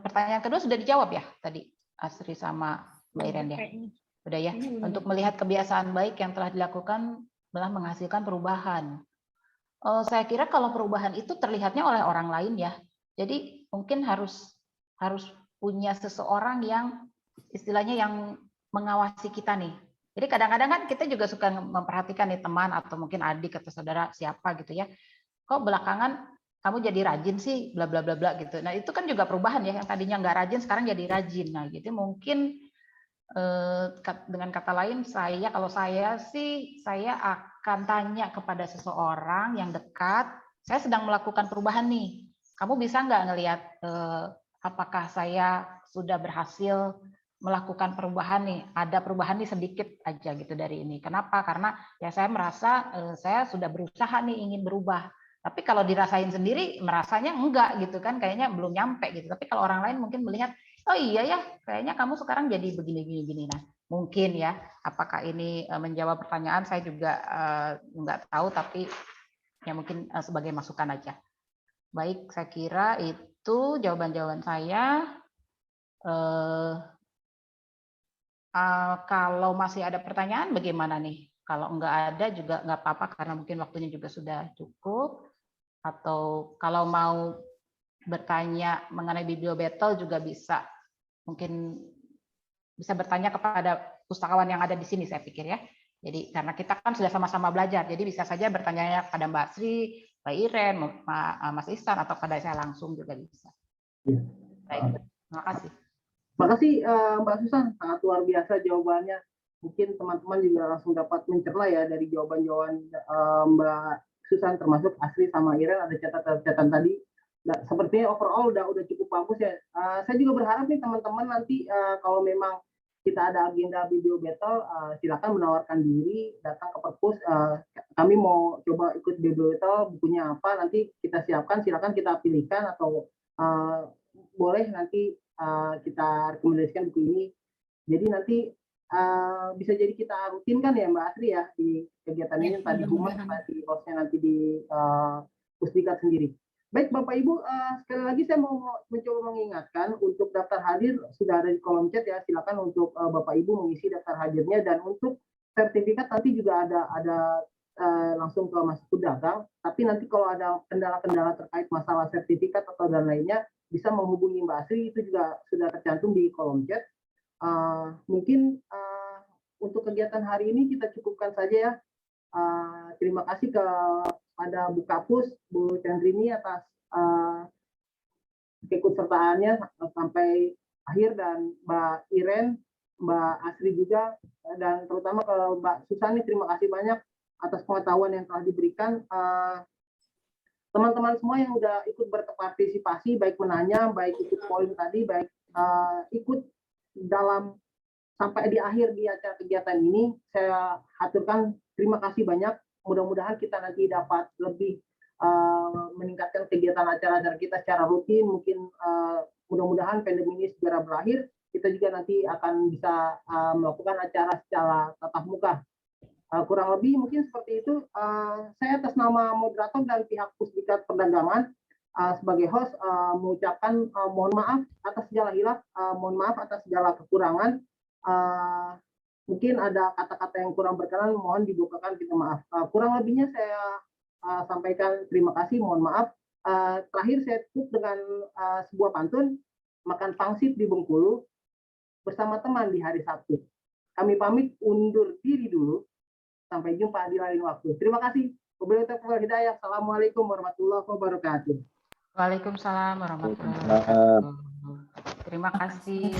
pertanyaan kedua sudah dijawab ya tadi Asri sama Mbak Iren ya. Udah ya. Untuk melihat kebiasaan baik yang telah dilakukan telah menghasilkan perubahan. Saya kira kalau perubahan itu terlihatnya oleh orang lain ya. Jadi mungkin harus punya seseorang yang istilahnya yang mengawasi kita nih. Jadi kadang-kadang kan kita juga suka memperhatikan nih teman atau mungkin adik atau saudara siapa gitu ya. Kok belakangan kamu jadi rajin sih, bla bla bla bla gitu. Nah itu kan juga perubahan ya, yang tadinya nggak rajin sekarang jadi rajin. Nah gitu mungkin dengan kata lain kalau saya sih saya akan tanya kepada seseorang yang dekat, saya sedang melakukan perubahan nih. Kamu bisa nggak ngelihat apakah saya sudah berhasil melakukan perubahan nih, ada perubahan nih sedikit aja gitu dari ini. Kenapa? Karena ya saya merasa saya sudah berusaha nih ingin berubah. Tapi kalau dirasain sendiri merasanya enggak gitu kan, kayaknya belum nyampe gitu. Tapi kalau orang lain mungkin melihat, oh iya ya, kayaknya kamu sekarang jadi begini. Nah, mungkin ya, apakah ini menjawab pertanyaan saya juga enggak tahu, tapi ya mungkin sebagai masukan aja. Baik, saya kira itu jawaban-jawaban saya. Kalau masih ada pertanyaan bagaimana nih? Kalau enggak ada juga enggak apa-apa karena mungkin waktunya juga sudah cukup. Atau kalau mau bertanya mengenai bibliobattle juga bisa, mungkin bisa bertanya kepada pustakawan yang ada di sini saya pikir ya. Jadi karena kita kan sudah sama-sama belajar, jadi bisa saja bertanya pada Mbak Sri, Mbak Iren, Mas Ihsan, atau pada saya langsung juga bisa. Iya. Baik, terima kasih. Makasih Mbak Susan, sangat luar biasa jawabannya. Mungkin teman-teman juga langsung dapat mencerna ya dari jawaban-jawaban Mbak Susan, termasuk Asri sama Iren, ada catatan-catatan tadi. Nah, sepertinya overall udah cukup bagus ya. Saya juga berharap nih teman-teman nanti kalau memang kita ada agenda video battle, silakan menawarkan diri, datang ke perpus. Kami mau coba ikut video battle, bukunya apa, nanti kita siapkan, silakan kita pilihkan atau boleh nanti kita rekomendasikan buku ini. Jadi nanti bisa jadi kita rutinkan ya Mbak Asri ya di kegiatan ini, entah di Humas, entah di hostnya nanti di Pusdiklat sendiri. Baik Bapak Ibu, sekali lagi saya mau mencoba mengingatkan untuk daftar hadir sudah ada di kolom chat ya, silakan untuk Bapak Ibu mengisi daftar hadirnya, dan untuk sertifikat nanti juga ada langsung ke Mas Pedagang. Tapi nanti kalau ada kendala-kendala terkait masalah sertifikat atau dan lainnya, bisa menghubungi Mbak Asri, itu juga sudah tercantum di kolom chat. Mungkin untuk kegiatan hari ini kita cukupkan saja ya. Terima kasih kepada Bu Kapus, Bu Chandrini atas keikutsertaannya sampai akhir, dan Mbak Iren, Mbak Asri juga, dan terutama ke Mbak Susani, terima kasih banyak atas pengetahuan yang telah diberikan. Teman-teman semua yang udah ikut berpartisipasi, baik menanya, baik ikut poin tadi, baik ikut dalam sampai di akhir di acara kegiatan ini, saya haturkan terima kasih banyak. Mudah-mudahan kita nanti dapat lebih meningkatkan kegiatan acara-acara kita secara rutin. Mungkin mudah-mudahan pandemi ini segera berakhir, kita juga nanti akan bisa melakukan acara secara tatap muka. Kurang lebih mungkin seperti itu. Saya atas nama moderator dan pihak Pusdiklat Perdagangan sebagai host mengucapkan mohon maaf atas segala hilaf, mohon maaf atas segala kekurangan. Mungkin ada kata-kata yang kurang berkenan, mohon dibukakan kita maaf. Kurang lebihnya saya sampaikan terima kasih, mohon maaf. Terakhir saya tutup dengan sebuah pantun, makan pangsit di Bengkulu bersama teman di hari Sabtu. Kami pamit undur diri dulu. Sampai jumpa di lain waktu. Terima kasih. Wabillahi taufiq wal hidayah. Assalamualaikum warahmatullahi wabarakatuh. Waalaikumsalam warahmatullahi wabarakatuh. Terima kasih.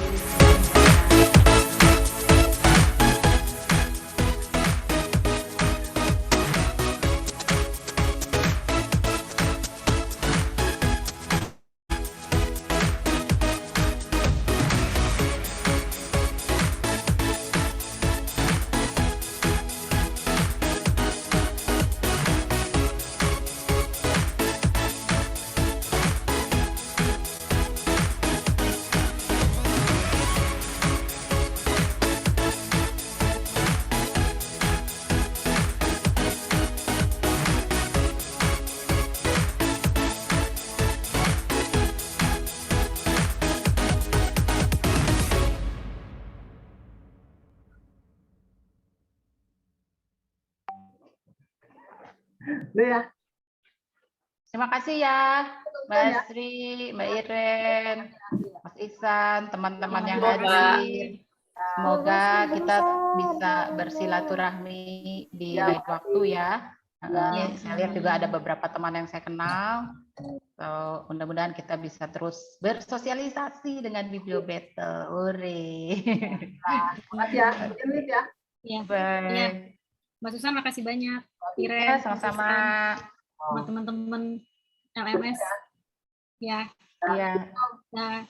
Udah ya. Terima kasih ya, Mbak Sri, Mbak Iren, Mas Ihsan, teman-teman yang hadir. Semoga kita bisa bersilaturahmi di lain waktu ya. Saya lihat juga ada beberapa teman yang saya kenal. So, mudah-mudahan kita bisa terus bersosialisasi dengan Video Battle. Hore. Terima kasih ya. Ya. Ya. Baik. Mbak Susan, makasih banyak. Ya, sama-sama. Sama teman-teman LMS. Ya. Iya. Nah.